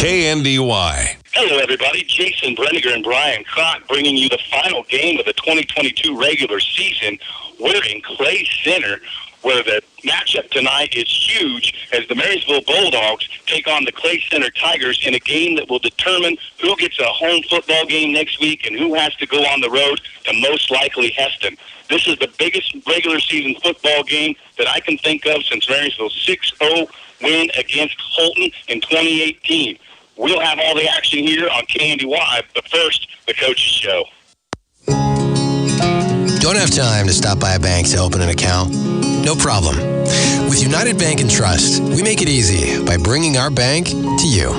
KNDY. Hello, everybody. Jason Brenniger and Brian Kroc bringing you the final game of the 2022 regular season. We're in Clay Center, where the matchup tonight is huge as the Marysville Bulldogs take on the Clay Center Tigers in a game that will determine who gets a home football game next week and who has to go on the road to most likely Heston. This is the biggest regular season football game that I can think of since Marysville's 6-0 win against Holton in 2018. We'll have all the action here on KNDY, but first, the Coach's Show. Don't have time to stop by a bank to open an account? No problem. With United Bank and Trust, we make it easy by bringing our bank to you.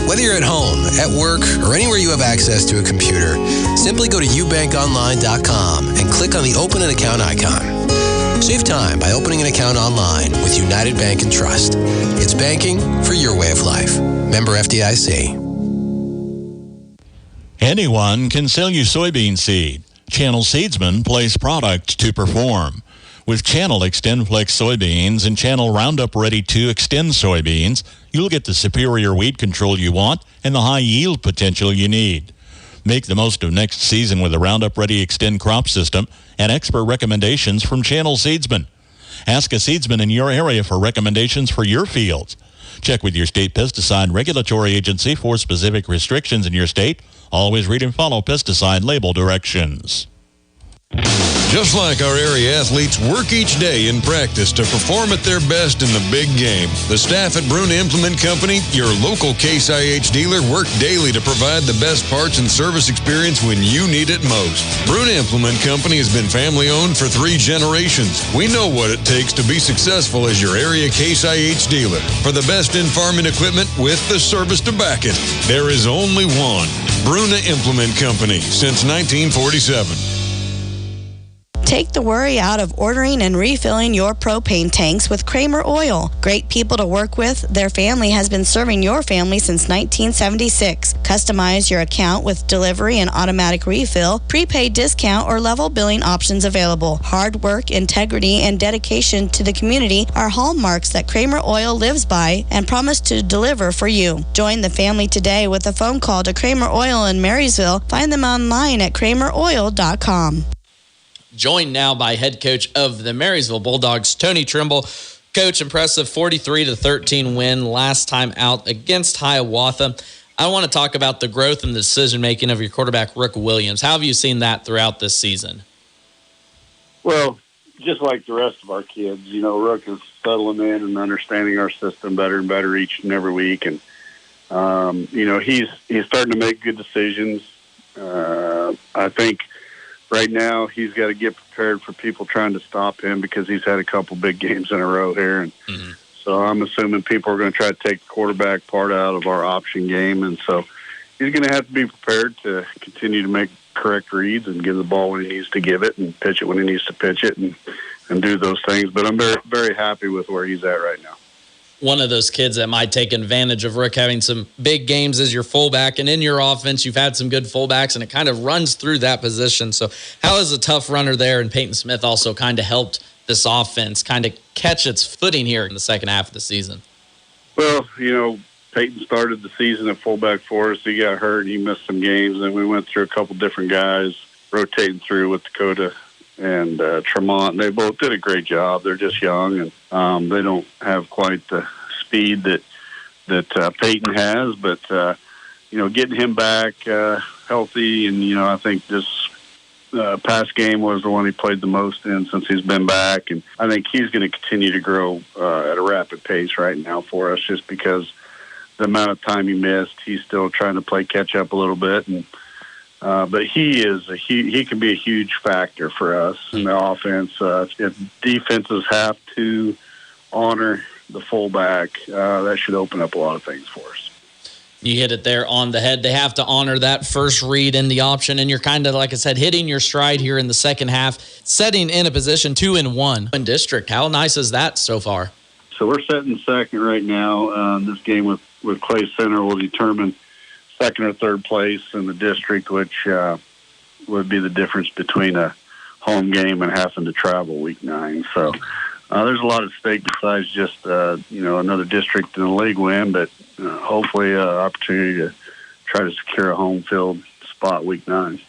Whether you're at home, at work, or anywhere you have access to a computer, simply go to ubankonline.com and click on the Open an Account icon. Save time by opening an account online with United Bank and Trust. It's banking for your way of life. Member FDIC. Anyone can sell you soybean seed. Channel Seedsmen place product to perform. With Channel XtendFlex soybeans and Channel Roundup Ready 2 Xtend soybeans, you'll get the superior weed control you want and the high yield potential you need. Make the most of next season with the Roundup Ready Xtend crop system and expert recommendations from Channel Seedsmen. Ask a seedsman in your area for recommendations for your fields. Check with your state pesticide regulatory agency for specific restrictions in your state. Always read and follow pesticide label directions. Just like our area athletes work each day in practice to perform at their best in the big game, the staff at Bruna Implement Company, your local Case IH dealer, work daily to provide the best parts and service experience when you need it most. Bruna Implement Company has been family-owned for 3 generations. We know what it takes to be successful as your area Case IH dealer. For the best in farming equipment with the service to back it, there is only one. Bruna Implement Company, since 1947. Take the worry out of ordering and refilling your propane tanks with Kramer Oil. Great people to work with. Their family has been serving your family since 1976. Customize your account with delivery and automatic refill, prepaid discount, or level billing options available. Hard work, integrity, and dedication to the community are hallmarks that Kramer Oil lives by and promise to deliver for you. Join the family today with a phone call to Kramer Oil in Marysville. Find them online at krameroil.com. Joined now by head coach of the Marysville Bulldogs, Tony Trimble. Coach, impressive 43-13 win last time out against Hiawatha. I want to talk about the growth and the decision-making of your quarterback, Rook Williams. How have you seen that throughout this season? Well, just like the rest of our kids, you know, Rook is settling in and understanding our system better and better each and every week. And, you know, he's starting to make good decisions. I think right now, he's got to get prepared for people trying to stop him because he's had a couple big games in a row here. And so I'm assuming people are going to try to take the quarterback part out of our option game. And so he's going to have to be prepared to continue to make correct reads and give the ball when he needs to give it and pitch it when he needs to pitch it and do those things. But I'm very, very happy with where he's at right now. One of those kids that might take advantage of Rook having some big games as your fullback, and in your offense, you've had some good fullbacks, and it kind of runs through that position. So how has a tough runner there and Peyton Smith also kind of helped this offense kind of catch its footing here in the second half of the season? Well, you know, Peyton started the season at fullback for us. He got hurt. He missed some games, and we went through a couple different guys rotating through with Dakota and Tremont. They both did a great job. They're just young, and they don't have quite the speed that Peyton has. But, you know, getting him back healthy, and, you know, I think this past game was the one he played the most in since he's been back. And I think he's going to continue to grow at a rapid pace right now for us just because the amount of time he missed, he's still trying to play catch up a little bit. And but he can be a huge factor for us in the offense. If defenses have to honor the fullback, that should open up a lot of things for us. You hit it there on the head. They have to honor that first read in the option, and you're kind of, like I said, hitting your stride here in the second half, setting in a position 2-1 in district. How nice is that so far? So we're setting second right now. This game with Clay Center will determine second or third place in the district, which would be the difference between a home game and having to travel week 9. So There's a lot at stake besides just, another district in the league win, but hopefully opportunity to try to secure a home field spot week 9.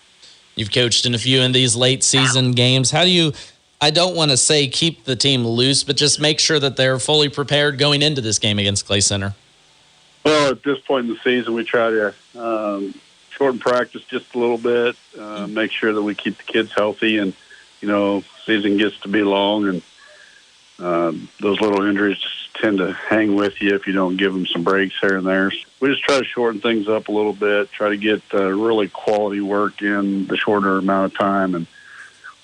You've coached in a few in these late season games. How do you, I don't want to say keep the team loose, but just make sure that they're fully prepared going into this game against Clay Center? Well, at this point in the season, we try to shorten practice just a little bit, make sure that we keep the kids healthy, and, season gets to be long, and those little injuries just tend to hang with you if you don't give them some breaks here and there. We just try to shorten things up a little bit, try to get really quality work in the shorter amount of time, and,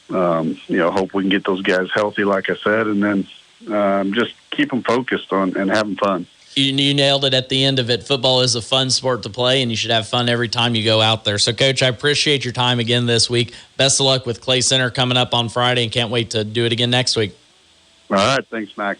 hope we can get those guys healthy, like I said, and then just keep them focused on and having fun. You nailed it at the end of it. Football is a fun sport to play, and you should have fun every time you go out there. So, Coach, I appreciate your time again this week. Best of luck with Clay Center coming up on Friday, and can't wait to do it again next week. All right. Thanks, Mac.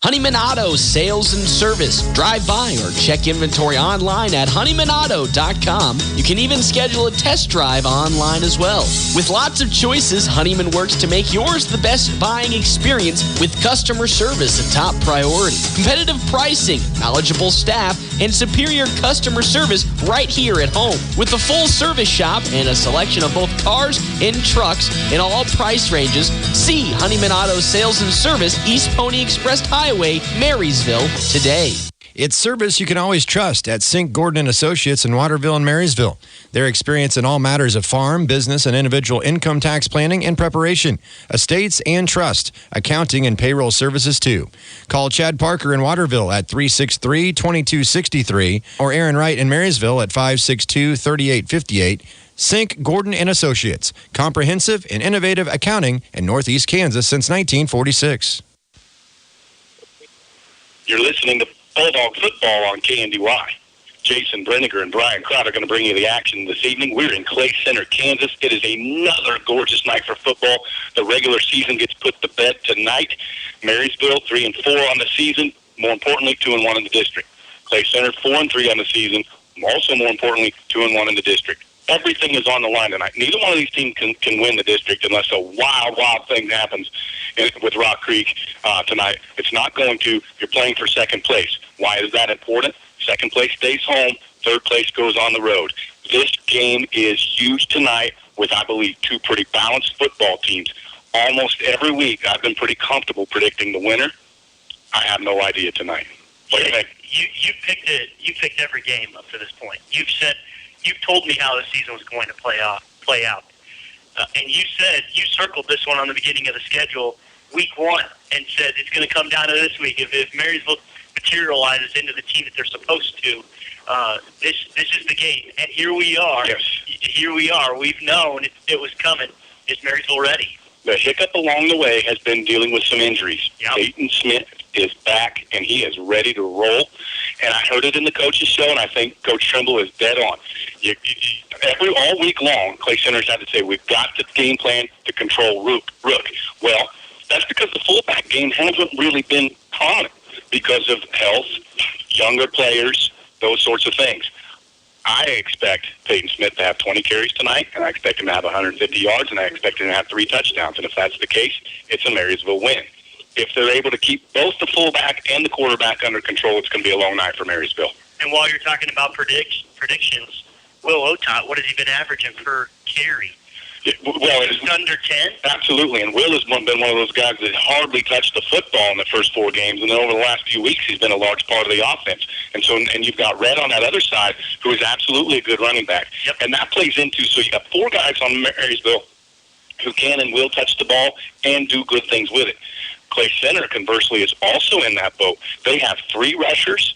Honeyman Auto Sales and Service. Drive by or check inventory online at honeymanauto.com. You can even schedule a test drive online as well. With lots of choices, Honeyman works to make yours the best buying experience with customer service a top priority. Competitive pricing, knowledgeable staff, and superior customer service right here at home. With a full service shop and a selection of both cars and trucks in all price ranges, see Honeyman Auto Sales and Service, East Pony Express Highway, Marysville, today. It's service you can always trust at Sink Gordon & Associates in Waterville and Marysville. Their experience in all matters of farm, business, and individual income tax planning and preparation, estates and trust, accounting and payroll services too. Call Chad Parker in Waterville at 363-2263 or Aaron Wright in Marysville at 562-3858. Sink Gordon & Associates, comprehensive and innovative accounting in Northeast Kansas since 1946. You're listening to Bulldog Football on KNDY. Jason Brenniger and Brian Crowd are going to bring you the action this evening. We're in Clay Center, Kansas. It is another gorgeous night for football. The regular season gets put to bed tonight. Marysville 3-4 on the season. More importantly, 2-1 in the district. Clay Center 4-3 on the season. Also, more importantly, 2-1 in the district. Everything is on the line tonight. Neither one of these teams can win the district unless a wild thing happens with Rock Creek tonight. It's not going to. You're playing for second place. Why is that important? Second place stays home. Third place goes on the road. This game is huge tonight with, I believe, two pretty balanced football teams. Almost every week, I've been pretty comfortable predicting the winner. I have no idea tonight. What do you think? You picked it. You picked every game up to this point. You've told me how the season was going to play out. And you circled this one on the beginning of the schedule, week 1, and said it's going to come down to this week. If Marysville materializes into the team that they're supposed to, this is the game. And here we are. Yes. Here we are. We've known it was coming. Is Marysville ready? The hiccup along the way has been dealing with some injuries. Yep. Peyton Smith is back, and he is ready to roll. And I heard it in the coaches' show, and I think Coach Trimble is dead on. All week long, Clay Center's had to say, we've got the game plan to control Rook. Well, that's because the fullback game hasn't really been prominent because of health, younger players, those sorts of things. I expect Peyton Smith to have 20 carries tonight, and I expect him to have 150 yards, and I expect him to have 3 touchdowns. And if that's the case, it's a Marysville win. If they're able to keep both the fullback and the quarterback under control, it's going to be a long night for Marysville. And while you're talking about predictions, Will Otot, what has he been averaging per carry? It's under 10? Absolutely, and Will has been one of those guys that hardly touched the football in the first 4 games, and then over the last few weeks, he's been a large part of the offense. And you've got Red on that other side, who is absolutely a good running back. Yep. And that plays into, so you got 4 guys on Marysville who can and will touch the ball and do good things with it. Clay Center, conversely, is also in that boat. They have 3 rushers,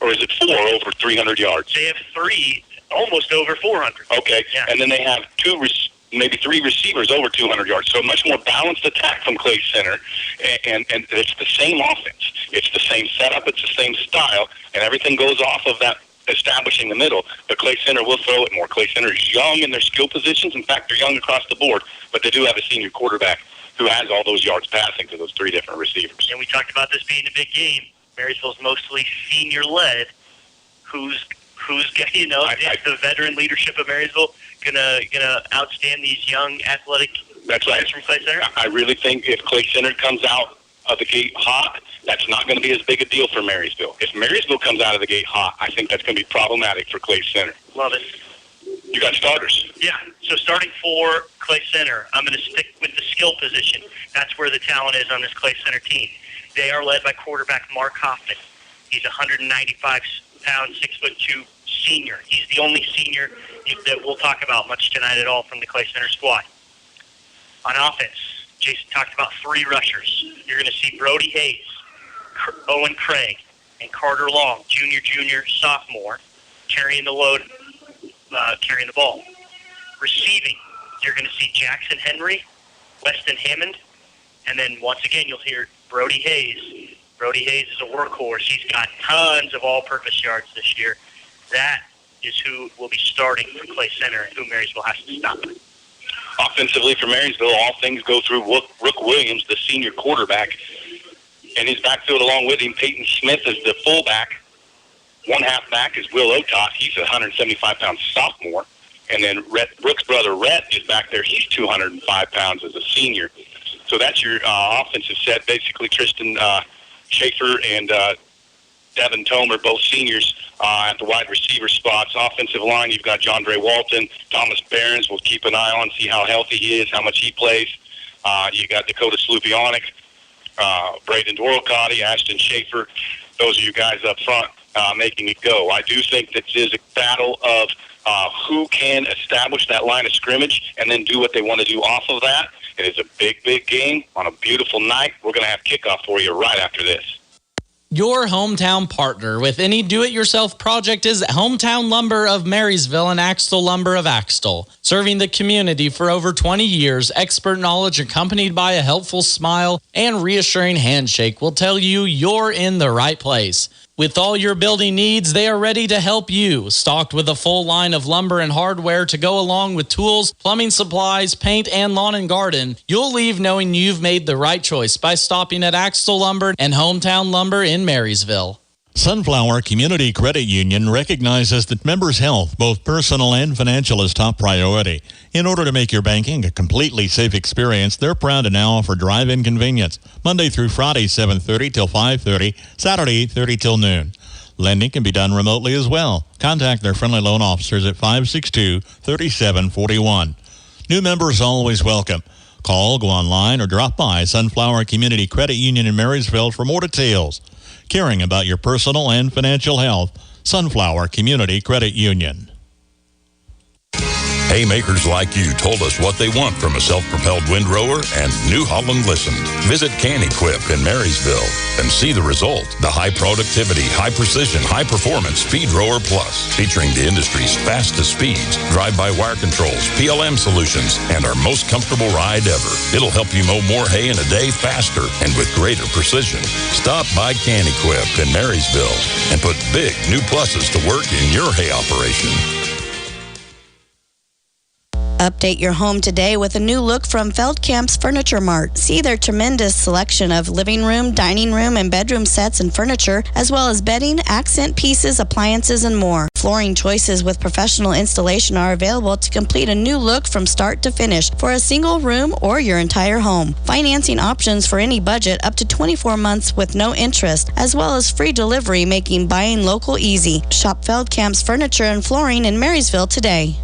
or is it 4 over 300 yards? They have 3, almost over 400. Okay, yeah. And then they have 2 maybe 3 receivers over 200 yards. So a much more balanced attack from Clay Center, and it's the same offense. It's the same setup. It's the same style, and everything goes off of that establishing the middle. But Clay Center will throw it more. Clay Center is young in their skill positions. In fact, they're young across the board, but they do have a senior quarterback who has all those yards passing to those 3 different receivers. And we talked about this being a big game. Marysville's mostly senior-led. Who's the veteran leadership of Marysville gonna outstand these young athletic That's right. from Clay Center? I really think if Clay Center comes out of the gate hot, that's not going to be as big a deal for Marysville. If Marysville comes out of the gate hot, I think that's going to be problematic for Clay Center. Love it. You got starters. Yeah, so starting for Clay Center, I'm going to stick with the skill position. That's where the talent is on this Clay Center team. They are led by quarterback Mark Hoffman. He's a 195-pound, 6'2" senior. He's the only senior that we'll talk about much tonight at all from the Clay Center squad. On offense, Jason talked about 3 rushers. You're going to see Brody Hayes, Owen Craig, and Carter Long, junior, sophomore, carrying the load, carrying the ball. Receiving, you're going to see Jackson Henry, Weston Hammond, and then once again you'll hear Brody Hayes. Brody Hayes is a workhorse. He's got tons of all-purpose yards this year. That is who will be starting for Clay Center and who Marysville has to stop. Offensively for Marysville, all things go through Rook Williams, the senior quarterback, and his backfield along with him. Peyton Smith is the fullback. One halfback is Will Otot. He's a 175-pound sophomore. And then Rook's brother, Rhett, is back there. He's 205 pounds as a senior. So that's your offensive set. Basically, Tristan Schaefer and Devin Tomer, both seniors at the wide receiver spots. Offensive line, you've got John Dre Walton, Thomas Behrens. We'll keep an eye on, see how healthy he is, how much he plays. You got Dakota Slupionic, Braden Dworlcotti, Ashton Schaefer. Those are you guys up front making it go. I do think that this is a battle of who can establish that line of scrimmage and then do what they want to do off of that. It is a big, big game on a beautiful night. We're going to have kickoff for you right after this. Your hometown partner with any do-it-yourself project is Hometown Lumber of Marysville and Axtell Lumber of Axtell. Serving the community for over 20 years, expert knowledge accompanied by a helpful smile and reassuring handshake will tell you you're in the right place. With all your building needs, they are ready to help you. Stocked with a full line of lumber and hardware to go along with tools, plumbing supplies, paint, and lawn and garden, you'll leave knowing you've made the right choice by stopping at Axtell Lumber and Hometown Lumber in Marysville. Sunflower Community Credit Union recognizes that members' health, both personal and financial, is top priority. In order to make your banking a completely safe experience, they're proud to now offer drive-in convenience, Monday through Friday, 7:30 till 5:30, Saturday, 8:30 till noon. Lending can be done remotely as well. Contact their friendly loan officers at 562-3741. New members always welcome. Call, go online, or drop by Sunflower Community Credit Union in Marysville for more details. Caring about your personal and financial health, Sunflower Community Credit Union. Haymakers like you told us what they want from a self-propelled windrower, and New Holland listened. Visit Can Equip in Marysville and see the result. The high productivity, high precision, high performance Speed Rower Plus, featuring the industry's fastest speeds, drive-by wire controls, PLM solutions, and our most comfortable ride ever. It'll help you mow more hay in a day faster and with greater precision. Stop by Can Equip in Marysville and put big new pluses to work in your hay operation. Update your home today with a new look from Feldkamp's Furniture Mart. See their tremendous selection of living room, dining room, and bedroom sets and furniture, as well as bedding, accent pieces, appliances, and more. Flooring choices with professional installation are available to complete a new look from start to finish for a single room or your entire home. Financing options for any budget up to 24 months with no interest, as well as free delivery, making buying local easy. Shop Feldkamp's Furniture and Flooring in Marysville today.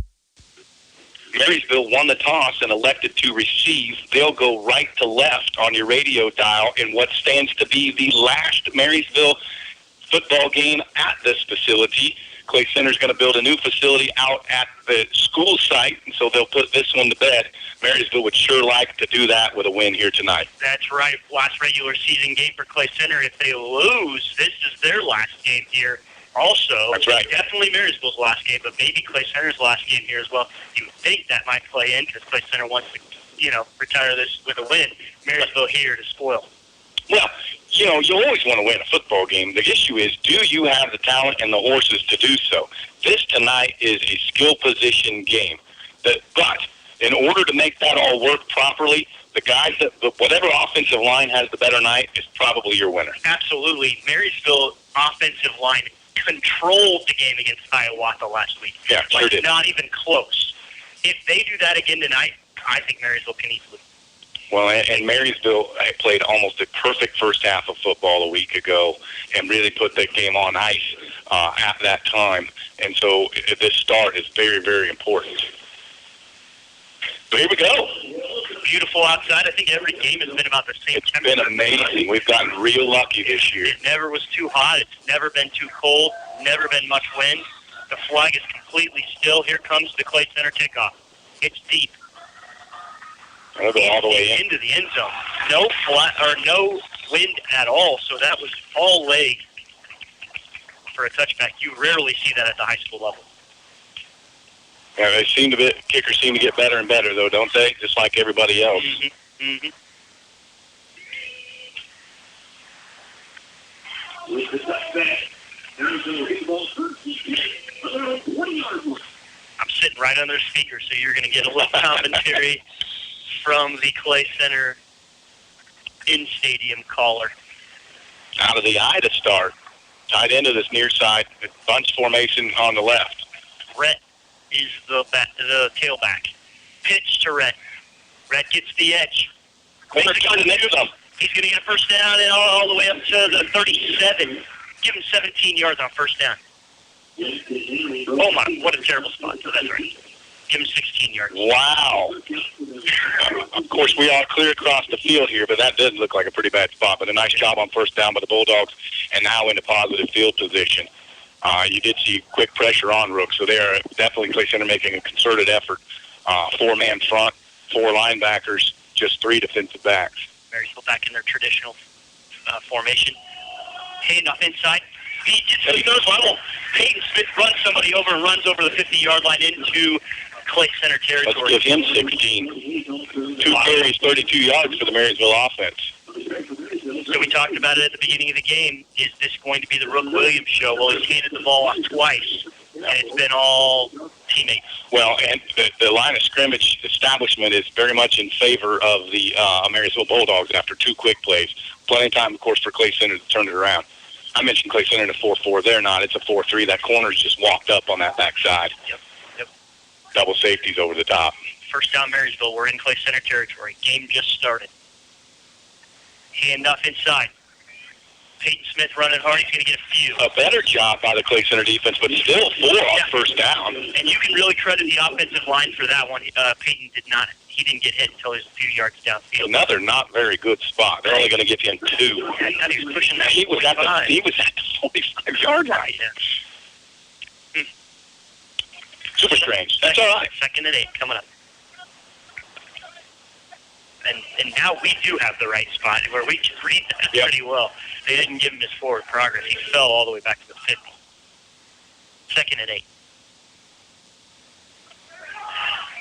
Marysville won the toss and elected to receive. They'll go right to left on your radio dial in what stands to be the last Marysville football game at this facility. Clay Center's going to build a new facility out at the school site, and so they'll put this one to bed. Marysville would sure like to do that with a win here tonight. That's right. Last regular season game for Clay Center. If they lose, this is their last game here. Also, that's right. Definitely Marysville's last game, but maybe Clay Center's last game here as well. You think that might play in because Clay Center wants to, retire this with a win. Marysville here to spoil. Well, you always want to win a football game. The issue is, do you have the talent and the horses to do so? This tonight is a skill position game. But in order to make that all work properly, the guys whatever offensive line has the better night is probably your winner. Absolutely. Marysville offensive line controlled the game against Hiawatha last week. Yeah, sure did. Not even close. If they do that again tonight, I think Marysville can easily. Well, and Marysville played almost a perfect first half of football a week ago and really put that game on ice at that time. And so this start is very, very important. So here we go. Beautiful outside. I think every game has been about the same temperature. It's been amazing. We've gotten real lucky this year. It never was too hot. It's never been too cold. Never been much wind. The flag is completely still. Here comes the Clay Center kickoff. It's deep. It'll go all the way in. Into the end zone. No wind at all. So that was all leg for a touchback. You rarely see that at the high school level. Yeah, kickers seem to get better and better, though, don't they? Just like everybody else. Mm-hmm. I'm sitting right under the speaker, so you're going to get a little commentary from the Clay Center in-stadium caller. Out of the eye to start. Tight end of this near side. Bunch formation on the left. Rhett is the tailback. Pitch to Rhett. Rhett gets the edge. He's going to get a first down and all the way up to the 37. Give him 17 yards on first down. Oh, my. What a terrible spot. So that's right. Give him 16 yards. Wow. Of course, we are clear across the field here, but that does look like a pretty bad spot. But a nice job on first down by the Bulldogs, and now into positive field position. You did see quick pressure on Rook, so they are definitely Clay Center making a concerted effort. 4-man front, 4 linebackers, just 3 defensive backs. Marysville back in their traditional formation. Hand off inside. He goes level. Peyton Smith runs somebody over and runs over the 50-yard line into Clay Center territory. Let's give him 16. 2 carries, 32 yards for the Marysville offense. So we talked about it at the beginning of the game. Is this going to be the Rook Williams show? Well, he's handed the ball off twice, and it's been all teammates. Well, and the line of scrimmage establishment is very much in favor of the Marysville Bulldogs after 2 quick plays. Plenty of time, of course, for Clay Center to turn it around. I mentioned Clay Center in a 4-4. They're not. It's a 4-3. That corner's just walked up on that backside. Yep. Double safeties over the top. First down, Marysville. We're in Clay Center territory. Game just started. Handoff inside. Peyton Smith running hard. He's going to get a few. A better job by the Clay Center defense, but still 4 on first down. And you can really credit the offensive line for that one. Peyton did not. He didn't get hit until he was a few yards downfield. Another not very good spot. They're only going to give him 2. Yeah, I thought he was pushing that. He was at the 45-yard line. Yeah. Super strange. That's all right. 2nd and 8 coming up. And now we do have the right spot where we can read that pretty well. They didn't give him his forward progress. He fell all the way back to the 50. 2nd and 8.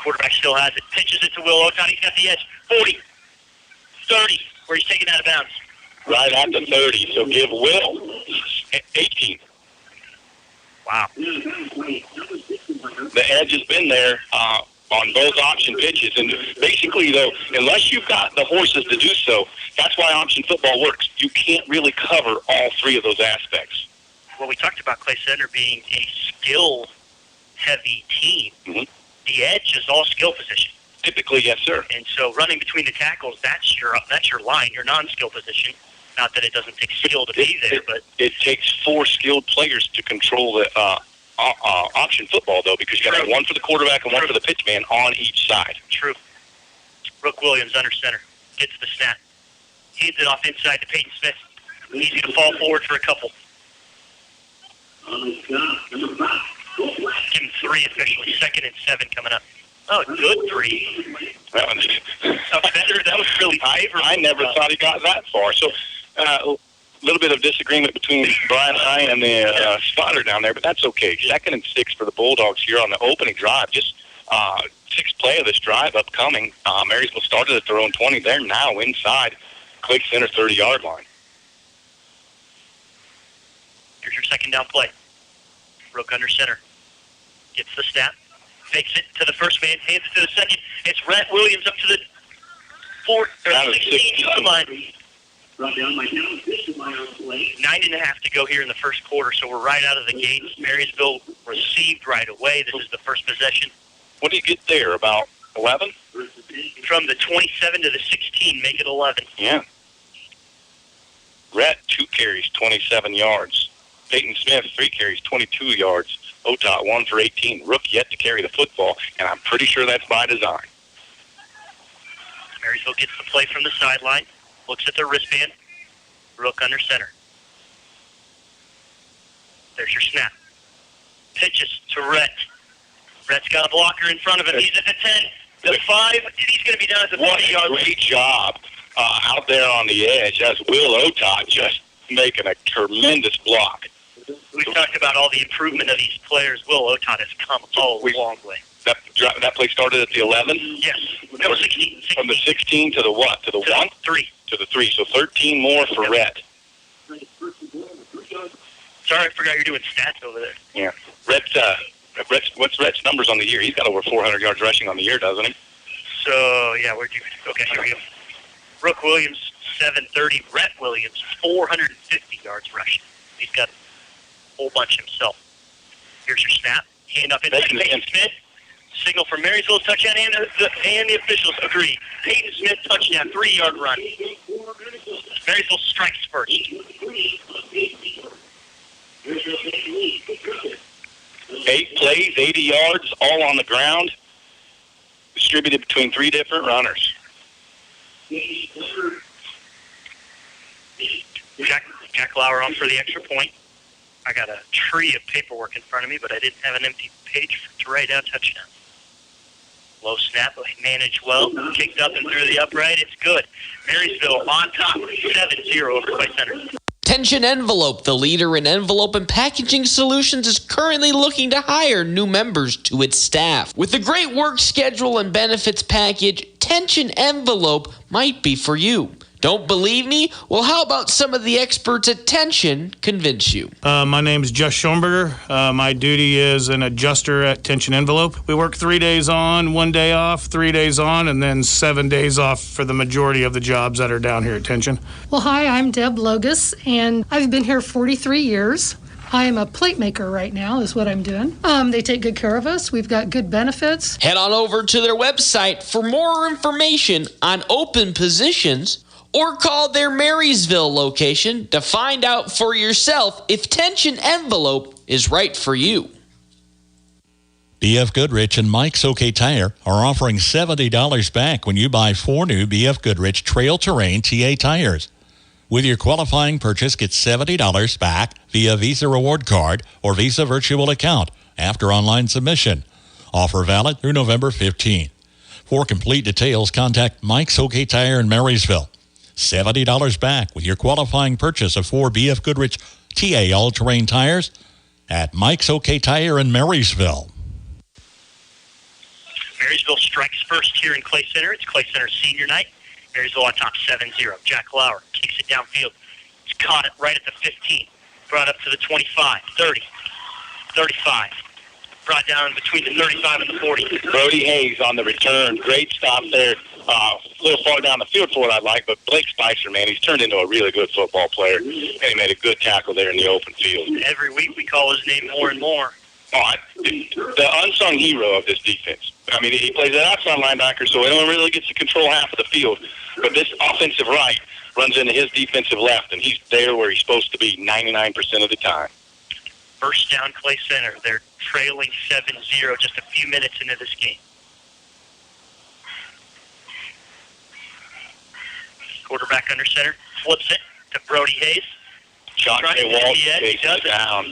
Quarterback still has it. Pitches it to Will Oaktown. He's got the edge. 40. 30, where he's taken out of bounds. Right at the 30. So give Will 18. Wow. The edge has been there on both option pitches. And basically, though, unless you've got the horses to do so, that's why option football works. You can't really cover all 3 of those aspects. Well, we talked about Clay Center being a skill-heavy team. Mm-hmm. The edge is all skill position. Typically, yes, sir. And so running between the tackles, that's your line, your non-skill position. Not that it doesn't take skill to be there, but it takes 4 skilled players to control the option football, though, because you got to have 1 for the quarterback and 1 for the pitch man on each side. True. Rook Williams under center gets the snap, hands it off inside to Peyton Smith. Easy to fall forward for a couple. Give him 3 officially. 2nd and 7 coming up. Oh, good 3. That was really high. I never thought he got that far. So a little bit of disagreement between Brian and I and the spotter down there, but that's okay. 2nd and 6 for the Bulldogs here on the opening drive. Just 6th play of this drive upcoming. Marysville started at their own 20. They're now inside Clay Center 30-yard line. Here's your 2nd down play. Rook under center. Gets the snap. Fakes it to the first man. Hands it to the second. It's Rhett Williams up to the 16-yard line. 9.5 to go here in the first quarter, so we're right out of the gates. Marysville received right away. This is the first possession. What do you get there, about 11? from the 27 to the 16, make it 11. Yeah. Rhett, 2 carries, 27 yards. Peyton Smith, 3 carries, 22 yards. Otot, 1 for 18. Rook yet to carry the football, and I'm pretty sure that's by design. Marysville gets the play from the sideline, looks at their wristband. Rook under center. There's your snap. Pitches to Rhett. Rhett's got a blocker in front of him. He's at the 10, the 5. He's going to be down at the 40-yard line. Great job out there on the edge. That's Will Otot just making a tremendous block. We talked about all the improvement of these players. Will Otot has come a long way. That play started at the 11? Yes. No, 16. From the 16 to the what? To the 1? 3. To the 3. So 13 more for Rhett. Sorry, I forgot you're doing stats over there. Yeah. What's Rhett's numbers on the year? He's got over 400 yards rushing on the year, doesn't he? So, yeah, okay, here we go. Rook Williams, 730. Rhett Williams, 450 yards rushing. He's got a whole bunch himself. Here's your snap. Hand up inside Peyton Smith. Signal from Marysville, touchdown, and the officials agree. Peyton Smith, touchdown, 3-yard run. Marysville strikes first. 8 plays, 80 yards, all on the ground, distributed between 3 different runners. Jack Lauer on for the extra point. I got a tree of paperwork in front of me, but I didn't have an empty page to write out touchdown. Low snap, managed well, kicked up and through the upright. It's good. Marysville on top, 7-0 over Clay Center. Tension Envelope, the leader in envelope and packaging solutions, is currently looking to hire new members to its staff. With a great work schedule and benefits package, Tension Envelope might be for you. Don't believe me? Well, how about some of the experts at Tension convince you? My name is Josh Schoenberger. My duty is an adjuster at Tension Envelope. We work 3 days on, 1 day off, 3 days on, and then 7 days off for the majority of the jobs that are down here at Tension. Well, hi, I'm Deb Logus, and I've been here 43 years. I am a plate maker right now, is what I'm doing. They take good care of us. We've got good benefits. Head on over to their website for more information on open positions, or call their Marysville location to find out for yourself if Tension Envelope is right for you. B.F. Goodrich and Mike's OK Tire are offering $70 back when you buy 4 new B.F. Goodrich Trail Terrain TA tires. With your qualifying purchase, get $70 back via Visa Reward Card or Visa Virtual Account after online submission. Offer valid through November 15th. For complete details, contact Mike's OK Tire in Marysville. $70 back with your qualifying purchase of 4 B.F. Goodrich TA all-terrain tires at Mike's OK Tire in Marysville. Marysville strikes first here in Clay Center. It's Clay Center senior night. Marysville on top 7-0. Jack Lauer kicks it downfield. He's caught it right at the 15. Brought up to the 25, 30, 35. Brought down between the 35 and the 40. Brody Hayes on the return. Great stop there. A little far down the field for what I like, but Blake Spicer, man, he's turned into a really good football player, and he made a good tackle there in the open field. Every week we call his name more and more. The unsung hero of this defense. I mean, he plays an outside linebacker, so he only really gets to control half of the field. But this offensive right runs into his defensive left, and he's there where he's supposed to be 99% of the time. First down, Clay Center. They're trailing 7-0 just a few minutes into this game. Quarterback under center, flips it to Brody Hayes. Jonte Walsh takes it down.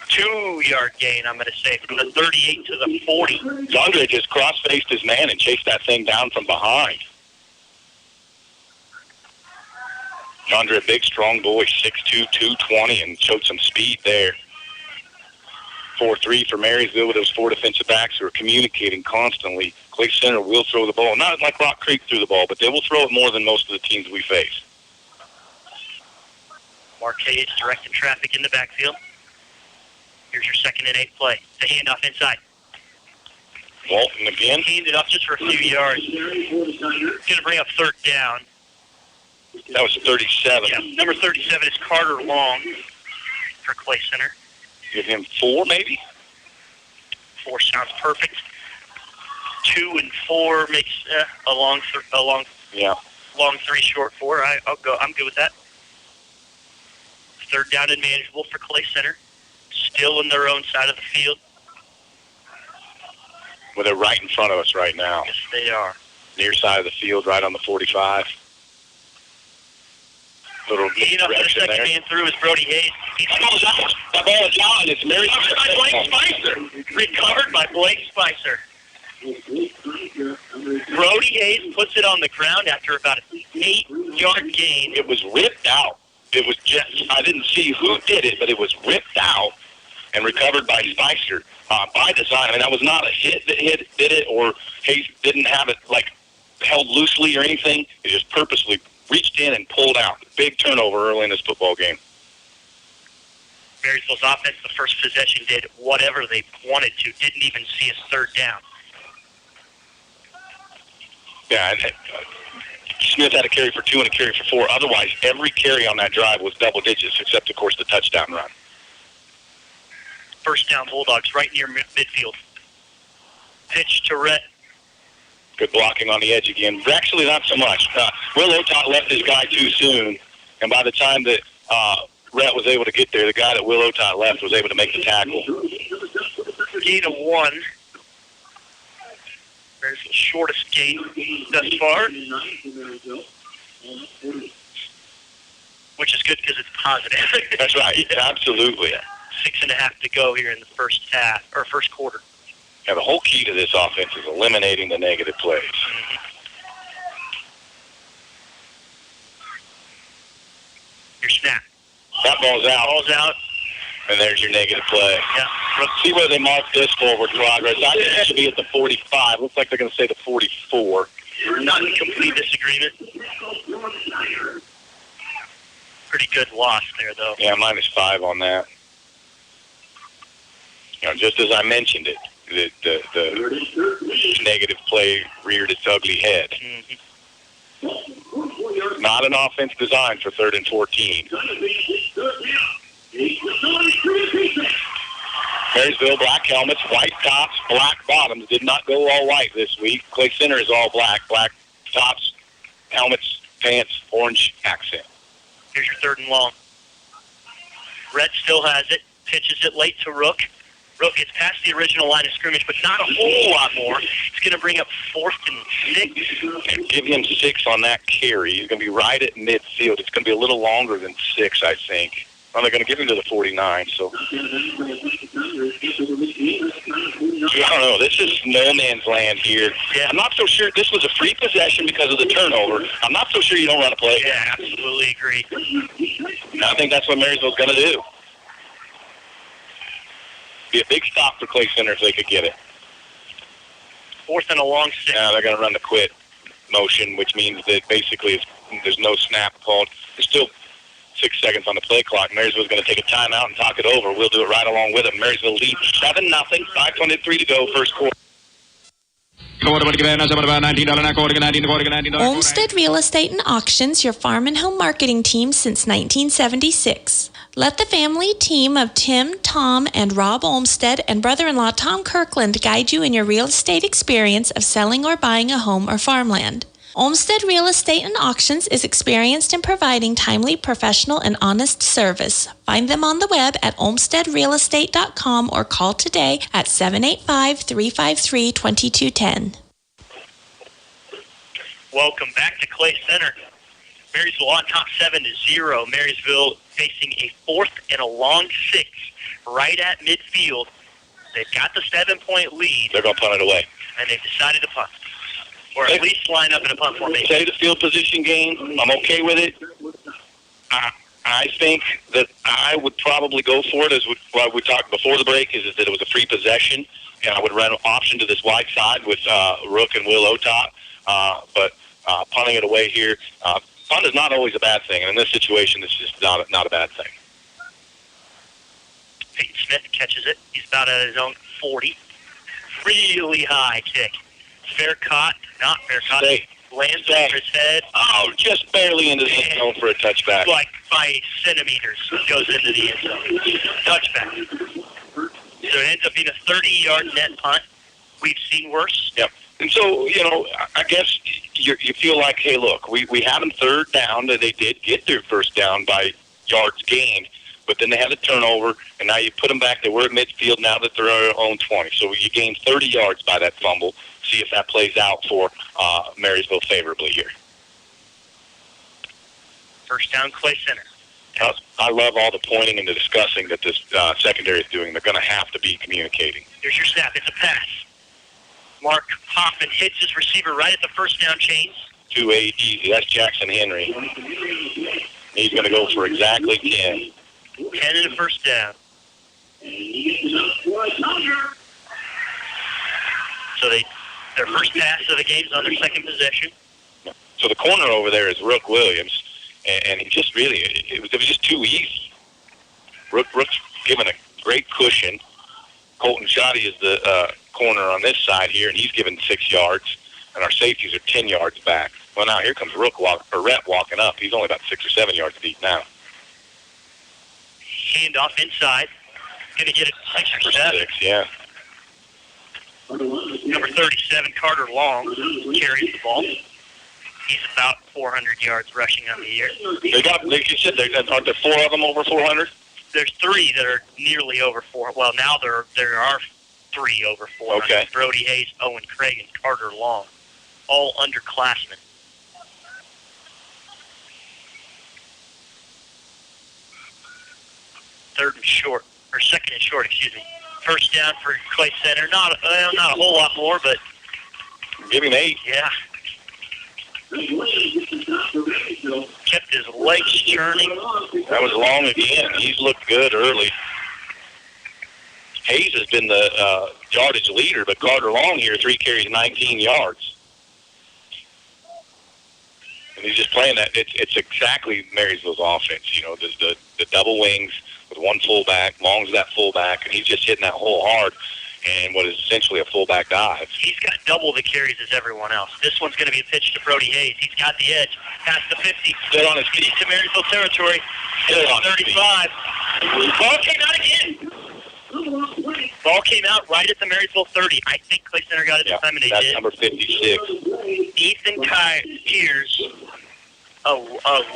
2-yard gain, I'm going to say, from the 38 to the 40. Andre just cross-faced his man and chased that thing down from behind. Andre, a big, strong boy, 6'2", 220, and showed some speed there. 4-3 for Marysville with those 4 defensive backs who are communicating constantly. Clay Center will throw the ball. Not like Rock Creek threw the ball, but they will throw it more than most of the teams we face. Mark Hayes directing traffic in the backfield. Here's your 2nd and 8 play. The handoff inside. Walton again. Handed off just for a few yards. Going to bring up 3rd down. That was 37. Yeah, number 37 is Carter Long for Clay Center. Give him 4, maybe? 4 sounds perfect. 2 and 4 makes a long 3, short 4. I'll go. I'm good with that. Third down and manageable for Clay Center. Still in their own side of the field. Well, they're right in front of us right now. Yes, they are. Near side of the field, right on the 45. Little Leading up to the second man through is Brody Hayes. That ball is out. That ball is out, and it's Marysville by Blake Spicer. Recovered by Blake Spicer. Brody Hayes puts it on the ground after about an 8-yard gain. It was ripped out. It was just, I didn't see who did it, but it was ripped out and recovered by Spicer by design. I mean, that was not a hit that did it, or Hayes didn't have it, like, held loosely or anything. It just purposely reached in and pulled out. Big turnover early in this football game. Marysville's offense, the first possession, did whatever they wanted to. Didn't even see a third down. Yeah, and Smith had a carry for 2 and a carry for 4. Otherwise, every carry on that drive was double digits, except, of course, the touchdown run. First down, Bulldogs right near midfield. Pitch to Rhett. Good blocking on the edge again. Actually, not so much. Will Otot left his guy too soon, and by the time that Rhett was able to get there, the guy that Will Otot left was able to make the tackle. Gain of 1. There's the shortest gain thus far, which is good because it's positive. That's right. Yeah. Absolutely. 6.5 to go here in the first half or first quarter. Yeah, the whole key to this offense is eliminating the negative plays. Your snap. That ball's out. Ball's out. And there's your negative play. Yeah. See where they mark this forward progress. I think it should be at the 45. Looks like they're going to say the 44. Not in complete disagreement. Pretty good loss there, though. Yeah, -5 on that. You know, just as I mentioned it, the negative play reared its ugly head. Not an offense designed for 3rd and 14. Marysville, black helmets, white tops, black bottoms. Did not go all white this week. Clay Center is all black. Black tops, helmets, pants, orange accent. Here's your 3rd and long. Rhett still has it. Pitches it late to Rook. Rook gets past the original line of scrimmage, but not a whole lot more. It's going to bring up 4th and 6. And give him 6 on that carry. He's going to be right at midfield. It's going to be a little longer than 6, I think. Well, they're going to give him to the 49, so. I don't know. This is no man's land here. Yeah. I'm not so sure. This was a free possession because of the turnover. I'm not so sure you don't run a play. Yeah, absolutely agree. I think that's what Marysville's going to do. Be a big stop for Clay Center if they could get it. 4th and a long 6. Now they're going to run the quit motion, which means that basically there's no snap called. There's still 6 seconds on the play clock. Marysville's going to take a timeout and talk it over. We'll do it right along with them. Marysville leads 7-0. 5:23 to go, first quarter. Olmsted Real Estate and Auctions, your farm and home marketing team since 1976. Let the family team of Tim, Tom, and Rob Olmsted and brother-in-law Tom Kirkland guide you in your real estate experience of selling or buying a home or farmland. Olmsted Real Estate and Auctions is experienced in providing timely, professional, and honest service. Find them on the web at olmstedrealestate.com or call today at 785-353-2210. Welcome back to Clay Center. Marysville on top 7-0. Marysville facing a 4th and a long 6 right at midfield. They've got the 7-point lead. They're going to punt it away. And they've decided to punt. Or at least line up in a punt formation. Say the field position game. I'm okay with it. I think that I would probably go for it, as what we talked before the break, is that it was a free possession, and I would run an option to this wide side with Rook and Will Otot. But punting it away here, punt is not always a bad thing, and in this situation, it's just not a bad thing. Peyton Smith catches it. He's about at his own 40. Really high kick. Fair caught, not fair caught. Lands over his head. Oh, just barely into the end zone for a touchback. Like by centimeters goes into the end zone. Touchback. So it ends up being a 30-yard net punt. We've seen worse. Yep. And so, I guess you feel like, hey, look, we had them third down. That they did get their first down by yards gained, but then they had a turnover, and now you put them back. They were at midfield. Now that they're on their own 20. So you gained 30 yards by that fumble. See if that plays out for Marysville favorably here. First down, Clay Center. I love all the pointing and the discussing that this secondary is doing. They're going to have to be communicating. Here's your snap. It's a pass. Mark Hoffman hits his receiver right at the first down chains. 2-8 easy. That's Jackson Henry. He's going to go for exactly 10. 10 in the first down. So their first pass of the game is on their second possession. So the corner over there is Rook Williams, and he just really, it was just too easy. Rook's given a great cushion. Colton Shoddy is the corner on this side here, and he's given 6 yards, and our safeties are 10 yards back. Well, now here comes Rhett walking up. He's only about 6 or 7 yards deep now. Handoff inside. Going to get it 6 or 7. 6, yeah. Number 37, Carter Long, carries the ball. He's about 400 yards rushing on the year. They got, like you said, aren't there 4 of them over 400? There's 3 that are nearly over 4. Well, now there are 3 over 400. Okay. Brody Hayes, Owen Craig, and Carter Long, all underclassmen. Second and short, excuse me. First down for Clay Center. Not a whole lot more, but give him 8. Yeah. Kept his legs churning. That was long again. He's looked good early. Hayes has been the yardage leader, but Carter Long here, 3 carries, 19 yards. And he's just playing that. It's exactly Marysville's offense. The double wings with 1 fullback. Long's that fullback, and he's just hitting that hole hard. And what is essentially a fullback dive. He's got double the carries as everyone else. This one's going to be a pitch to Brody Hayes. He's got the edge. Past the 50. Still on his feet. Into Marysville territory. Still on 35. Ball came out again. Ball came out right at the Marysville 30. I think Clay Center got it this time, and they that's did. Number 56. Ethan Kears, a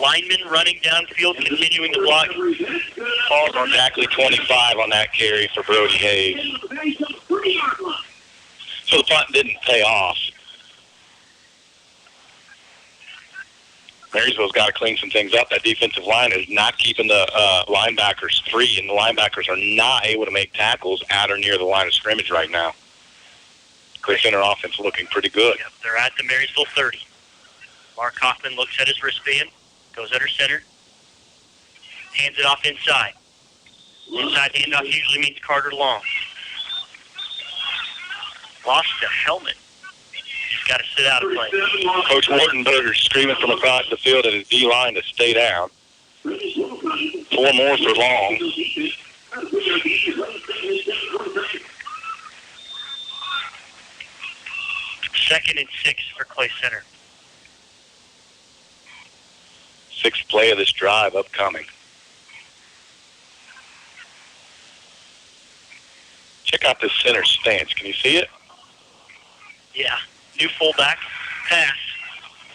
lineman running downfield, continuing to block. Falls on exactly 25 on that carry for Brody Hayes. So the punt didn't pay off. Marysville's got to clean some things up. That defensive line is not keeping the linebackers free, and the linebackers are not able to make tackles at or near the line of scrimmage right now. Clay Center offense looking pretty good. Yep, they're at the Marysville 30. Mark Hoffman looks at his wristband, goes under center, hands it off inside. Inside handoff usually means Carter Long. Lost the helmet. He's got to sit out of play. Coach Wartenberger screaming from across the field at his D-line to stay down. 4 more for Long. Second and 6 for Clay Center. 6th play of this drive upcoming. Check out this center stance. Can you see it? Yeah. New fullback. Pass.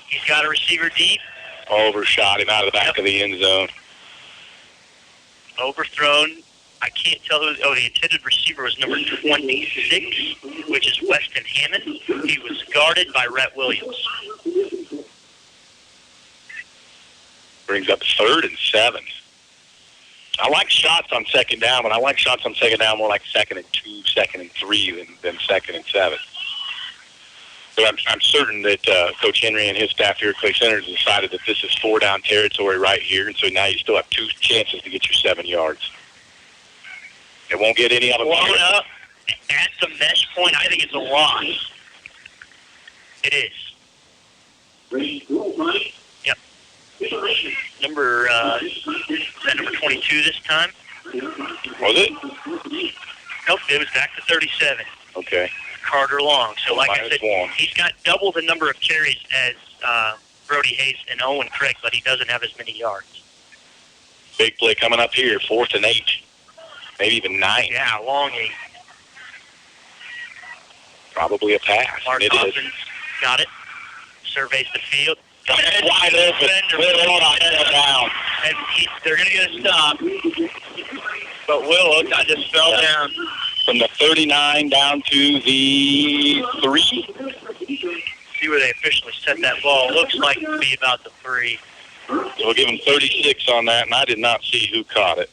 He's got a receiver deep. Overshot him out of the back of the end zone. Overthrown. I can't tell who. Oh, the intended receiver was number 26, which is Weston Hammond. He was guarded by Rhett Williams. Brings up 3rd and 7. I like shots on second down, but I like shots on second down more like 2nd and 2, 2nd and 3 than 2nd and 7. So I'm certain that Coach Henry and his staff here at Clay Center has decided that this is 4-down territory right here, and so now you still have 2 chances to get your 7 yards. It won't get any of them. Blown up at the mesh point. I think it's a loss. It is. Yep. Number 22 this time. Was it? Nope, it was back to 37. Okay. Carter Long. So like I said, -1. he's got double the number of carries as Brody Hayes and Owen Craig, but he doesn't have as many yards. Big play coming up here, 4th and 8. Maybe even 9. Yeah, long 8. Probably a pass. Mark It Hoffman is. got it. Surveys the field. Wide open. Down. And they're going to get a stop. But Willow just fell down. From the 39 down to the 3. See where they officially set that ball. Looks like to be about the 3. So we'll give him 36 on that, and I did not see who caught it.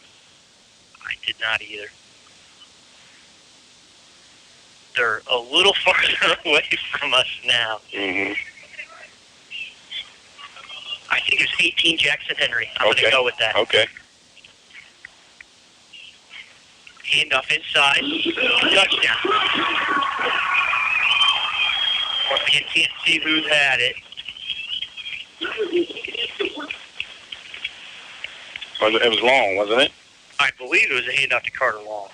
I did not either. They're a little farther away from us now. Mm-hmm. I think it was 18 Jackson Henry. I'm going to go with that. Okay. Handoff inside. Touchdown. Once again, can't see who's had it. It was long, wasn't it? I believe it was a handoff to Carter Long.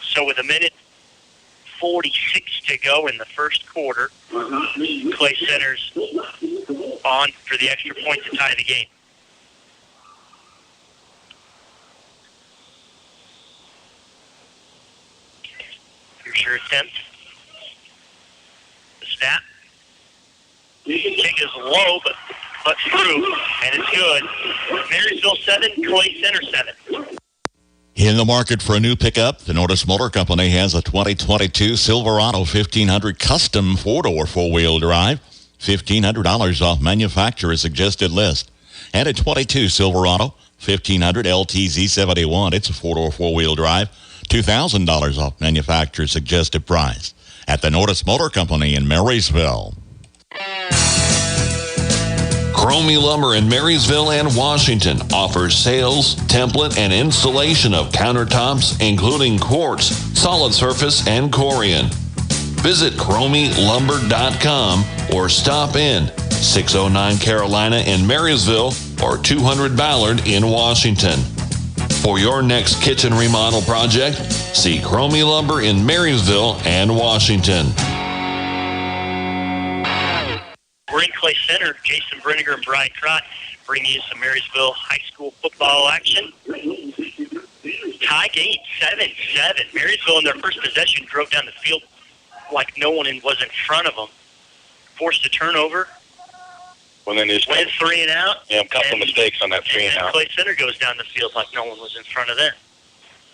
So with 1:46 to go in the first quarter, Clay Center's on for the extra point to tie the game. Here's your attempt. The snap. Kick is low, but through, and it's good. Marysville 7, Clay Center 7. In the market for a new pickup, the Nordis Motor Company has a 2022 Silverado 1500 custom 4-door 4-wheel drive. $1,500 off manufacturer's suggested list. And a 22 Silverado 1500 LTZ 71. It's a 4-door 4-wheel drive. $2,000 off manufacturer's suggested price at the Nordis Motor Company in Marysville. Cromie Lumber in Marysville and Washington offers sales, template, and installation of countertops, including quartz, solid surface, and Corian. Visit CromieLumber.com or stop in 609 Carolina in Marysville or 200 Ballard in Washington. For your next kitchen remodel project, see Cromie Lumber in Marysville and Washington. We're in Clay Center. Jason Brenniger and Brian Trott bring you some Marysville High School football action. Tie game, 7-7. Marysville in their first possession drove down the field like no one was in front of them. Forced a turnover. Well, then there's went 3 and out. Yeah, a couple of mistakes on that 3 and out. Clay Center goes down the field like no one was in front of them.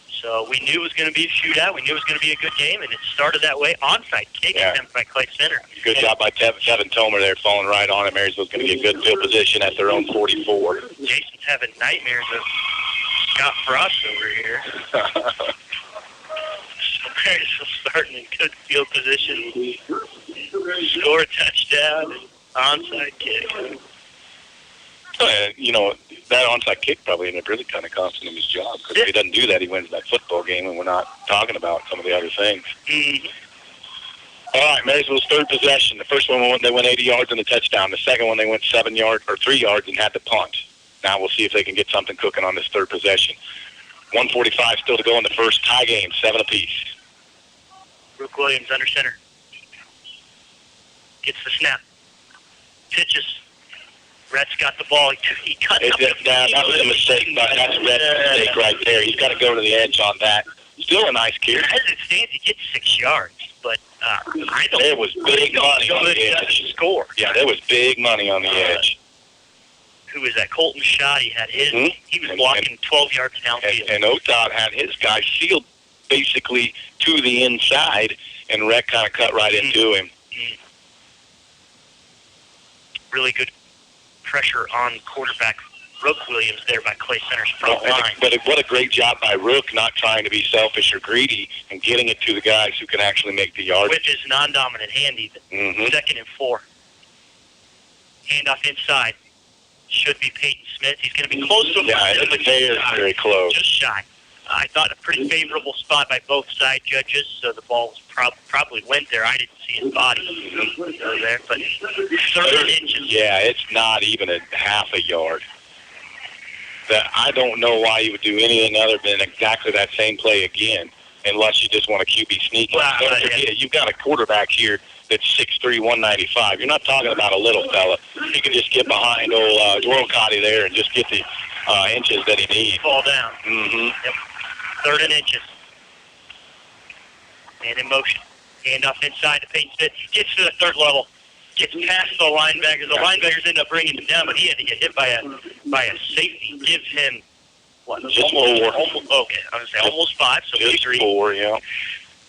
So we knew it was going to be a shootout. We knew it was going to be a good game, and it started that way. Onside kick attempt by Clay Center. Good job by Kevin Tomer there, falling right on it. Marysville's going to get good field position at their own 44. Jason's having nightmares of Scott Frost over here. So Marysville starting in good field position. Score a touchdown and onside kick. You know, that onside kick probably ended up really kind of costing him his job, because if he doesn't do that, he wins that football game, and we're not talking about some of the other things. Mm-hmm. All right, Marysville's third possession. The first one, they went 80 yards and a touchdown. The second one, they went 7 yards or 3 yards and had to punt. Now we'll see if they can get something cooking on this third possession. 1:45 still to go in the first. Tie game, 7 apiece. Brooke Williams under center. Gets the snap. Pitches. Rhett's got the ball. He cut it. That was a mistake. That's a Rhett's mistake right there. He's got to go to the edge on that. Still a nice kick. As it stands, he gets 6 yards. But I don't. There was big money on the edge. Score. Yeah, there was big money on the edge. Who was that? Colton Schott. He had his. Mm-hmm. He was blocking 12 yards downfield. And Otot had his guy sealed basically to the inside, and Rhett kind of cut right into him. Really good pressure on quarterback Rook Williams there by Clay Center's front line. But what a great job by Rook, not trying to be selfish or greedy, and getting it to the guys who can actually make the yards. With his non-dominant hand even. Mm-hmm. 2nd and 4. Handoff inside. Should be Peyton Smith. He's going to be close to him. Yeah, it's very close. Just shy. I thought a pretty favorable spot by both side judges, so the ball was probably went there. I didn't see his body there, but 30 inches. Yeah, it's not even a half a yard. I don't know why you would do anything other than exactly that same play again, unless you just want a QB sneak. Don't forget, you've got a quarterback here that's 6'3", 195. You're not talking about a little fella. You can just get behind old Dorocati there and just get the inches that he needs. Fall down. Mm-hmm. Yep. 3rd and inches. Man in motion. Handoff inside to Peyton Smith. Gets to the third level. Gets past the linebackers. The linebackers end up bringing him down, but he had to get hit by a safety. Gives him, what? Just four. Okay, I was going to say almost 5, so just we agree. 4, yeah.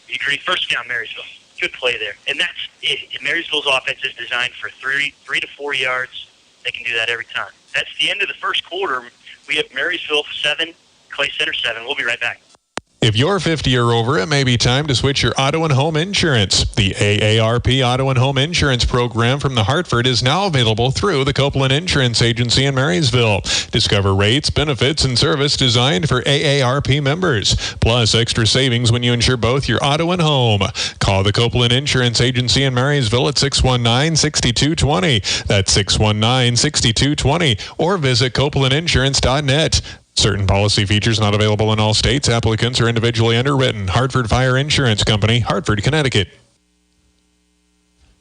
We agree. First down, Marysville. Good play there. And that's it. Marysville's offense is designed for 3 to 4 yards. They can do that every time. That's the end of the first quarter. We have Marysville 7, Clay Center 7. We'll be right back. If you're 50 or over, it may be time to switch your auto and home insurance. The AARP Auto and Home Insurance Program from the Hartford is now available through the Copeland Insurance Agency in Marysville. Discover rates, benefits, and service designed for AARP members, plus extra savings when you insure both your auto and home. Call the Copeland Insurance Agency in Marysville at 619-6220. That's 619-6220. Or visit copelandinsurance.net. Certain policy features not available in all states. Applicants are individually underwritten. Hartford Fire Insurance Company, Hartford, Connecticut.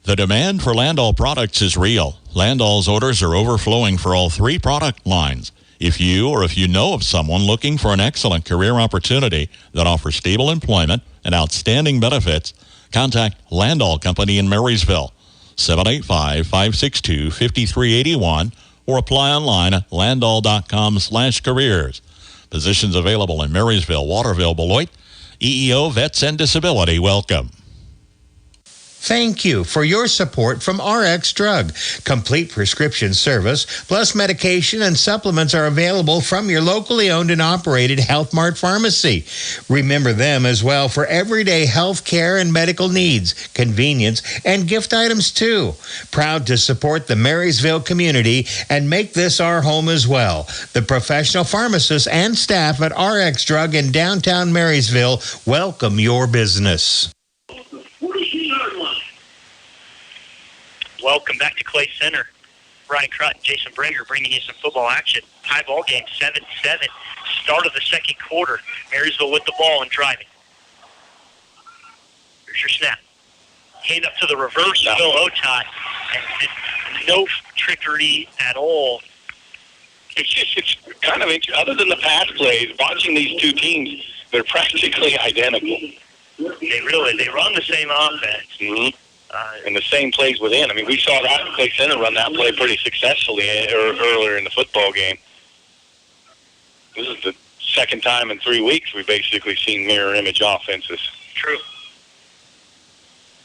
The demand for Landall products is real. Landall's orders are overflowing for all 3 product lines. If you know of someone looking for an excellent career opportunity that offers stable employment and outstanding benefits, contact Landall Company in Marysville, 785-562-5381, or apply online at landall.com/careers. Positions available in Marysville, Waterville, Beloit. EEO, Vets, and Disability welcome. Thank you for your support from RX Drug. Complete prescription service, plus medication and supplements are available from your locally owned and operated Health Mart pharmacy. Remember them as well for everyday health care and medical needs, convenience, and gift items too. Proud to support the Marysville community and make this our home as well. The professional pharmacists and staff at RX Drug in downtown Marysville welcome your business. Welcome back to Clay Center. Brian Crott and Jason Bringer bringing you some football action. High ball game, 7-7. Start of the second quarter. Marysville with the ball and driving. Here's your snap. Hand up to the reverse, Will Otai. And no trickery at all. It's kind of interesting. Other than the pass plays, watching these two teams, they're practically identical. They run the same offense. Mm-hmm. And the same plays within. I mean, we saw that Clay Center run that play pretty successfully earlier in the football game. This is the second time in 3 weeks we've basically seen mirror image offenses. True.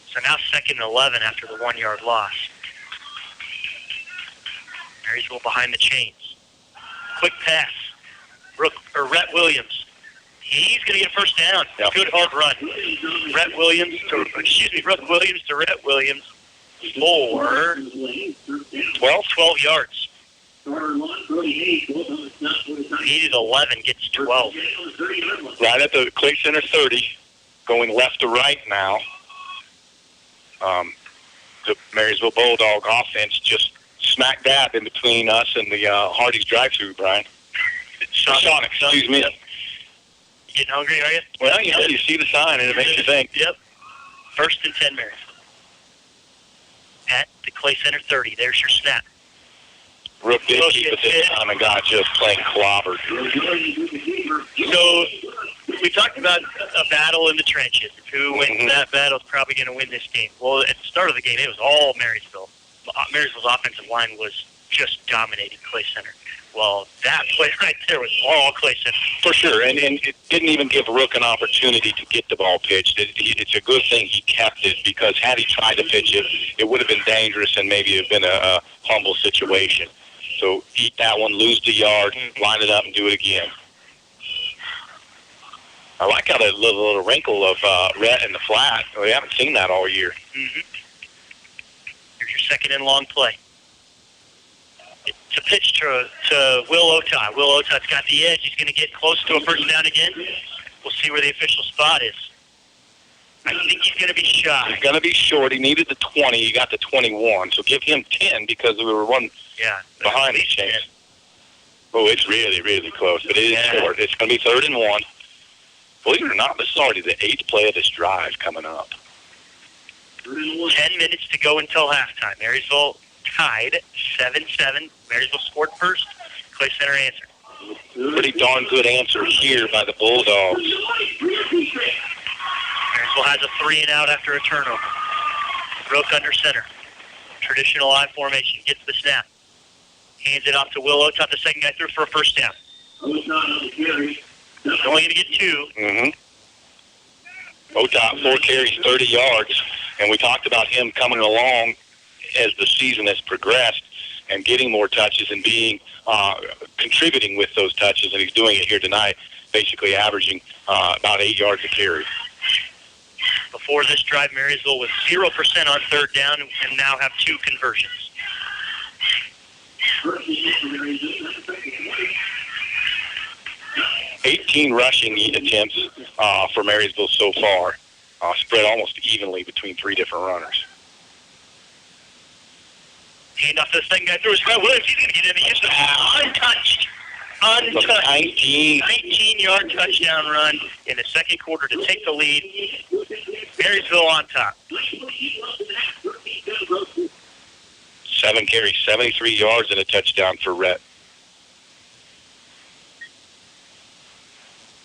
So now 2nd and 11 after the 1 yard loss. Marysville behind the chains. Quick pass. Rhett Williams. He's going to get a first down. Yep. Good hard run. Rhett Williams to Rhett Williams for 12 yards. Needed 11, gets 12. Right at the Clay Center 30, going left to right now. The Marysville Bulldog offense just smack dab in between us and the Hardee's drive-thru, Brian. Sonic, excuse me. Yep. Getting hungry, are you? Well, you see the sign and it makes you think. Yep. 1st and 10, Marysville. At the Clay Center 30. There's your snap. Rook did keep it this time and got just plain clobbered. So we talked about a battle in the trenches. Who wins that battle is probably going to win this game. Well, at the start of the game, it was all Marysville. Marysville's offensive line was just dominating Clay Center. Well, that play right there was all Clay Center. For sure, and it didn't even give Rook an opportunity to get the ball pitched. It's a good thing he kept it, because had he tried to pitch it, it would have been dangerous and maybe have been a humble situation. So eat that one, lose the yard, line it up, and do it again. I like how that little wrinkle of Rhett in the flat. We haven't seen that all year. Mm-hmm. Here's your 2nd and long play. To pitch to Will Otai. Will Otai's got the edge. He's going to get close to a first down again. We'll see where the official spot is. I think he's going to be shy. He's going to be short. He needed the 20. He got the 21. So give him 10 because we were one behind the chains. Oh, it's really, really close. But it is short. It's going to be 3rd and 1. Believe it or not, this is already the 8th play of this drive coming up. 10 minutes to go until halftime. Marysville tied 7-7. Marysville scored first. Clay Center answered. Pretty darn good answer here by the Bulldogs. Marysville Marysville has a 3-and-out after a turnover. Rook under center. Traditional I formation. Gets the snap. Hands it off to Will Otot, the second guy through for a first down. He's only going to get 2. Otot, 4 carries, 30 yards. And we talked about him coming along as the season has progressed and getting more touches and being contributing with those touches. And he's doing it here tonight, basically averaging about 8 yards a carry. Before this drive, Marysville was 0% on third down and now have 2 conversions. 18 rushing attempts for Marysville so far, spread almost evenly between 3 different runners. Hand off to the second guy through his right. Williams, he's going to get in the end zone. Untouched. 19-yard touchdown run in the second quarter to take the lead. Marysville on top. 7 carries, 73 yards, and a touchdown for Rhett.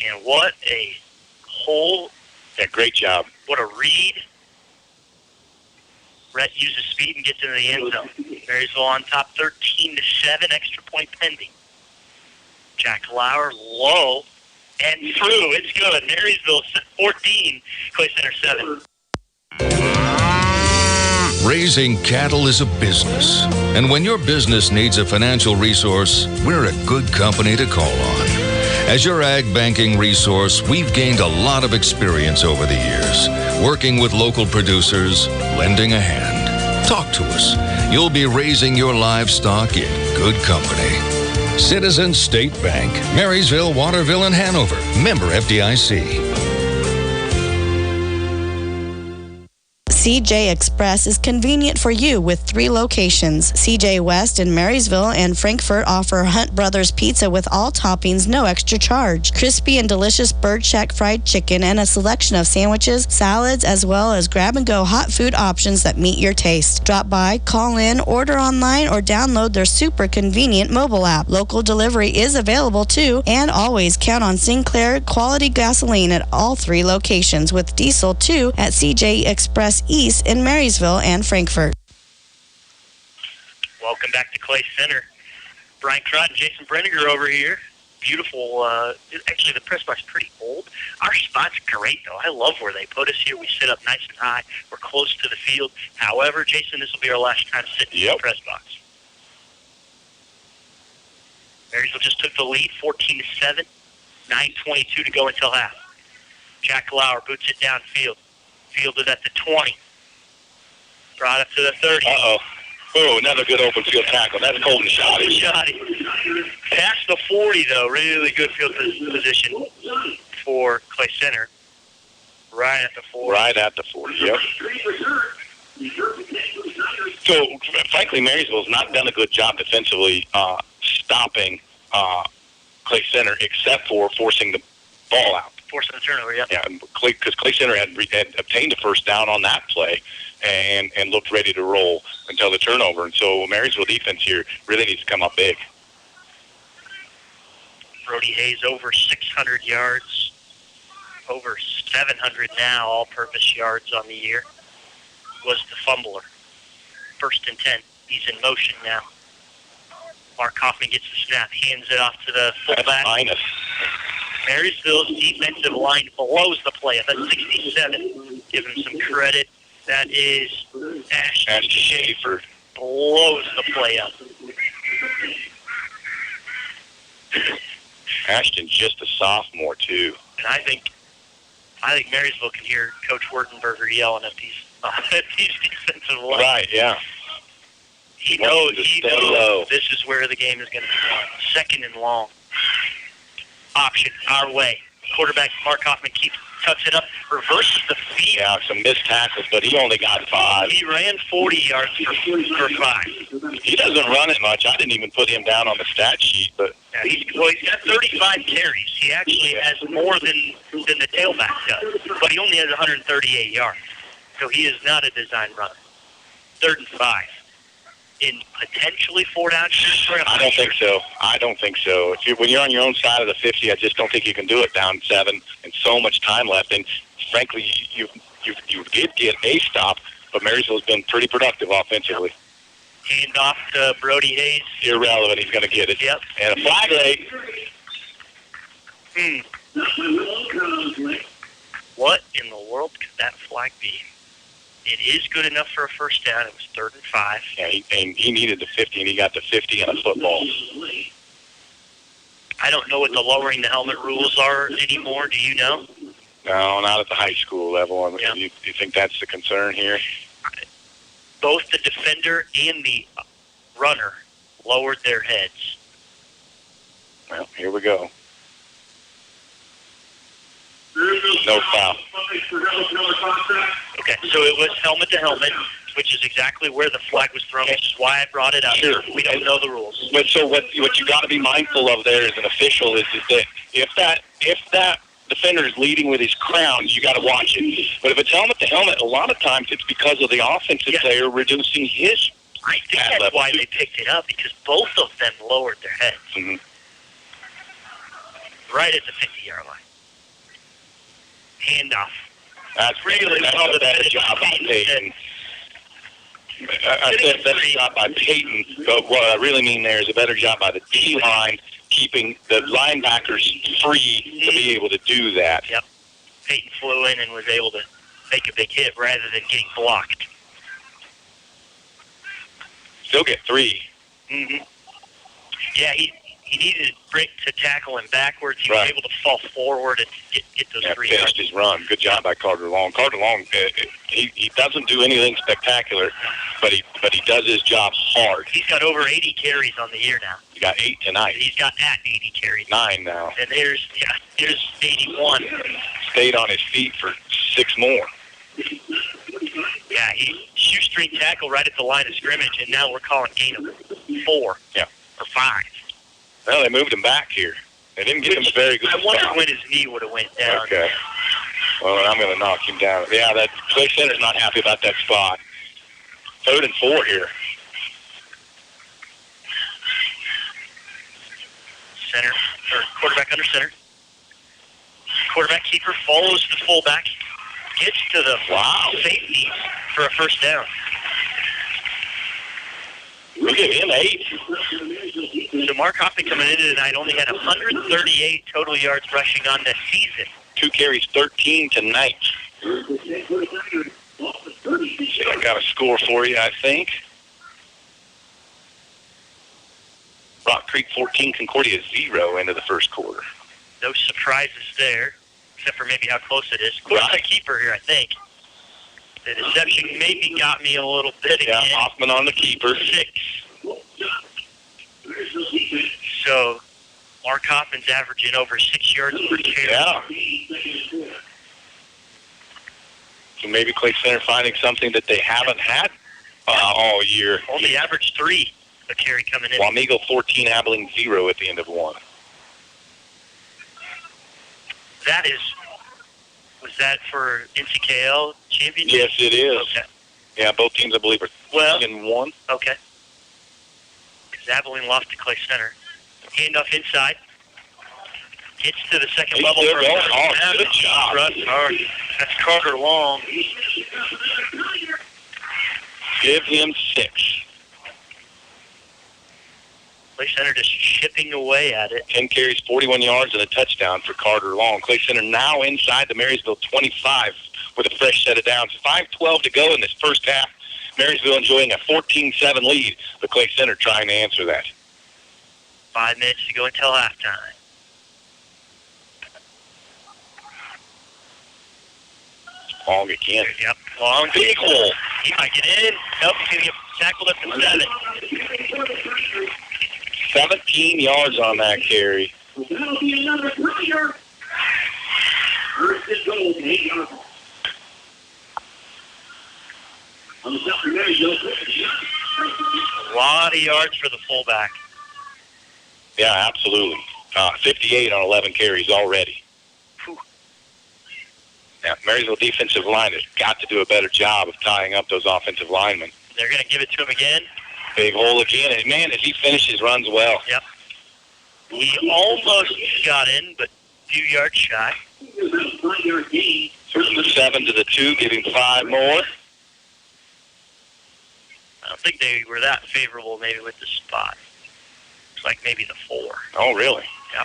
And what a hole. Yeah, great job. What a read. Rhett uses speed and gets into the end zone. Marysville on top 13-7, extra point pending. Jack Lauer low and through. It's good. Marysville 14, Clay Center 7. Raising cattle is a business. And when your business needs a financial resource, we're a good company to call on. As your ag banking resource, we've gained a lot of experience over the years, working with local producers, lending a hand. Talk to us. You'll be raising your livestock in good company. Citizens State Bank, Marysville, Waterville, and Hanover. Member FDIC. CJ Express is convenient for you with 3 locations. CJ West in Marysville and Frankfort offer Hunt Brothers Pizza with all toppings, no extra charge. Crispy and delicious Bird Shack fried chicken and a selection of sandwiches, salads, as well as grab-and-go hot food options that meet your taste. Drop by, call in, order online, or download their super convenient mobile app. Local delivery is available too, and always count on Sinclair quality gasoline at all 3 locations with diesel too at CJ Express East in Marysville and Frankfort. Welcome back to Clay Center. Brian Crott and Jason Brenniger over here. Beautiful. Actually, the press box is pretty old. Our spot's great, though. I love where they put us here. We sit up nice and high. We're close to the field. However, Jason, this will be our last time sitting in the press box. Marysville just took the lead, 14-7. 9:22 to go until half. Jack Lauer boots it downfield. Fielded at the 20. Brought up to the 30. Uh-oh. Oh, another good open field tackle. That's Colton Shoddy. Past the 40, though. Really good field position for Clay Center. Right at the 40. Right at the 40, yep. So, frankly, Marysville's not done a good job defensively stopping Clay Center except for forcing the ball out. Forcing the turnover, yeah. Yeah, because Clay Center had obtained a first down on that play and looked ready to roll until the turnover. And so Marysville defense here really needs to come up big. Brody Hayes over 600 yards, over 700 now, all-purpose yards on the year, was the fumbler. 1st and 10. He's in motion now. Mark Hoffman gets the snap, hands it off to the fullback. That's minus. Marysville's defensive line blows the play up. That's 67. Give him some credit. That is Ashton Schaefer. Blows the play up. Ashton's just a sophomore, too. And I think Marysville can hear Coach Wertenberger yelling at these defensive line. Right, yeah. He knows this is where the game is going to be won. 2nd and long. Option our way. Quarterback Mark Hoffman tucks it up, reverses the feet. Yeah, some missed tackles, but he only got 5. He ran 40 yards for 5. He doesn't run it much. I didn't even put him down on the stat sheet, but yeah, he's got 35 carries. He actually has more than the tailback does, but he only has 138 yards. So he is not a design runner. 3rd and 5. In potentially 4 down. I don't think so. When you're on your own side of the 50, I just don't think you can do it down 7 and so much time left. And frankly, you did get a stop, but Marysville's been pretty productive offensively. Hand off to Brody Hayes. Irrelevant. He's going to get it. Yep. And a flag late. What in the world could that flag be? It is good enough for a first down. It was 3rd and 5. Yeah, he needed the 50, and he got the 50 and a football. I don't know what the lowering the helmet rules are anymore. Do you know? No, not at the high school level. I mean, Yeah. you think that's the concern here? Both the defender and the runner lowered their heads. Well, here we go. No foul. Okay, so it was helmet to helmet, which is exactly where the flag was thrown, which is why I brought it up. Sure. We don't know the rules. But so what you got to be mindful of there as an official is that if that defender is leading with his crown, you got to watch it. But if it's helmet to helmet, a lot of times it's because of the offensive player reducing his. I think that's why they picked it up, because both of them lowered their heads. Mm-hmm. Right at the 50-yard line. Handoff. That's really a better job by Peyton. I said better job by Peyton, but what I really mean there is a better job by the D-line, keeping the linebackers free to be able to do that. Yep. Peyton flew in and was able to make a big hit rather than getting blocked. Still get 3. Mm-hmm. Yeah, he needed Brick to tackle him backwards. He was able to fall forward and get those 3 yards. Finished his run. Good job by Carter Long. Carter Long, he doesn't do anything spectacular, but he does his job hard. He's got over 80 carries on the year now. He got 8 tonight. He's got at 80 carries. 9 now. And here's 81. Stayed on his feet for 6 more. Yeah, he shoestring tackle right at the line of scrimmage, and now we're calling gain of 4. Yeah. Or 5. Well, they moved him back here. They didn't give him a very good I wonder spot. when his knee would have went down. Okay. Well, I'm going to knock him down. Yeah, that Clay Center's not happy about that spot. 3rd and 4 here. Center, or quarterback under center. Quarterback keeper follows the fullback. Gets to the safety for a first down. Look at him, 8. So Mark Hoffman coming in tonight only had 138 total yards rushing on the season. 2 carries, 13 tonight. I got a score for you, I think. Rock Creek 14, Concordia 0 into the first quarter. No surprises there, except for maybe how close it is. Quarterback keeper here, I think. The deception maybe got me a little bit again. Yeah, Hoffman on the keeper. 6. So Mark Hoffman's averaging over 6 yards per carry. Yeah. So maybe Clay Center finding something that they haven't had all year. Only averaged 3 a carry coming in. Wamego 14, Abilene 0 at the end of 1. Was that for NCKL championship? Yes, it is. Okay. Yeah, both teams, I believe, are 3-1. Okay. Because Abilene lost to Clay Center. Handoff inside. Gets to the second level. Good job. That's Carter Long. Give him 6. Clay Center just chipping away at it. 10 carries, 41 yards, and a touchdown for Carter Long. Clay Center now inside the Marysville 25 with a fresh set of downs. 5:12 to go in this first half. Marysville enjoying a 14-7 lead, but Clay Center trying to answer that. 5 minutes to go until halftime. Long again. Yep. Long. Big hole. He might get in. Nope, he's going to get tackled up to 7. 17 yards on that carry. That'll be another 3-yard. First and goal, 8 yards. On the secondary, a lot of yards for the fullback. Yeah, absolutely. 58 on 11 carries already. Whew. Now, Marysville defensive line has got to do a better job of tying up those offensive linemen. They're going to give it to him again. Big hole again. And, man, as he finishes, runs well. Yep. He almost got in, but a few yards shy. From the 7 to the 2, giving 5 more. I don't think they were that favorable maybe with the spot. It's like maybe the 4. Oh, really? Yeah.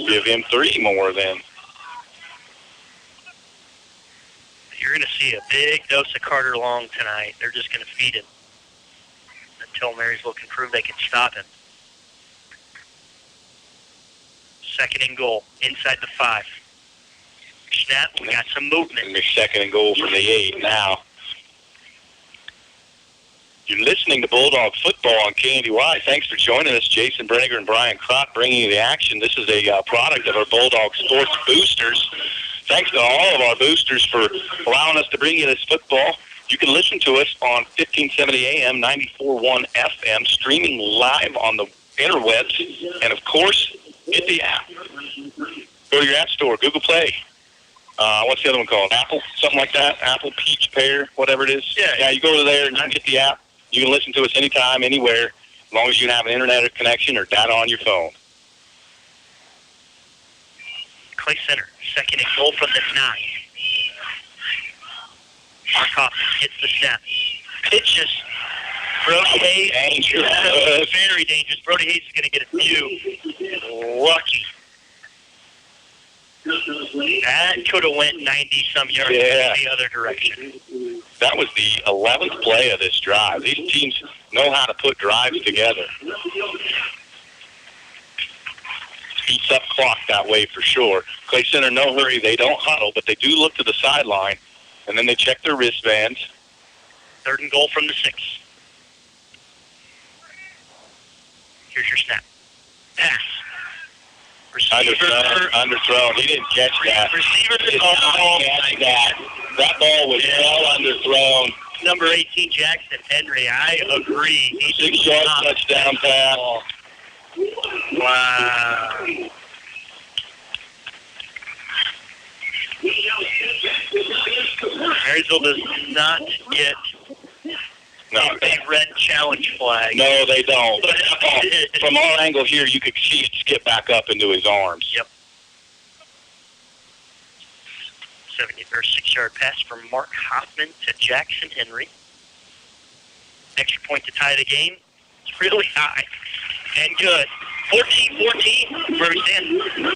Give him 3 more then. You're going to see a big dose of Carter Long tonight. They're just going to feed him until Marysville can prove they can stop him. 2nd and goal, inside the 5. Snap, we got some movement. And 2nd and goal from the 8 now. You're listening to Bulldog Football on KNDY. Thanks for joining us. Jason Brenniger and Brian Kropp bringing you the action. This is a product of our Bulldog Sports Boosters. Thanks to all of our boosters for allowing us to bring you this football. You can listen to us on 1570 AM, 94.1 FM, streaming live on the interwebs. And, of course, get the app. Go to your app store, Google Play. What's the other one called? Apple? Something like that? Apple, Peach, Pear, whatever it is. Yeah, you go to there and you can get the app. You can listen to us anytime, anywhere, as long as you have an internet connection or data on your phone. Clay Center, 2nd and goal from the 9. Markoff gets the snap. Pitches. Brody Hayes. Dangerous. Very dangerous. Brody Hayes is going to get a few. Lucky. That could have went 90-some yards in the other direction. That was the 11th play of this drive. These teams know how to put drives together. Speeds up clock that way for sure. Clay Center, no hurry. They don't huddle, but they do look to the sideline, and then they check their wristbands. 3rd and goal from the 6. Here's your snap. Pass. Underthrown. He didn't catch that. Receiver did not catch that. That ball was well underthrown. Number 18, Jackson Henry. I agree. 6-yard touchdown pass. Wow. Marysville does not get a big red challenge flag. No, they don't. From our angle here, you could see it skip back up into his arms. Yep. 6-yard pass from Mark Hoffman to Jackson Henry. Extra point to tie the game. It's really high and good. 14-14. Where we stand.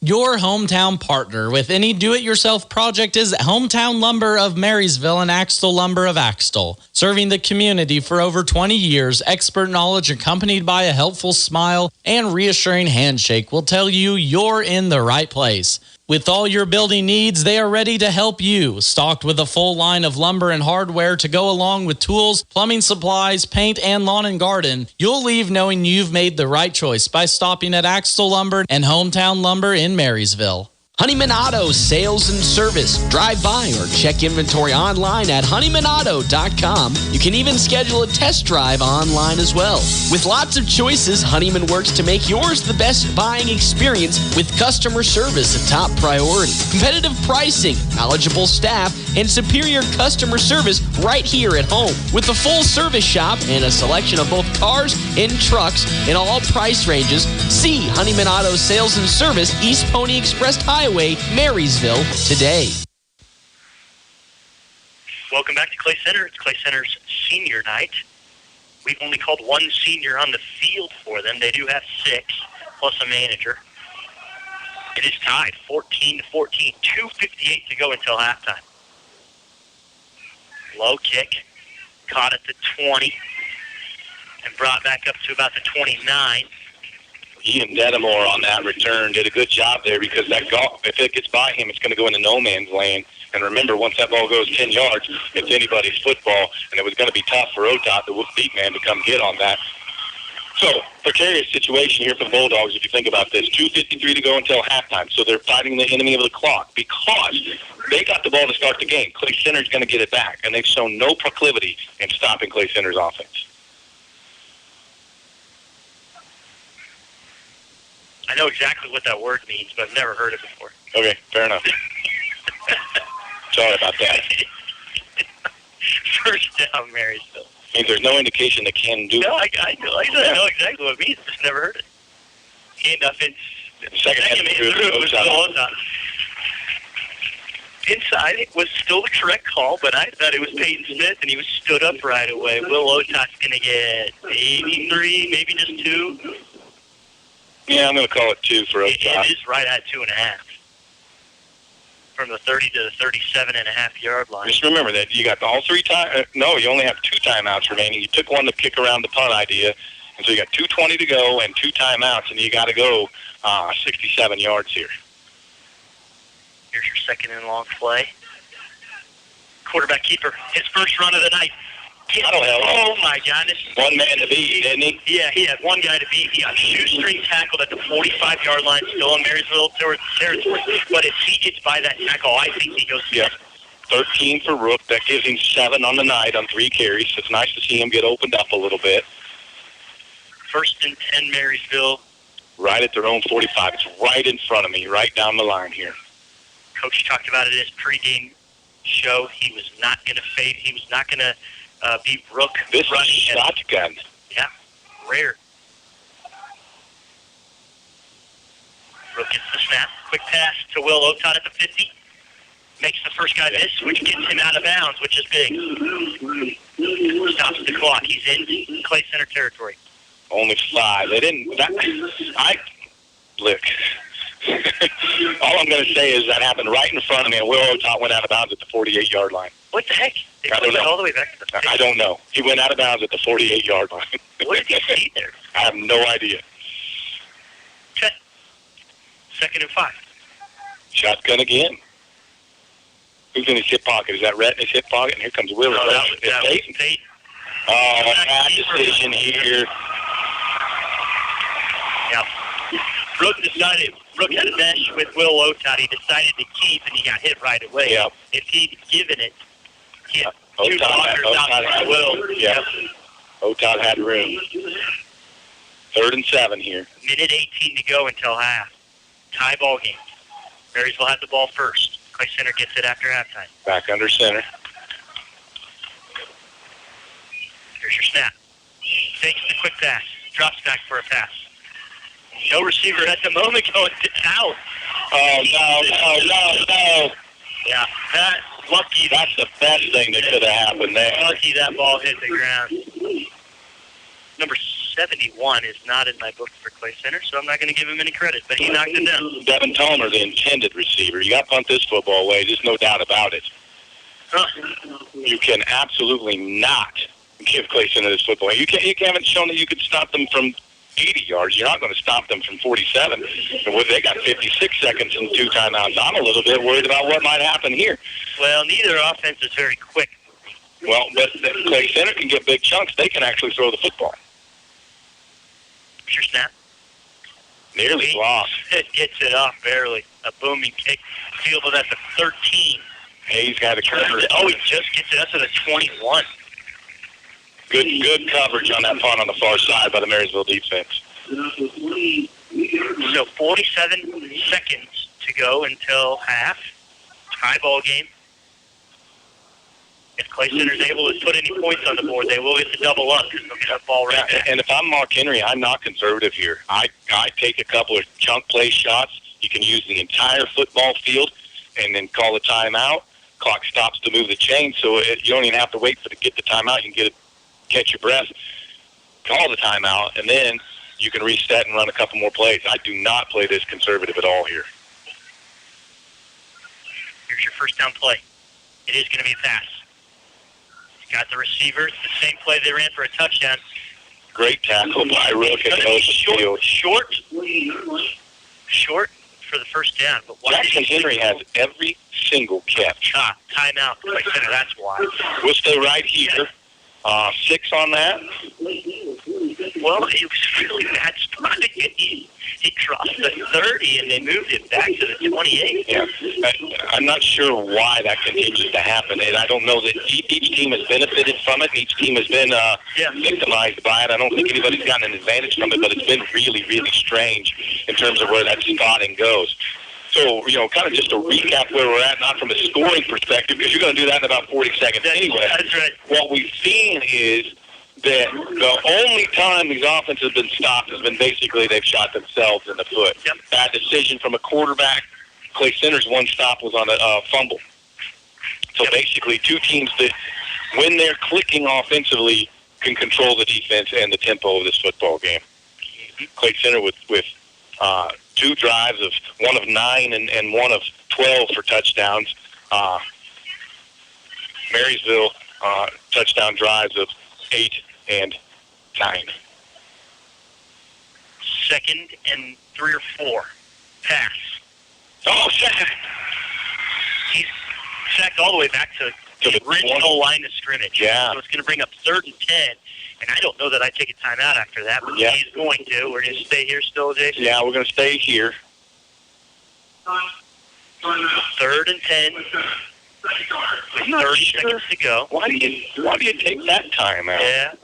Your hometown partner with any do-it-yourself project is Hometown Lumber of Marysville and Axtell Lumber of Axtell. Serving the community for over 20 years, expert knowledge accompanied by a helpful smile and reassuring handshake will tell you you're in the right place. With all your building needs, they are ready to help you. Stocked with a full line of lumber and hardware to go along with tools, plumbing supplies, paint, and lawn and garden, you'll leave knowing you've made the right choice by stopping at Axtell Lumber and Hometown Lumber in Marysville. Honeyman Auto Sales and Service. Drive by or check inventory online at honeymanauto.com. You can even schedule a test drive online as well. With lots of choices, Honeyman works to make yours the best buying experience with customer service a top priority. Competitive pricing, knowledgeable staff, and superior customer service right here at home. With a full service shop and a selection of both cars and trucks in all price ranges, see Honeyman Auto Sales and Service, East Pony Express Highway, Marysville, today. Welcome back to Clay Center. It's Clay Center's senior night. We've only called one senior on the field for them. They do have 6, plus a manager. It is tied, 14-14. 2:58 to go until halftime. Low kick, caught at the 20, and brought back up to about the 29. Ian Dedamore on that return did a good job there because that golf, if it gets by him, it's going to go into no man's land. And remember, once that ball goes 10 yards, it's anybody's football, and it was going to be tough for OTOT, the beat man, to come get on that. So, precarious situation here for the Bulldogs if you think about this. 2:53 to go until halftime. So they're fighting the enemy of the clock because they got the ball to start the game. Clay Center's going to get it back, and they've shown no proclivity in stopping Clay Center's offense. I know exactly what that word means, but I've never heard it before. Okay, fair enough. Sorry about that. First down, Marysville. I mean, there's no indication they can do it. No, I know exactly what it means. Just never heard it. Gained offense. Second through. inside. It was still the correct call, but I thought it was Peyton Smith, and he was stood up right away. Will Otot's going to get maybe 3, maybe just 2. Yeah, I'm going to call it 2 for Otot. It is right at 2.5. From the 30 to the 37.5-yard line. Just remember that you got all 3 times. No, you only have 2 timeouts remaining. You took one to kick around the punt idea, and so you got 2:20 to go and 2 timeouts, and you got to go 67 yards here. Here's your second and long play. Quarterback keeper, his first run of the night. Oh, my goodness. One man to beat, didn't he? Yeah, he had one guy to beat. He got shoestring tackled at the 45-yard line, still in Marysville territory. But if he gets by that tackle, I think he goes. Yeah. 13 for Rook. That gives him 7 on the night on 3 carries. So it's nice to see him get opened up a little bit. First and 10, Marysville. Right at their own 45. It's right in front of me, right down the line here. Coach talked about it in his pregame show. He was not going to fade. He was not going to beat Rook. This is shotgun. Yeah, rare. Rook gets the snap. Quick pass to Will Otot at the 50. Makes the first guy miss, which gets him out of bounds, which is big. Stops the clock. He's in Clay Center territory. Only 5. They didn't. Look. All I'm going to say is that happened right in front of me, and Will Otot went out of bounds at the 48-yard line. What the heck? They I don't know. All the way back to the 50. I don't know. He went out of bounds at the 48-yard line. What did he see there? I have no idea. Okay. Second and 5. Shotgun again. Who's in his hip pocket? Is that Rhett in his hip pocket? And here comes Will. No, that was Peyton. Oh, bad decision here. Yeah. Rook had a mesh with Will Otot. He decided to keep, and he got hit right away. Yeah. If he'd given it, he had 2 Otot blockers out Will. Yeah. Otot had room. 3rd and 7 here. Minute 18 to go until half. Tie ball game. Marysville had the ball first. Clay Center gets it after halftime. Back under center. Here's your snap. Takes the quick pass. Drops back for a pass. No receiver at the moment going out. Oh, no. Yeah, lucky. That's the best thing that could have happened there. Lucky that ball hit the ground. Number 71 is not in my book for Clay Center, so I'm not going to give him any credit, but he knocked it down. Devin Tomer, the intended receiver. You got to punt this football away. There's no doubt about it. You can absolutely not give Clay Center this football. You haven't shown that you could stop them from 80 yards. You're not going to stop them from 47. And they got 56 seconds and 2 timeouts. I'm a little bit worried about what might happen here. Well, neither offense is very quick. Well, but Clay Center can get big chunks. They can actually throw the football. Here's your snap. Nearly blocked. It gets it off barely. A booming kick. Fielded at the 13. Hayes got a cover. Oh, he just gets it up to the 21. Good coverage on that punt on the far side by the Marysville defense. So 47 seconds to go until half. Tie ball game. If Clay Center's able to put any points on the board, they will get the double up because they'll get that ball right back. And if I'm Mark Henry, I'm not conservative here. I take a couple of chunk play shots. You can use the entire football field and then call a timeout. Clock stops to move the chain, so you don't even have to wait to get the timeout. You can catch your breath, call the timeout, and then you can reset and run a couple more plays. I do not play this conservative at all here. Here's your first down play. It is going to be a pass. Got the receiver. It's the same play they ran for a touchdown. Great tackle by Rook at the open field. Short for the first down. But Jackson Henry has every single catch. Timeout. Clay Center, that's why. We'll stay right here. 6 on that. Well, it was really bad spotting. He crossed the 30, and they moved it back to the 28. Yeah, I'm not sure why that continues to happen. And I don't know that each team has benefited from it. Each team has been victimized by it. I don't think anybody's gotten an advantage from it, but it's been really, really strange in terms of where that spotting goes. So, kind of just to recap where we're at, not from a scoring perspective, because you're going to do that in about 40 seconds anyway. That's right. What we've seen is that the only time these offenses have been stopped has been basically they've shot themselves in the foot. Yep. Bad decision from a quarterback. Clay Center's one stop was on a fumble. So basically, two teams that, when they're clicking offensively, can control the defense and the tempo of this football game. Clay Center with 2 drives of 1 of 9 and 1 of 12 for touchdowns. Marysville touchdown drives of 8 and 9. 2nd and 3 or 4. Pass. Oh, sack! He's sacked all the way back to the original line of scrimmage. Yeah. So it's going to bring up 3rd and 10. And I don't know that I take a timeout after that, but he's going to. We're going to stay here still, Jason? Yeah, we're going to stay here. 3rd and 10. With 30 seconds to go. Why do you take that timeout? Yeah.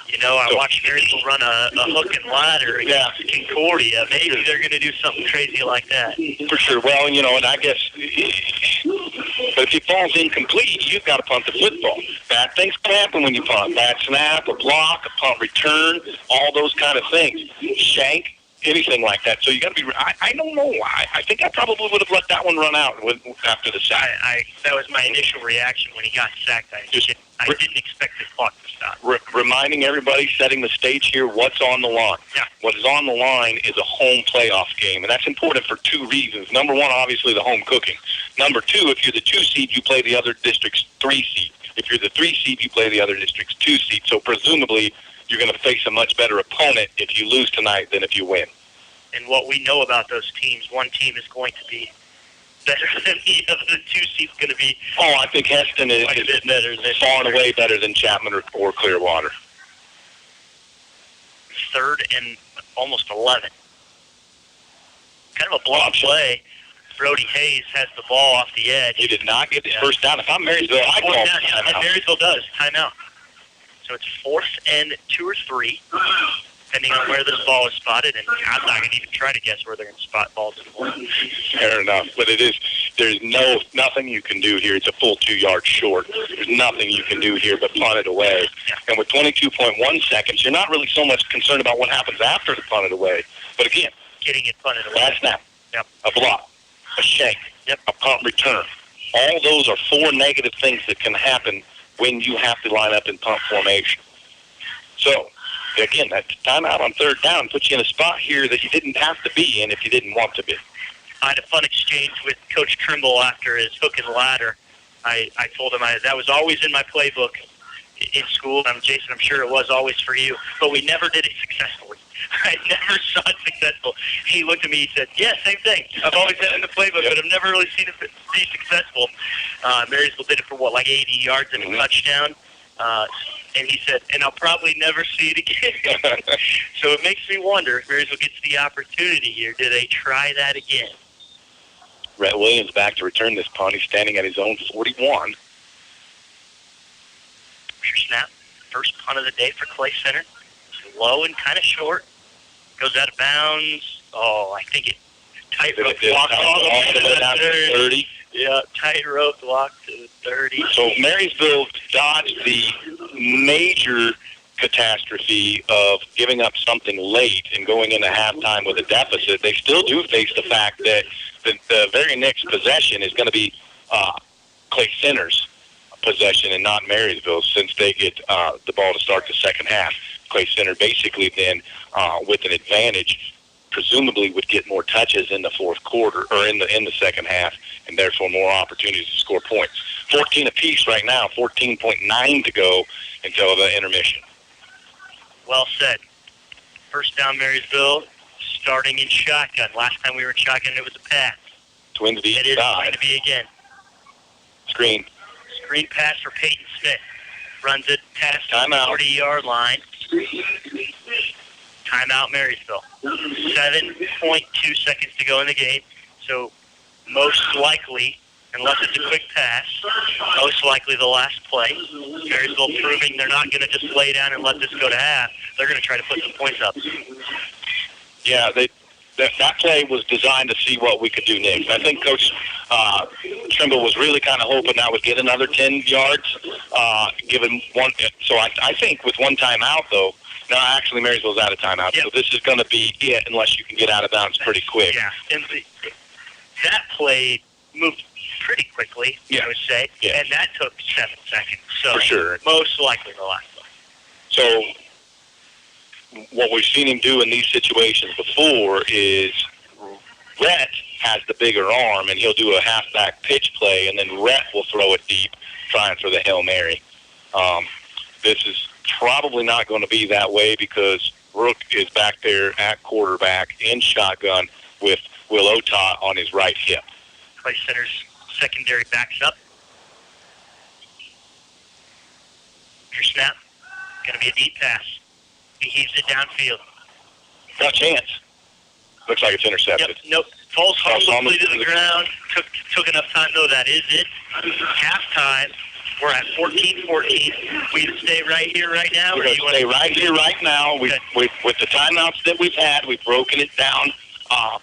You know, I watched Marysville run a hook and ladder against Concordia. Maybe they're going to do something crazy like that. For sure. Well, you know, and I guess, but if it falls incomplete, you've got to punt the football. Bad things can happen when you punt. Bad snap, a block, a punt return, all those kind of things. Shank, anything like that. So you got to be. I don't know why. I think I probably would have let that one run out after the sack. That was my initial reaction when he got sacked. I didn't expect the clock to stop. Reminding everybody, setting the stage here, what's on the line. Yeah. What is on the line is a home playoff game, and that's important for 2 reasons. Number 1, obviously, the home cooking. Number 2, if you're the 2 seed, you play the other district's 3 seed. If you're the 3 seed, you play the other district's 2 seed. So presumably, you're going to face a much better opponent if you lose tonight than if you win. And what we know about those teams, one team is going to be better than the other. The 2 seed's going to be. Oh, I think Heston is quite a bit better than far and away better than Chapman or Clearwater. 3rd and almost 11. Kind of a block play. Brody Hayes has the ball off the edge. He did not get the first down. If I'm Marysville, I'd call timeout. And Marysville does. Timeout. So it's 4th and 2 or 3. Depending on where this ball is spotted, and I'm not going to even try to guess where they're going to spot balls anymore. Fair enough, but there's nothing you can do here. It's a full 2 yards short. There's nothing you can do here but punt it away. Yeah. And with 22.1 seconds, you're not really so much concerned about what happens after the punt it away. But again, getting it punted away. Last snap, Yep. a block, a shank, Yep. a punt return. All those are 4 negative things that can happen when you have to line up in punt formation. So, again, that timeout on 3rd down puts you in a spot here that you didn't have to be in if you didn't want to be. I had a fun exchange with Coach Trimble after his hook and ladder. I told him that was always in my playbook in school. Jason, I'm sure it was always for you, but we never did it successfully. I never saw it successful. He looked at me, he said, yeah, same thing. I've always had it in the playbook, but I've never really seen it be successful. Marysville did it for, 80 yards and a touchdown. And he said, and I'll probably never see it again. So it makes me wonder if Marysville gets the opportunity here. Do they try that again? Rhett Williams back to return this punt. He's standing at his own 41. Snap. First punt of the day for Clay Center. It's low and kind of short. Goes out of bounds. Oh, I think it tightrope walk all the way down to 30. Yeah, tightrope walk to 30. So Marysville dodged the major catastrophe of giving up something late and going into halftime with a deficit. They still do face the fact that the very next possession is going to be Clay Center's possession and not Marysville, since they get the ball to start the second half. Clay Center basically then with an advantage presumably would get more touches in the fourth quarter or in the second half, and therefore more opportunities to score points. 14 apiece right now, 14.9 to go until the intermission. Well said. First down, Marysville, starting in shotgun. Last time we were in shotgun, it was a pass. Twins the It is going to be again. Screen pass for Peyton Smith. Runs it past the Timeout. 40-yard line. Timeout, Marysville. 7.2 seconds to go in the game. So most likely, unless it's a quick pass, most likely the last play. Marysville proving they're not going to just lay down and let this go to half. They're going to try to put some points up. Yeah, that play was designed to see what we could do next. I think Coach Trimble was really kind of hoping that would get another 10 yards, given one. So I think with one timeout, though, no, actually Marysville's out of timeout. Yep. So this is going to be it unless you can get out of bounds pretty quick. Yeah, and that play moved pretty quickly, I would say, and that took 7 seconds. So for sure. Most likely the last one. So what we've seen him do in these situations before is Rhett has the bigger arm, and he'll do a halfback pitch play, and then Rhett will throw it deep, trying for the Hail Mary. This is probably not going to be that way because Rook is back there at quarterback in shotgun with Will Otot on his right hip. Clay Center's secondary backs up. Your snap. Going to be a deep pass. He heaves it downfield. Got a chance. Looks like it's intercepted. Yep. Nope. Falls harmlessly to the ground. Took enough time, though. That is it. Halftime. We're at 14-14. We stay right here right now? We're going to stay right here right now. With the timeouts that we've had, we've broken it down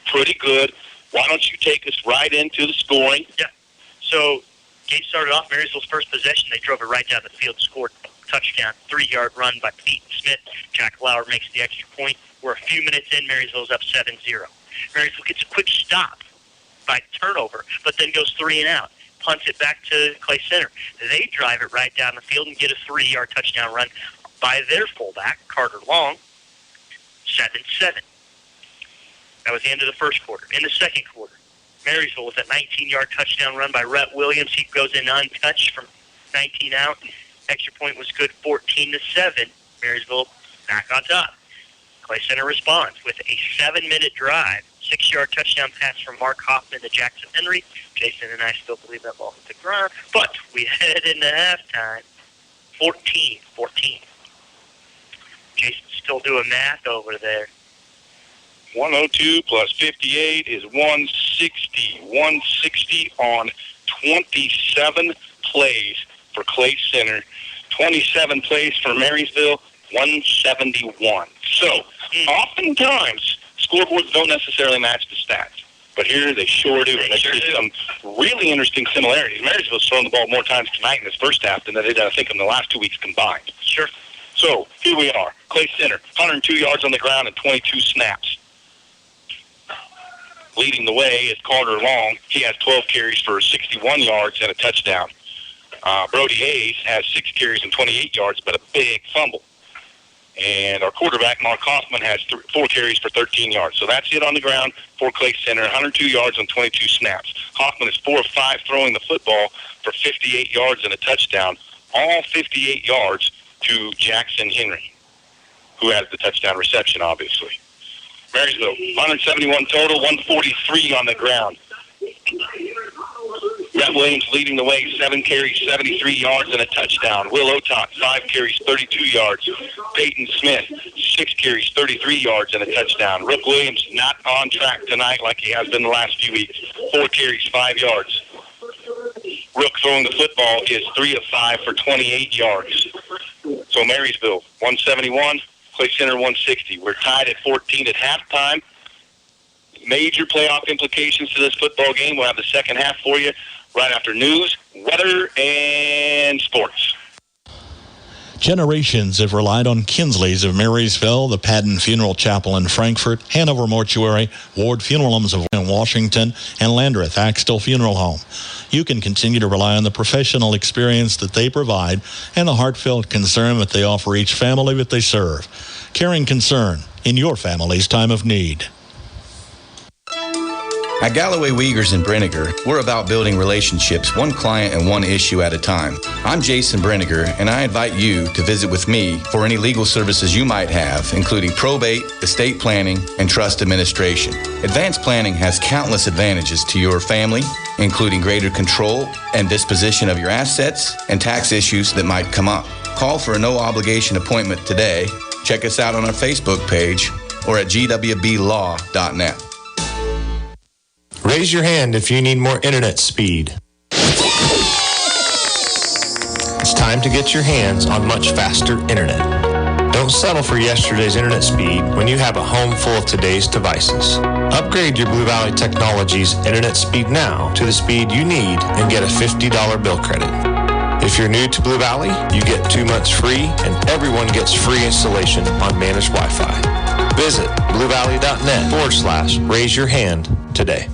pretty good. Why don't you take us right into the scoring? Yeah. So, game started off Marysville's first possession. They drove it right down the field, scored a touchdown, 3-yard run by Peyton Smith. Jack Lauer makes the extra point. We're a few minutes in. Marysville's up 7-0. Marysville gets a quick stop by turnover, but then goes 3 and out. Punts it back to Clay Center. They drive it right down the field and get a 3-yard touchdown run by their fullback, Carter Long, 7-7. That was the end of the first quarter. In the second quarter, Marysville with a 19-yard touchdown run by Rhett Williams. He goes in untouched from 19 out. Extra point was good, 14-7. Marysville back on top. Clay Center responds with a 7-minute drive. 6-yard touchdown pass from Mark Hoffman to Jackson Henry. Jason and I still believe that ball hit the ground. But we head into halftime, 14-14. Jason's still doing math over there. 102 plus 58 is 160. 160 on 27 plays for Clay Center. 27 plays for Marysville, 171. So, oftentimes, scoreboards don't necessarily match the stats. But here they sure do. There's some really interesting similarities. Marysville's thrown the ball more times tonight in this first half than they did, I think, in the last 2 weeks combined. Sure. So, here we are. Clay Center, 102 yards on the ground and 22 snaps. Leading the way is Carter Long. He has 12 carries for 61 yards and a touchdown. Brody Hayes has 6 carries and 28 yards, but a big fumble. And our quarterback, Mark Hoffman, has 4 carries for 13 yards. So that's it on the ground for Clay Center, 102 yards on 22 snaps. Hoffman is 4 of 5 throwing the football for 58 yards and a touchdown. All 58 yards to Jackson Henry, who has the touchdown reception, obviously. Marysville, 171 total, 143 on the ground. Rhett Williams leading the way, 7 carries, 73 yards, and a touchdown. Will Otot, 5 carries, 32 yards. Peyton Smith, 6 carries, 33 yards, and a touchdown. Rook Williams not on track tonight like he has been the last few weeks. 4 carries, 5 yards. Rook throwing the football is 3 of 5 for 28 yards. So Marysville, 171. Clay Center 160. We're tied at 14 at halftime. Major playoff implications to this football game. We'll have the second half for you right after news, weather, and sports. Generations have relied on Kinsley's of Marysville, the Padden Funeral Chapel in Frankfort, Hanover Mortuary, Ward Funeral Homes of Washington, and Landreth Axtell Funeral Home. You can continue to rely on the professional experience that they provide and the heartfelt concern that they offer each family that they serve. Caring concern in your family's time of need. At Galloway Wiegers in Brenniger, we're about building relationships one client and one issue at a time. I'm Jason Brenniger, and I invite you to visit with me for any legal services you might have, including probate, estate planning, and trust administration. Advanced planning has countless advantages to your family, including greater control and disposition of your assets and tax issues that might come up. Call for a no-obligation appointment today. Check us out on our Facebook page or at gwblaw.net. Raise your hand if you need more internet speed. It's time to get your hands on much faster internet. Don't settle for yesterday's internet speed when you have a home full of today's devices. Upgrade your Blue Valley Technologies internet speed now to the speed you need and get a $50 bill credit. If you're new to Blue Valley, you get 2 months free and everyone gets free installation on managed Wi-Fi. Visit bluevalley.net/raise your hand today.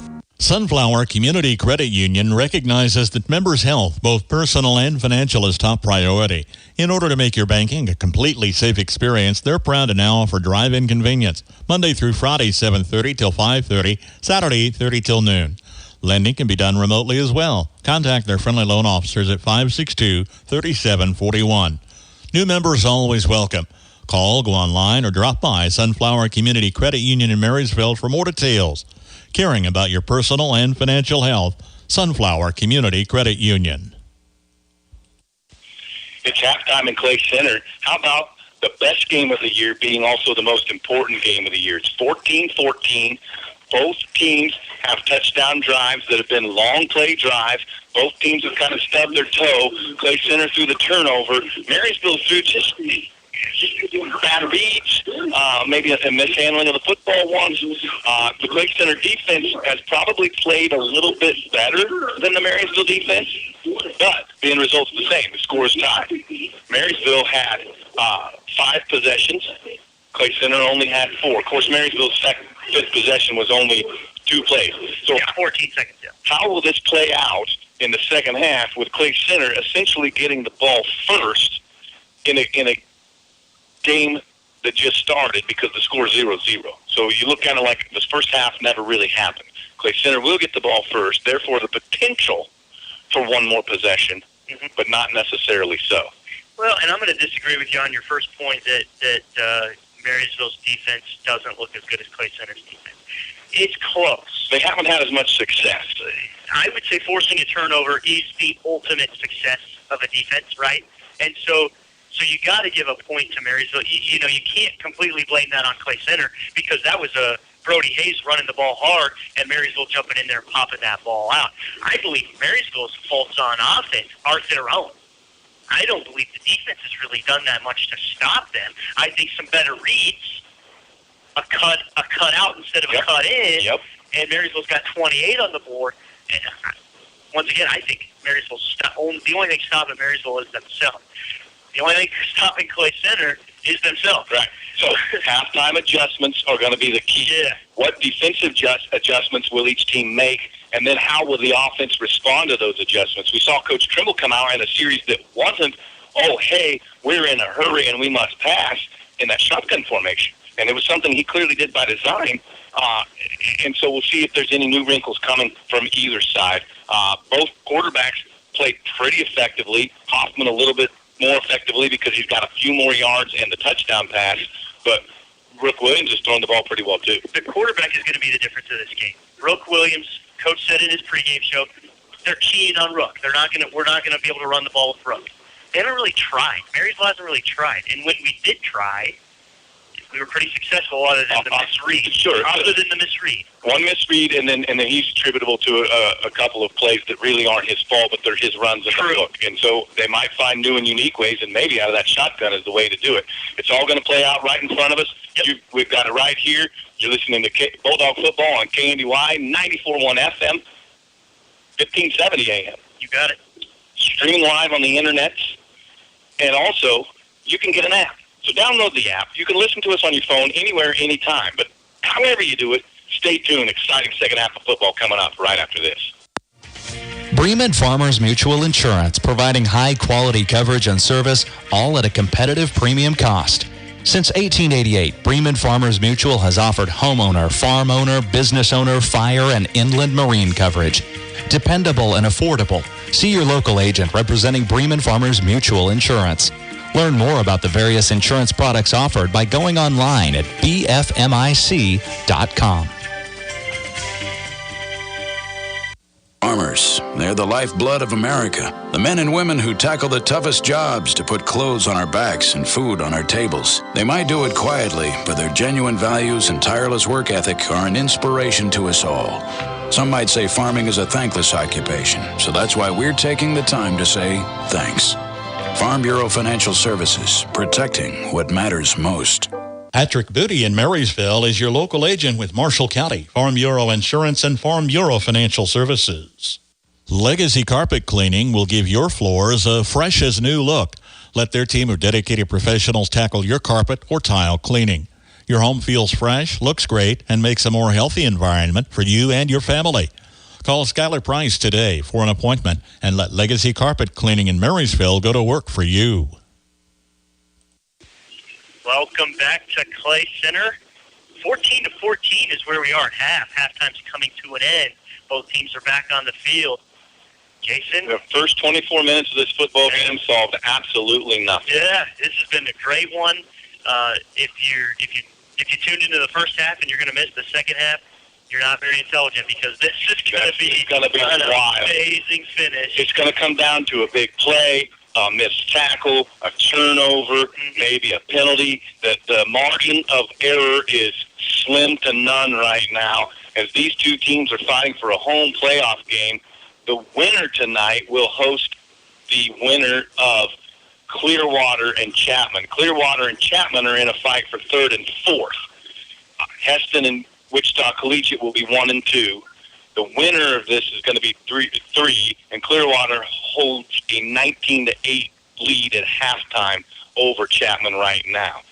Sunflower Community Credit Union recognizes that members' health, both personal and financial, is top priority. In order to make your banking a completely safe experience, they're proud to now offer drive-in convenience, Monday through Friday, 7:30 till 5:30, Saturday, 8:30 till noon. Lending can be done remotely as well. Contact their friendly loan officers at 562-3741. New members always welcome. Call, go online, or drop by Sunflower Community Credit Union in Marysville for more details. Caring about your personal and financial health, Sunflower Community Credit Union. It's halftime in Clay Center. How about the best game of the year being also the most important game of the year? It's 14-14. Both teams have touchdown drives that have been long play drives. Both teams have kind of stubbed their toe. Clay Center through the turnover. Marysville through just bad reads, maybe a mishandling of the football once. The Clay Center defense has probably played a little bit better than the Marysville defense, but the end result's the same. The score is tied. Marysville had 5 possessions. Clay Center only had 4. Of course, Marysville's fifth possession was only 2 plays. So 14 seconds, yeah. How will this play out in the second half with Clay Center essentially getting the ball first in a game that just started because the score is 0-0. So you look kind of like this first half never really happened. Clay Center will get the ball first, therefore the potential for one more possession, but not necessarily so. Well, and I'm going to disagree with you on your first point that Marysville's defense doesn't look as good as Clay Center's defense. It's close. They haven't had as much success. I would say forcing a turnover is the ultimate success of a defense, right? And so you got to give a point to Marysville. You know, you can't completely blame that on Clay Center because that was Brody Hayes running the ball hard and Marysville jumping in there and popping that ball out. I believe Marysville's faults on offense are their own. I don't believe the defense has really done that much to stop them. I think some better reads, a cut out instead of a cut in, and Marysville's got 28 on the board. And once again, I think Marysville's the only thing stopping Marysville is themselves. The only thing stopping Clay Center is themselves. Right. So halftime adjustments are going to be the key. Yeah. What defensive adjustments will each team make, and then how will the offense respond to those adjustments? We saw Coach Trimble come out in a series that wasn't, oh, hey, we're in a hurry and we must pass in that shotgun formation. And it was something he clearly did by design. And so we'll see if there's any new wrinkles coming from either side. Both quarterbacks played pretty effectively. Hoffman a little bit more effectively because he's got a few more yards and the touchdown pass. But Brooke Williams has thrown the ball pretty well, too. The quarterback is going to be the difference of this game. Brooke Williams, Coach said in his pregame show, they're keying on Rook. We're not going to be able to run the ball with Rook. They haven't really tried. Marysville hasn't really tried. And when we did try, we were pretty successful other than the misread. Sure. Other than the misread. One misread, and then he's attributable to a couple of plays that really aren't his fault, but they're his runs in the book. And so they might find new and unique ways, and maybe out of that shotgun is the way to do it. It's all going to play out right in front of us. Yep. We've got it right here. You're listening to Bulldog Football on KNDY 94.1 FM, 1570 AM. You got it. Streaming live on the internet, and also you can get an app. So download the app. You can listen to us on your phone anywhere, anytime. But however you do it, stay tuned. Exciting second half of football coming up right after this. Bremen Farmers Mutual Insurance, providing high-quality coverage and service, all at a competitive premium cost. Since 1888, Bremen Farmers Mutual has offered homeowner, farm owner, business owner, fire, and inland marine coverage. Dependable and affordable. See your local agent representing Bremen Farmers Mutual Insurance. Learn more about the various insurance products offered by going online at bfmic.com. Farmers, they're the lifeblood of America. The men and women who tackle the toughest jobs to put clothes on our backs and food on our tables. They might do it quietly, but their genuine values and tireless work ethic are an inspiration to us all. Some might say farming is a thankless occupation, so that's why we're taking the time to say thanks. Farm Bureau Financial Services, protecting what matters most. Patrick Booty in Marysville is your local agent with Marshall County, Farm Bureau Insurance, and Farm Bureau Financial Services. Legacy Carpet Cleaning will give your floors a fresh as new look. Let their team of dedicated professionals tackle your carpet or tile cleaning. Your home feels fresh, looks great, and makes a more healthy environment for you and your family. Call Skylar Price today for an appointment and let Legacy Carpet Cleaning in Marysville go to work for you. Welcome back to Clay Center. 14-14 is where we are at half. Halftime's coming to an end. Both teams are back on the field. Jason? The first 24 minutes of this football game solved absolutely nothing. Yeah, this has been a great one. If you tuned into the first half and you're going to miss the second half, you're not very intelligent, because this is going to be an amazing finish. It's going to come down to a big play, a missed tackle, a turnover, maybe a penalty. The margin of error is slim to none right now, as these two teams are fighting for a home playoff game. The winner tonight will host the winner of Clearwater and Chapman. Clearwater and Chapman are in a fight for third and fourth. Heston and Wichita Collegiate will be 1 and 2. The winner of this is going to be 3, and Clearwater holds a 19-8 lead at halftime over Chapman right now.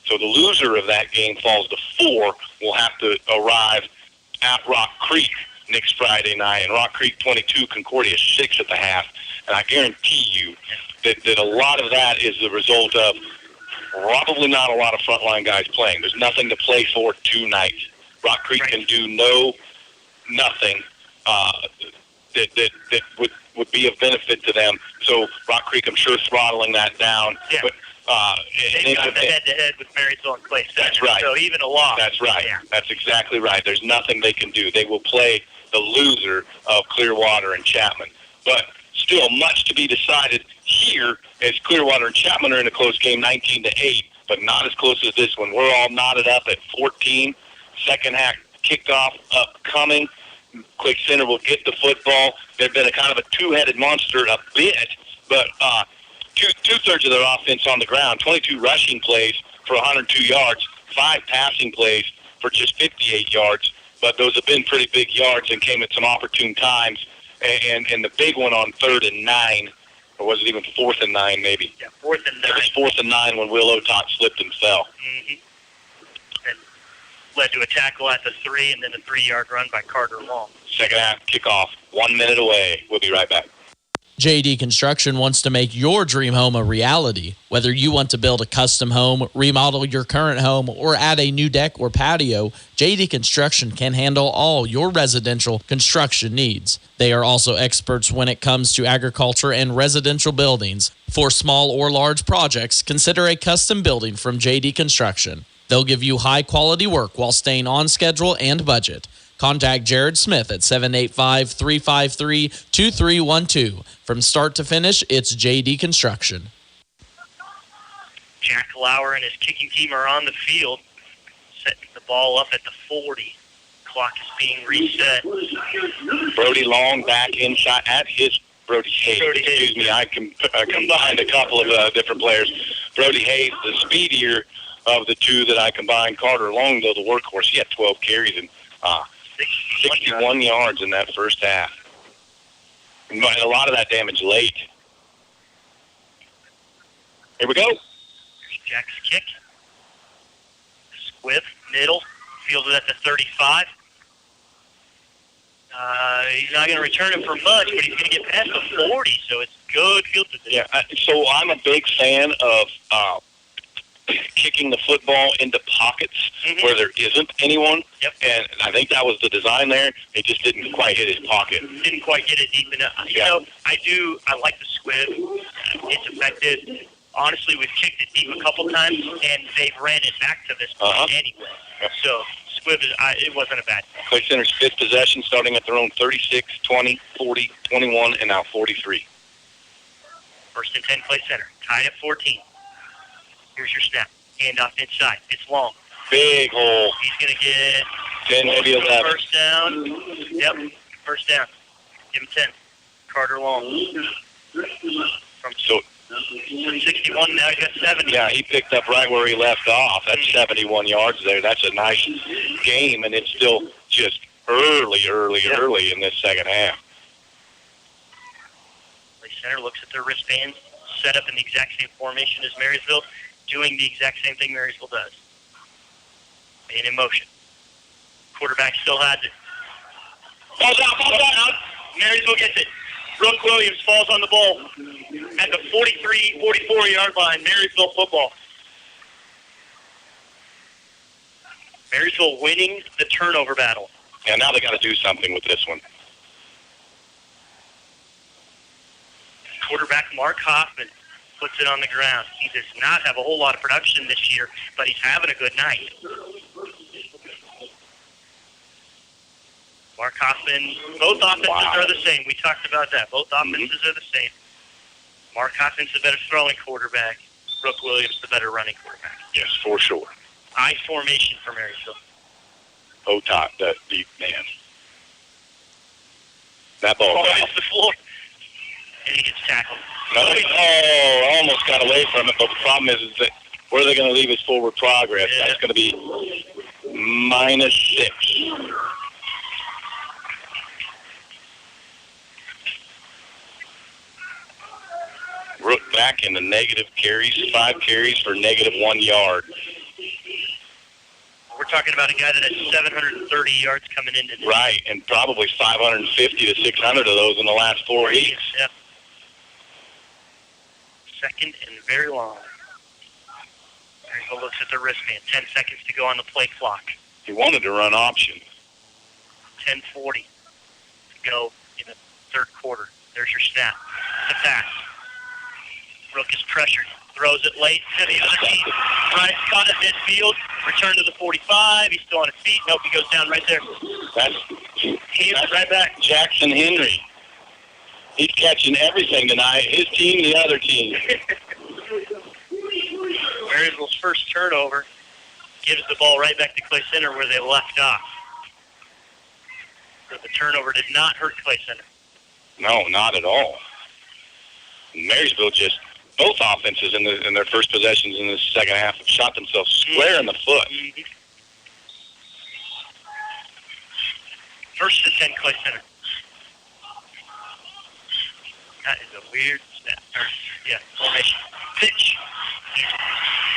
So the loser of that game falls to 4. Will have to arrive at Rock Creek next Friday night, and Rock Creek 22, Concordia 6 at the half. And I guarantee you that a lot of that is the result of probably not a lot of frontline guys playing. There's nothing to play for tonight. Rock Creek can do nothing that would be of benefit to them. So Rock Creek, I'm sure, throttling that down. Yeah. But they got the head-to-head with Marysville and Clay Center. That's right. So even a loss. That's right. Yeah. That's exactly right. There's nothing they can do. They will play the loser of Clearwater and Chapman. But still, much to be decided here, as Clearwater and Chapman are in a close game, 19-8, but not as close as this one. We're all knotted up at 14. Second half kickoff upcoming. Clay Center will get the football. They've been a kind of a two-headed monster a bit, but two-thirds of their offense on the ground, 22 rushing plays for 102 yards, 5 passing plays for just 58 yards. But those have been pretty big yards and came at some opportune times. And the big one on 3rd and 9, or was it even 4th and 9 maybe? Yeah, 4th and 9. It was 4th and 9 when Will Otot slipped and fell. Mm-hmm. And led to a tackle at the 3 and then a 3-yard run by Carter Long. Second half kickoff, 1 minute away. We'll be right back. JD Construction wants to make your dream home a reality. Whether you want to build a custom home, remodel your current home, or add a new deck or patio, JD Construction can handle all your residential construction needs. They are also experts when it comes to agriculture and residential buildings. For small or large projects, consider a custom building from JD Construction. They'll give you high-quality work while staying on schedule and budget. Contact Jared Smith at 785-353-2312. From start to finish, it's JD Construction. Jack Lauer and his kicking team are on the field, setting the ball up at the 40. Clock is being reset. Brody Long back inside at his Brody Hayes. Excuse me, I combined a couple of different players. Brody Hayes, the speedier of the two that I combined. Carter Long, though, the workhorse. He had 12 carries and 61 yards in that first half. And a lot of that damage late. Here we go. Here's Jack's kick. Squibb, middle, fielded at the 35. He's not going to return it for much, but he's going to get past the 40, so it's good field position. Yeah, so I'm a big fan of kicking the football into pockets where there isn't anyone. Yep. And I think that was the design there. It just didn't quite hit his pocket. Didn't quite get it deep enough. You know, I like the squib. It's effective. Honestly, we've kicked it deep a couple times, and they've ran it back to this point anyway. Yep. So squib, it wasn't a bad thing. Clay Center's fifth possession, starting at their own 36, 20, 40, 21, and now 43. First and 10, Clay Center. Tied at 14. Here's your snap. Handoff inside. It's long. Big hole. He's going to get 10, maybe 11. First down. Yep, first down. Give him 10. Carter Long. From 61, now he's got 70. Yeah, he picked up right where he left off. That's 71 yards there. That's a nice game, and it's still just early in this second half. Clay Center looks at their wristbands, set up in the exact same formation as Marysville, doing the exact same thing Marysville does. And in motion. Quarterback still has it. Ball's out. Marysville gets it. Brooke Williams falls on the ball at the 43, 44-yard line. Marysville football. Marysville winning the turnover battle. Yeah, now they got to do something with this one. Quarterback Mark Hoffman puts it on the ground. He does not have a whole lot of production this year, but he's having a good night. Mark Hoffman, both offenses are the same. We talked about that. Both offenses are the same. Mark Hoffman's the better throwing quarterback. Brooke Williams the better running quarterback. Yes, for sure. I formation for Marysville. Top, that deep man. That ball hits the floor, and he gets tackled. Almost got away from it, but the problem is that where are they going to leave his forward progress? Yeah. That's going to be -6. Rook back in the negative carries, 5 carries for -1 yard. We're talking about a guy that has 730 yards coming into this. Right, and probably 550 to 600 of those in the last 4 weeks. Yep. Second and very long. Marysville looks at the wristband. 10 seconds to go on the play clock. He wanted to run option. 10:40 to go in the third quarter. There's your snap. The pass. Rook is pressured. Throws it late to the other team. Right, caught at midfield. Return to the 45. He's still on his feet. Nope, he goes down right there. That's right back. Jackson Henry. He's catching everything tonight. His team, the other team. Marysville's first turnover gives the ball right back to Clay Center where they left off. So the turnover did not hurt Clay Center. No, not at all. Marysville just, both offenses in their first possessions in the second half have shot themselves square in the foot. Mm-hmm. First and 10, Clay Center. That is a weird snap. Formation. Pitch.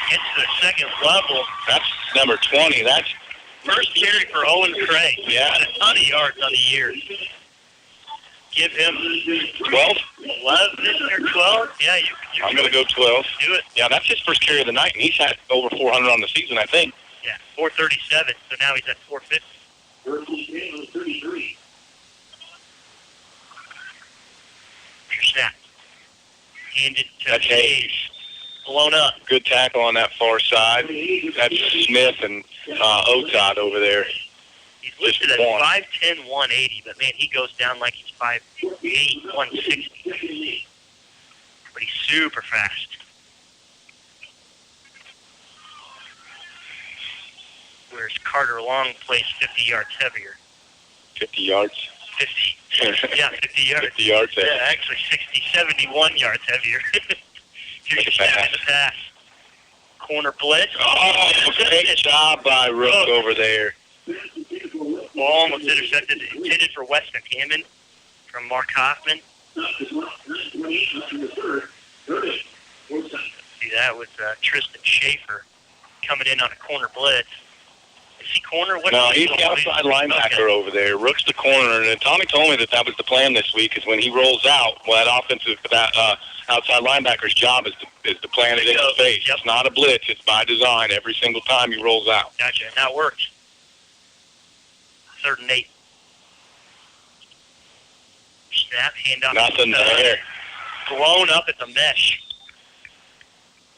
Gets to the second level. That's number 20. That's first carry for Owen Cray. Yeah. Got a ton of yards on the year. Give him 12? 11 or 12? Yeah, I'm going to go 12. Do it. Yeah, that's his first carry of the night, and he's had over 400 on the season, I think. Yeah, 437, so now he's at 450. 33. Snap. Handed to Hayes. Blown up. Good tackle on that far side. That's Smith and Otod over there. He's listed at 5'10", 180, but man, he goes down like he's 5'8", 160. But he's super fast. Whereas Carter Long plays 50 yards heavier. 50 yards? 50. Yeah, 50 yards. 50 yards heavier. Yeah, actually 60, 71 yards heavier. Here's your snap in the pass. Corner blitz. Oh, great job by Rook over there. Ball almost intercepted. Intended for Weston Hammond from Mark Hoffman. See, that was Tristan Schaefer coming in on a corner blitz. Is he corner? No, he's the outside linebacker over there. Rook's the corner, and Tommy told me that was the plan this week. Is when he rolls out, well, that offensive, outside linebacker's job is to plant it in his face. Yep. It's not a blitz; it's by design. Every single time he rolls out. Gotcha. Now it works. 3rd and 8. Snap, handoff. Nothing there. Blown up at the mesh.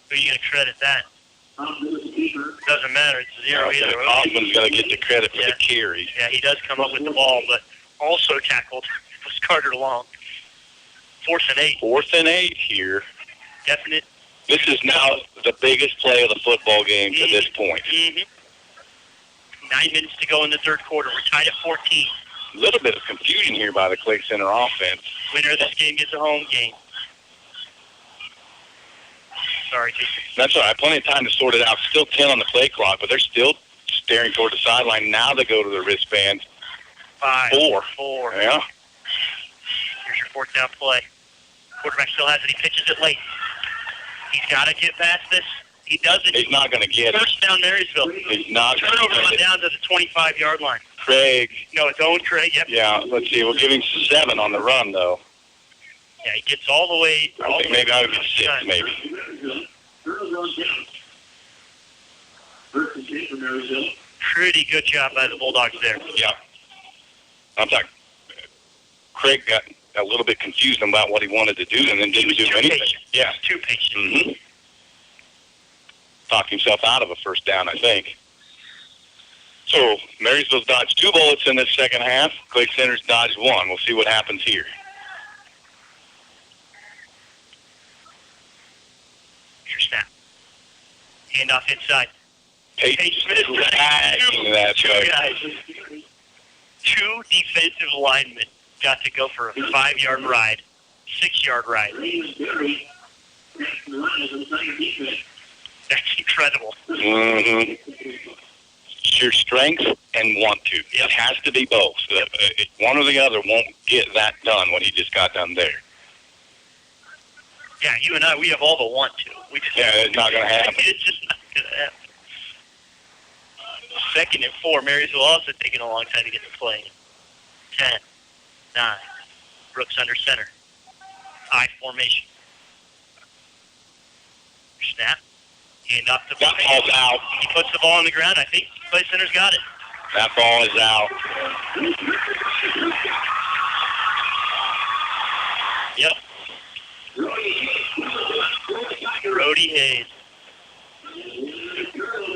Who are you going to credit that? Doesn't matter. It's 0 either way. Hoffman's going to get the credit for the carry. Yeah, he does come up with the ball, but also tackled was Carter Long. 4th and 8. 4th and 8 here. Definite. This is now the biggest play of the football game to this point. Mm-hmm. 9 minutes to go in the third quarter. We're tied at 14. A little bit of confusion here by the Clay Center offense. Winner of this game gets a home game. Sorry, Jason. That's all right. Plenty of time to sort it out. Still 10 on the play clock, but they're still staring toward the sideline. Now they go to the wristbands. 4. Yeah. Here's your 4th down play. Quarterback still has it. He pitches it late. He's got to get past this. He does it. He's not going to get it. First down, Marysville. He's not. Turnover on down to the 25-yard line. Craig. No, it's Owen Craig. Yep. Yeah, let's see. We'll give him 7 on the run, though. Yeah, he gets all the way. I think maybe I would get 6, maybe. Pretty good job by the Bulldogs there. Yeah. I'm sorry. Craig got a little bit confused about what he wanted to do and then didn't do anything. Patient. Yeah. Too patient. Mm-hmm. Talked himself out of a first down, I think. So, Marysville's dodged 2 bullets in this second half. Clay Center's dodged 1. We'll see what happens here. Here's snap. Handoff inside. Peyton Smith. That's Two guys. 2 defensive linemen got to go for a 5-yard ride, 6-yard ride. That's incredible. Mm-hmm. Your strength and want to. It has to be both. One or the other won't get that done, what he just got done there. Yeah, you and I, we have all the want to. It's not going to happen. It's just not going to happen. 2nd and 4. Marysville also taking a long time to get to play. 10, 9. Brooks under center. I formation. Snap. Hand off to that ball's out. He puts the ball on the ground. I think Clay Center's got it. That ball is out. Yep. Brody Hayes.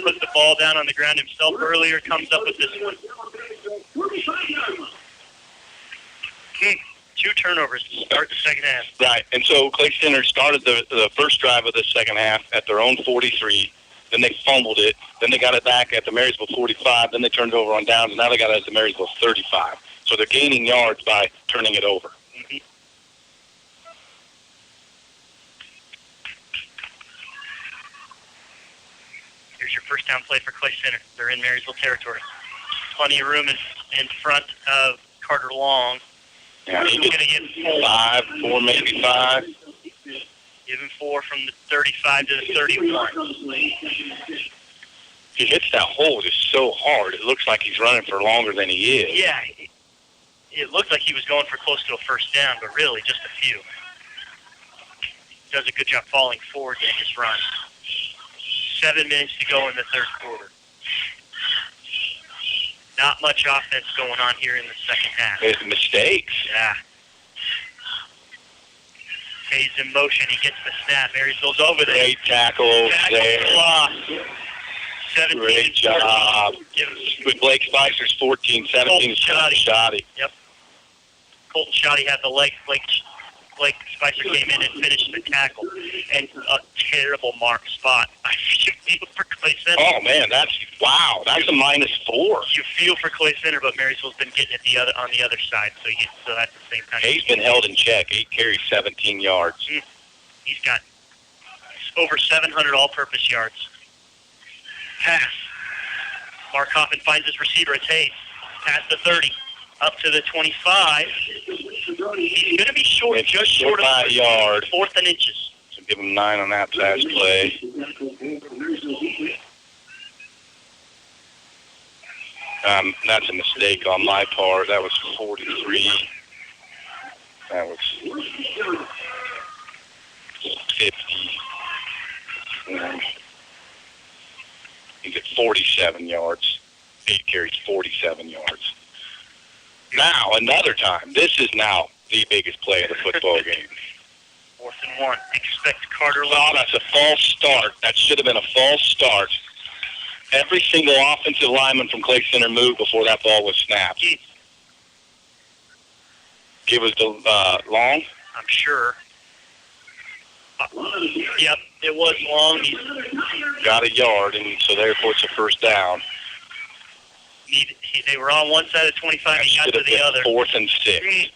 Put the ball down on the ground himself earlier, comes up with this one. 2 turnovers to start the second half. Right, and so Clay Center started the first drive of the second half at their own 43. Then they fumbled it. Then they got it back at the Marysville 45. Then they turned it over on downs, and now they got it at the Marysville 35. So they're gaining yards by turning it over. Mm-hmm. Here's your first down play for Clay Center. They're in Marysville territory. Plenty of room in front of Carter Long. Yeah, he's going to get 4, maybe 5. Give him 4 from the 35 to the 31. He hits that hole just so hard. It looks like he's running for longer than he is. Yeah, it looked like he was going for close to a first down, but really just a few. Does a good job falling forward in his run. 7 minutes to go in the third quarter. Not much offense going on here in the second half. There's mistakes. Yeah. Hayes in motion. He gets the snap. Marysville's over there. Great tackle there. Loss. 17. Great job. With Blake Spicer's 14, 17. Shoddy. Yep. Colton Shoddy had the leg. Blake Spicer came in and finished the tackle. And a terrible mark spot. I feel for Clay Center. Oh, man, that's a -4. You feel for Clay Center, but Marysville's been getting it on the other side, so that's the same kind of. Hayes been held in check. 8 carries, 17 yards. He's got over 700 all-purpose yards. Pass. Mark Hoffman finds his receiver. It's Hayes. Past the 30. Up to the 25. He's going to be short, just short of 5 yards. 4th and inches. So give him 9 on that pass play. That's a mistake on my part. That was 43. That was 50. He gets 47 yards. 8 carries, 47 yards. Now, another time. This is now the biggest play of the football game. 4th and 1. Expect Carter Long. Oh, that's a false start. That should have been a false start. Every single offensive lineman from Clay Center moved before that ball was snapped. Give us the Long. I'm sure. Yep, it was Long. He's got a yard, and so therefore it's a first down. They were on one side of 25. He got to the other. 4th and 6.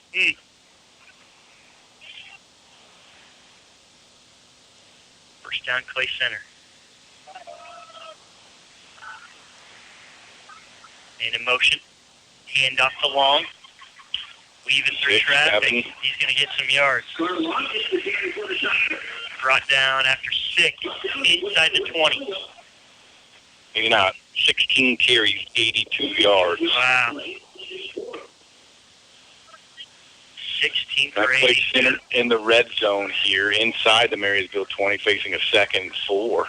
First down, Clay Center. And in motion. Hand off to Long. Weaving through traffic. He's going to get some yards. Brought down after 6. Inside the 20. Maybe not. 16 carries, 82 yards. Wow. 16 That for plays 80. center in the red zone here inside the Marysville 20, facing a 2nd and 4.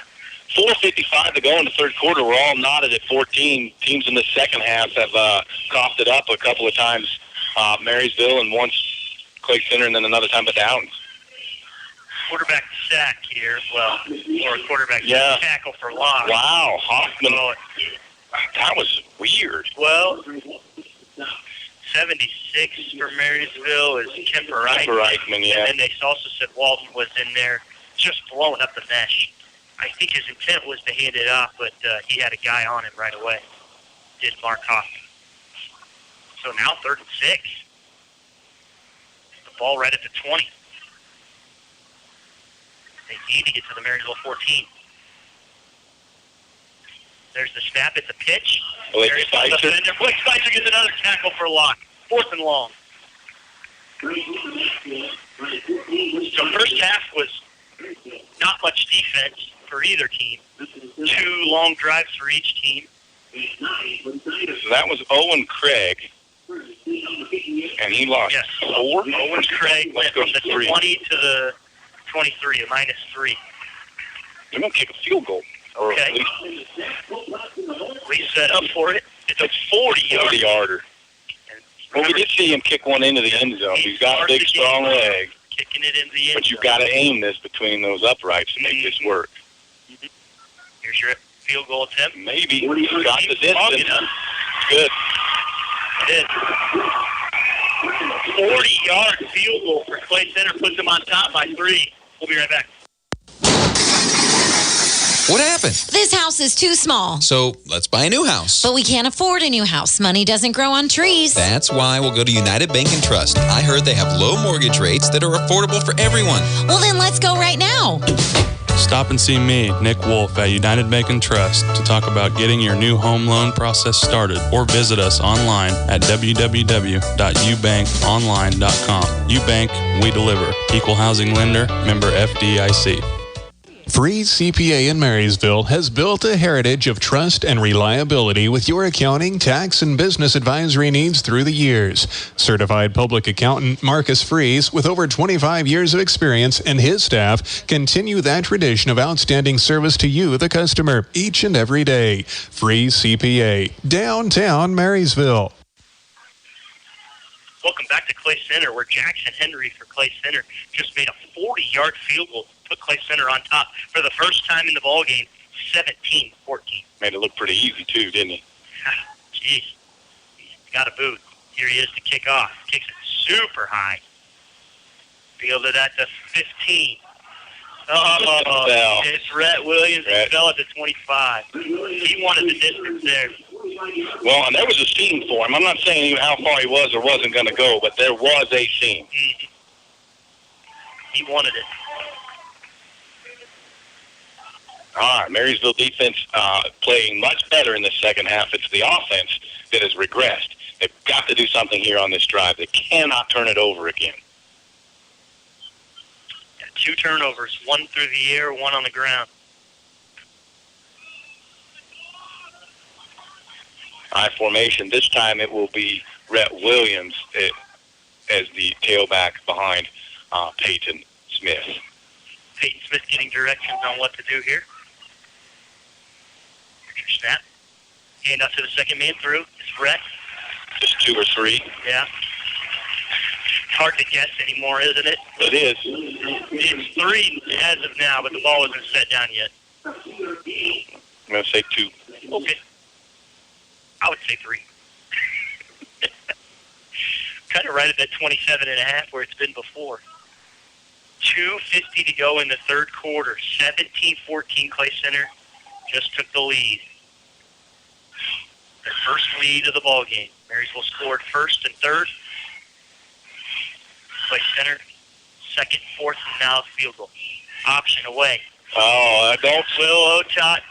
4:55 to go in the third quarter. We're all knotted at 14. Teams in the second half have coughed it up a couple of times. Marysville and once Clay Center and then another time but Downs. Quarterback sack here. Well, or a quarterback tackle for loss. Wow, Hoffman. That was weird. Well, 76 for Marysville is Kemper Eichmann. Yeah. And then they also said Walton was in there just blowing up the mesh. I think his intent was to hand it off, but he had a guy on him right away. Did Mark Hoffman. So now 3rd and 6. The ball right at the 20. They need to get to the Marysville 14. There's the snap. It's a pitch. Blake Marysville defender. Blake Spicer gets another tackle for a lock. 4th and long. So first half was not much defense for either team. 2 long drives for each team. So that was Owen Craig. And he lost 4. Owen Craig went from the 20 to the 23, a -3. They're going to kick a field goal. Okay. We set up for it. It's a 40-yarder. Well, we did see him kick one into the end zone. He's got a big, strong leg. Kicking it into the end But you've got to aim this between those uprights to make this work. Here's your field goal attempt. Maybe. Got the distance. Good. It is. 40-yard field goal for Clay Center. Puts them on top by 3. We'll be right back. What happened? This house is too small. So let's buy a new house. But we can't afford a new house. Money doesn't grow on trees. That's why we'll go to United Bank and Trust. I heard they have low mortgage rates that are affordable for everyone. Well, then let's go right now. Stop and see me, Nick Wolf, at United Bank and Trust to talk about getting your new home loan process started, or visit us online at www.ubankonline.com. UBank, we deliver. Equal housing lender, member FDIC. Freeze CPA in Marysville has built a heritage of trust and reliability with your accounting, tax, and business advisory needs through the years. Certified public accountant Marcus Freeze, with over 25 years of experience, and his staff continue that tradition of outstanding service to you, the customer, each and every day. Freeze CPA, downtown Marysville. Welcome back to Clay Center, where Jackson Henry for Clay Center just made a 40-yard field goal to put Clay Center on top for the first time in the ballgame, 17-14. Made it look pretty easy, too, didn't he? Jeez. He's got a boot. Here he is to kick off. Kicks it super high. Fielded at the 15. Oh, it's Rhett Williams. He fell at the 25. He wanted the distance there. Well, and there was a seam for him. I'm not saying even how far he was or wasn't going to go, but there was a seam. Mm-hmm. He wanted it. All right, Marysville defense playing much better in the second half. It's the offense that has regressed. They've got to do something here on this drive. They cannot turn it over again. 2 turnovers, 1 through the air, 1 on the ground. High formation. This time it will be Rhett Williams as the tailback behind Peyton Smith. Peyton Smith getting directions on what to do here. Here's your snap. Hand off to the second man through. It's Rhett. Just 2 or 3. Yeah. Hard to guess anymore, isn't it? It is. It's 3 as of now, but the ball isn't set down yet. I'm going to say 2. Okay. I would say 3. Kind of right at that 27.5 where it's been before. 2:50 to go in the third quarter. 17-14 Clay Center just took the lead. Their first lead of the ball game. Marysville scored first and third. Clay Center, second, fourth, and now field goal. Option away. Oh, don't. Will Otot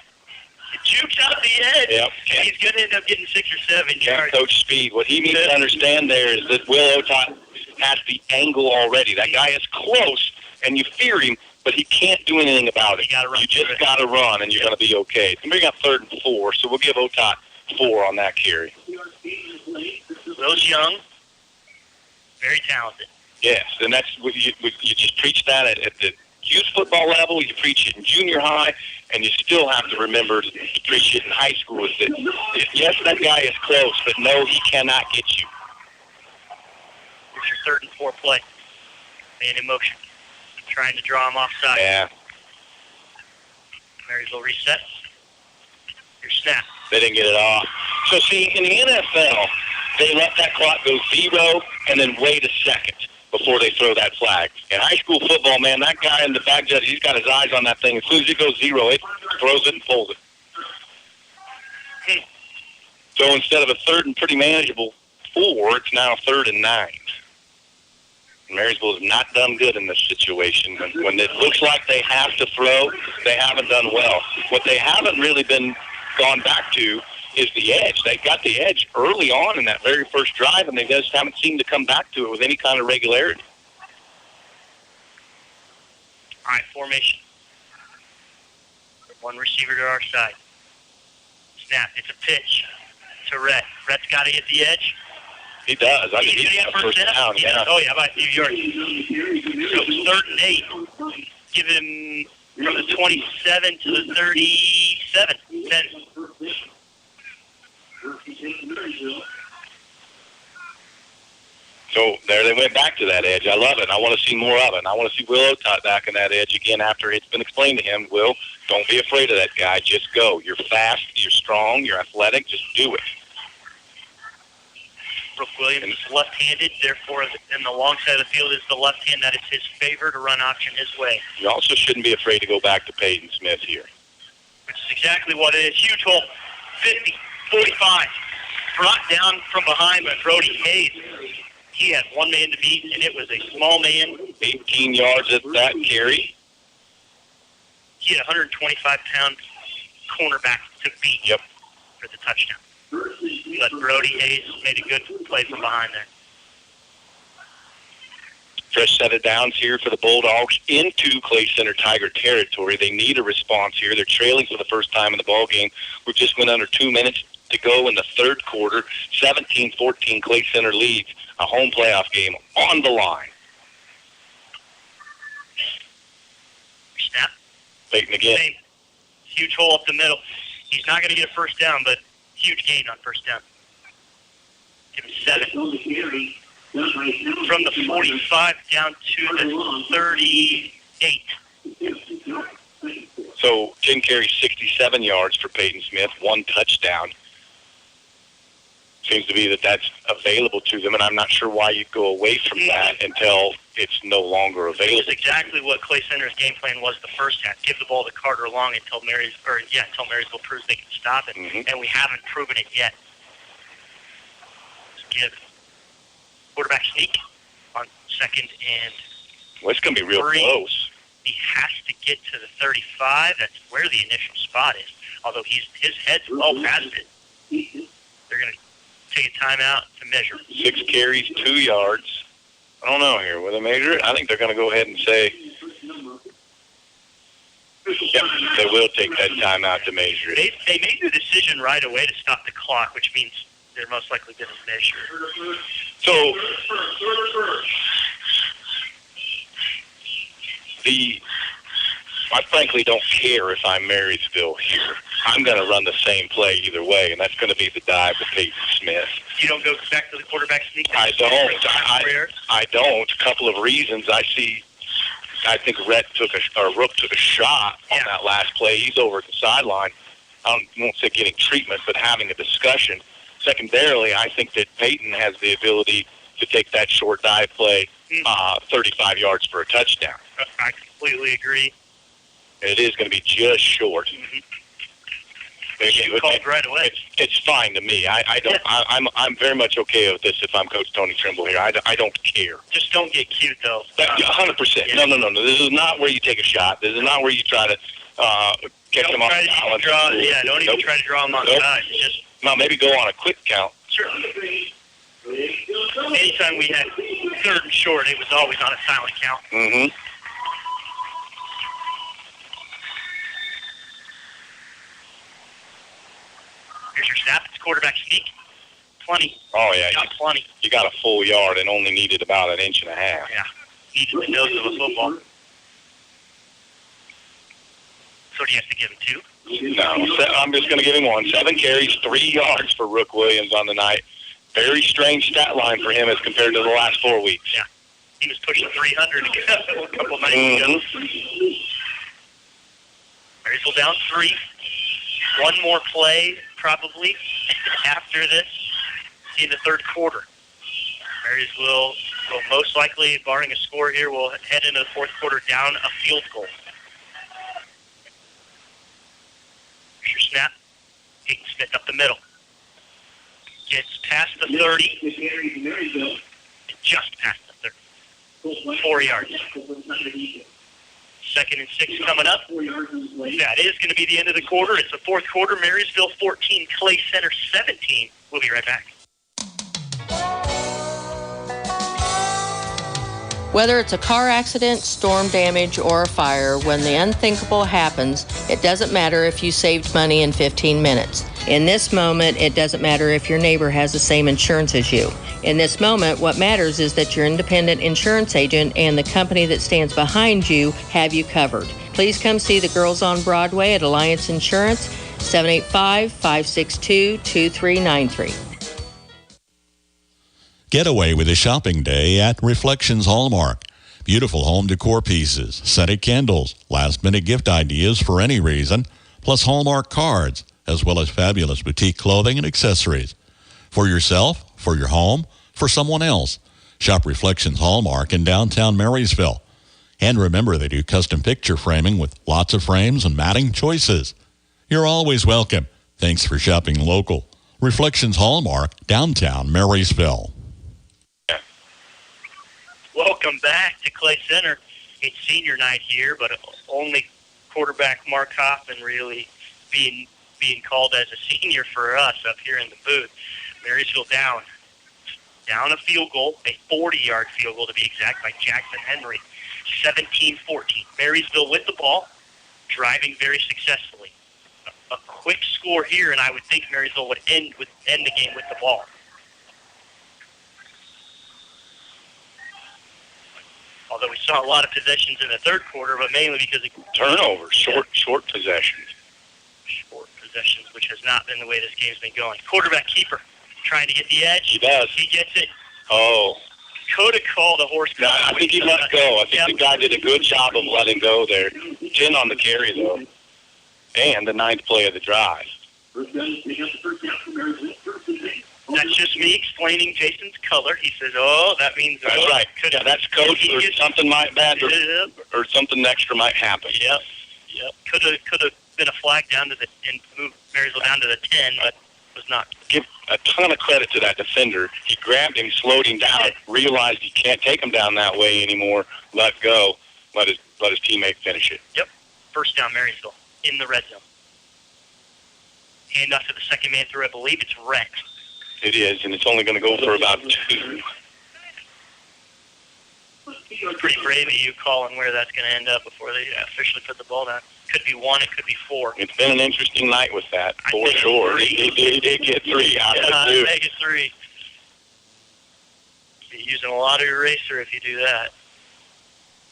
jukes out the edge. Yep. And he's going to end up getting 6 or 7 Can't yards. coach speed. What he needs to understand there is that Will Otot has the angle already. That guy is close, and you fear him, but he can't do anything about it. You just got to run, and you're going to be okay. We got 3rd and 4, so we'll give Otot 4 on that carry. Will's young, very talented. Yes, and that's what you just preach that at the youth football level. You preach it in junior high, and you still have to remember to preach it in high school. Is that yes, that guy is close, but no, he cannot get you. Here's your 3rd and 4 play. Man in motion, trying to draw him offside. Yeah. Marysville reset. Your snap. They didn't get it off. So see, in the NFL, they let that clock go 0 and then wait a second before they throw that flag. In high school football, man, that guy in the back judge, he's got his eyes on that thing. As soon as it goes 0, it throws it and pulls it. So instead of a 3rd and pretty manageable 4, it's now 3rd and 9. Marysville has not done good in this situation. When it looks like they have to throw, they haven't done well. What they haven't really been gone back to is the edge. They got the edge early on in that very first drive, and they just haven't seemed to come back to it with any kind of regularity. All right, formation. 1 receiver to our side. Snap. It's a pitch to Rhett. Rhett's got to hit the edge. He does. I mean, he's got first down. Yeah. Oh, yeah, by a few yards. So 3rd and 8. Give him from the 27 to the 37. 10. So there they went back to that edge. I love it. I want to see more of it. And I want to see Will Otot back in that edge again after it's been explained to him. Will, don't be afraid of that guy. Just go. You're fast. You're strong. You're athletic. Just do it. Brooke Williams is left-handed. Therefore, in the long side of the field is the left hand. That is his favorite run option his way. You also shouldn't be afraid to go back to Peyton Smith here. Which is exactly what it is. Huge hole. 50, 45. Brought down from behind by Brody Hayes. He had one man to beat, and it was a small man. 18 yards at that carry. He had a 125-pound cornerback to beat for the touchdown. But Brody Hayes made a good play from behind there. Fresh set of downs here for the Bulldogs into Clay Center Tiger territory. They need a response here. They're trailing for the first time in the ball game. We just went under 2 minutes to go in the 3rd quarter. 17-14 Clay Center leads. A home playoff game on the line. Snap. Peyton again. Huge hole up the middle. He's not going to get a first down, but huge gain on first down. Give him 7. From the 45 down to the 38. So 10 carries, 67 yards for Peyton Smith, 1 touchdown. Seems to be that's available to them, and I'm not sure why you go away from that until it's no longer available. It's exactly what Clay Center's game plan was the first half. Give the ball to Carter Long until Marysville proves they can stop it, and we haven't proven it yet. Let's give quarterback sneak on 2nd and Well, it's going to be real 3. close. He has to get to the 35. That's where the initial spot is. Although his head's well past it. They're going to take a timeout to measure. 6 carries, 2 yards. I don't know here. Will they measure it? I think they're going to go ahead and say, yep, they will take that timeout to measure it. They made the decision right away to stop the clock, which means they're most likely going to measure. So, I frankly don't care if I'm Marysville here. I'm going to run the same play either way, and that's going to be the dive to Peyton Smith. You don't go back to the quarterback sneak? I don't. I don't. A couple of reasons. I think Rook took a shot on that last play. He's over at the sideline. I won't say getting treatment, but having a discussion. Secondarily, I think that Peyton has the ability to take that short dive play 35 yards for a touchdown. I completely agree. And it is going to be just short. Called right away. It's fine to me. I'm very much okay with this if I'm Coach Tony Trimble here. I don't care. Just don't get cute, though. 100%. Yeah. No. This is not where you take a shot. This is not where you try to catch them off balance. Don't even try to draw them on side. Just maybe go on a quick count. Sure. Anytime we had 3rd and short, it was always on a silent count. Mm-hmm. quarterback sneak. Plenty. Oh, yeah. Got plenty. You got a full yard and only needed about 1.5 inches. Yeah. Needed the nose of a football. So do you have to give him 2? No, I'm just going to give him 1. 7 carries, 3 yards for Rook Williams on the night. Very strange stat line for him as compared to the last 4 weeks. Yeah. He was pushing 300 a couple nights ago. Marysville down 3. One more play, probably, after this in the third quarter. Marysville will most likely, barring a score here, will head into the fourth quarter down a field goal. Here's your snap. Peyton Smith up the middle. Gets past the 30. Just past the 30. 4 yards. 2nd and 6 coming up. That is going to be the end of the quarter. It's the fourth quarter. Marysville 14, Clay Center 17. We'll be right back. Whether it's a car accident, storm damage, or a fire, when the unthinkable happens, it doesn't matter if you saved money in 15 minutes. In this moment, it doesn't matter if your neighbor has the same insurance as you. In this moment, what matters is that your independent insurance agent and the company that stands behind you have you covered. Please come see the girls on Broadway at Alliance Insurance, 785-562-2393. Get away with a shopping day at Reflections Hallmark. Beautiful home decor pieces, scented candles, last-minute gift ideas for any reason, plus Hallmark cards, as well as fabulous boutique clothing and accessories. For yourself, for your home, for someone else. Shop Reflections Hallmark in downtown Marysville. And remember, they do custom picture framing with lots of frames and matting choices. You're always welcome. Thanks for shopping local. Reflections Hallmark, downtown Marysville. Welcome back to Clay Center. It's senior night here, but only quarterback Mark Hoffman really being called as a senior for us up here in the booth. Marysville down a field goal, a 40-yard field goal to be exact, by Jackson Henry, 17-14. Marysville with the ball, driving very successfully. A quick score here, and I would think Marysville would end the game with the ball. Although we saw a lot of possessions in the third quarter, but mainly because of turnovers, short possessions. Short possessions, which has not been the way this game's been going. Quarterback keeper trying to get the edge. He does. He gets it. Oh. Could have called a horse. No, I think he let go. I think the guy did a good job of letting go there. 10 on the carry, though. And the 9th play of the drive. That's just me explaining Jason's color. He says, "Oh, that means that's right. Yeah, that's coach, or something might bad, or something extra might happen." Yep. Could have been a flag down to and moved Marysville down to the 10, but was not. Give a ton of credit to that defender. He grabbed him, slowed him down, realized he can't take him down that way anymore. Let go. Let his teammate finish it. Yep. First down, Marysville in the red zone. Hand off to the second man through. I believe it's Rex. It is, and it's only going to go for about 2. Pretty brave of you calling where that's going to end up before they officially put the ball down. Could be 1, it could be 4. It's been an interesting night with that, for sure. He did get 3 out of it, too. Make it 3. You're using a lot of eraser if you do that.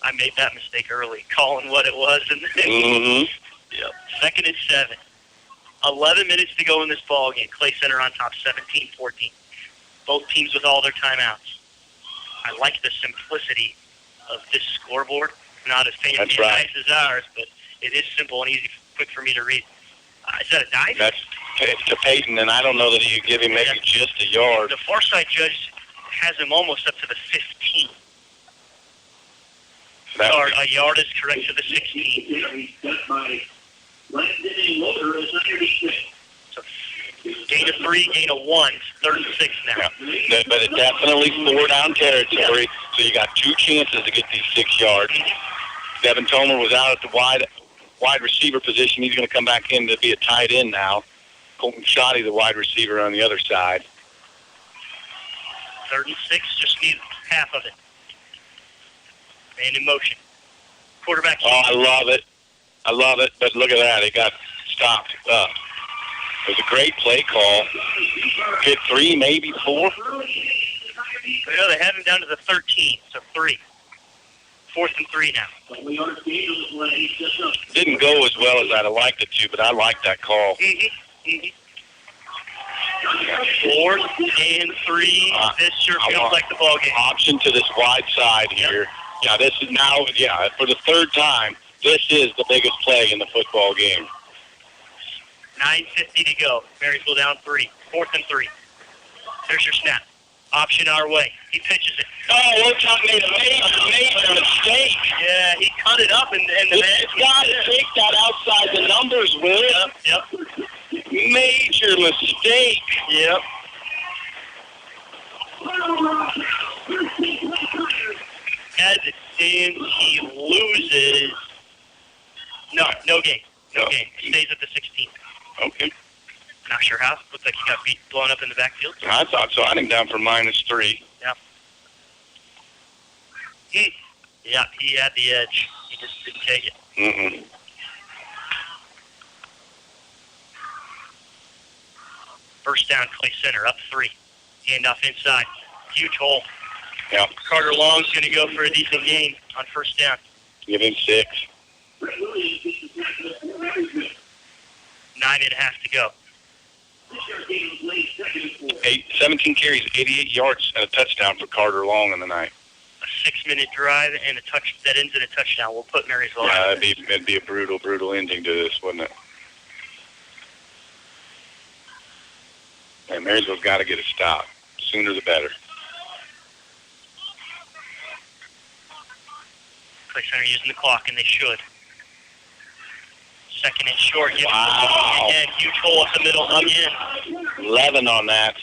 I made that mistake early, calling what it was. And then, Yep. 2nd and 7. 11 minutes to go in this ball game. Clay Center on top, 17-14. Both teams with all their timeouts. I like the simplicity of this scoreboard. Not as fancy and nice as ours, but it is simple and easy, quick for me to read. Is that a dive? That's to Peyton, and I don't know that he could give him maybe just a yard. The far side judge has him almost up to the 15. A yard is correct to the 16. So gain of 3, gain of 1, 3rd and 6 now. Yeah. But it's definitely 4-down territory, so you got 2 chances to get these 6 yards. Devin Tomer was out at the wide receiver position. He's going to come back in to be a tight end now. Colton Shoddy, the wide receiver, on the other side. 3rd and 6, just need half of it. Man in motion. Quarterback. Oh, I love it. But look at that. It got stopped up. It was a great play call. Get 3, maybe 4. Well, they have him down to the 13, so 3. 4th and 3 now. Didn't go as well as I'd have liked it to, but I like that call. 4th and 3. This sure feels like the ball game. Option to this wide side here. Yeah, this is now, for the 3rd time, this is the biggest play in the football game. 9:50 to go. Marysville down 3. 4th and 3. There's your snap. Option our way. He pitches it. Oh, Wilcox made a major mistake. Yeah, he cut it up, and the It's got to take that outside the numbers, Will. Yep. Major mistake. Yep. As it stands, he loses. No game. No game. Stays at the 16th. Okay. Not sure how. Looks like he got blown up in the backfield. I thought so. I think down for -3. Yeah. He had the edge. He just didn't take it. Mm-mm. First down, Clay Center, up 3. Handoff inside. Huge hole. Yeah. Carter Long's going to go for a decent gain on first down. Give him 6. 9.5 to go. 17 carries, 88 yards, and a touchdown for Carter Long in the night. A 6-minute drive and a touch that ends in a touchdown. We'll put Marysville Yeah, out. it'd be a brutal ending to this, wouldn't it? And Marysville's got to get a stop. Sooner the better. Clay Center using the clock, and they should. 2nd and short. Wow. Again, huge hole up the middle again. 11 on that.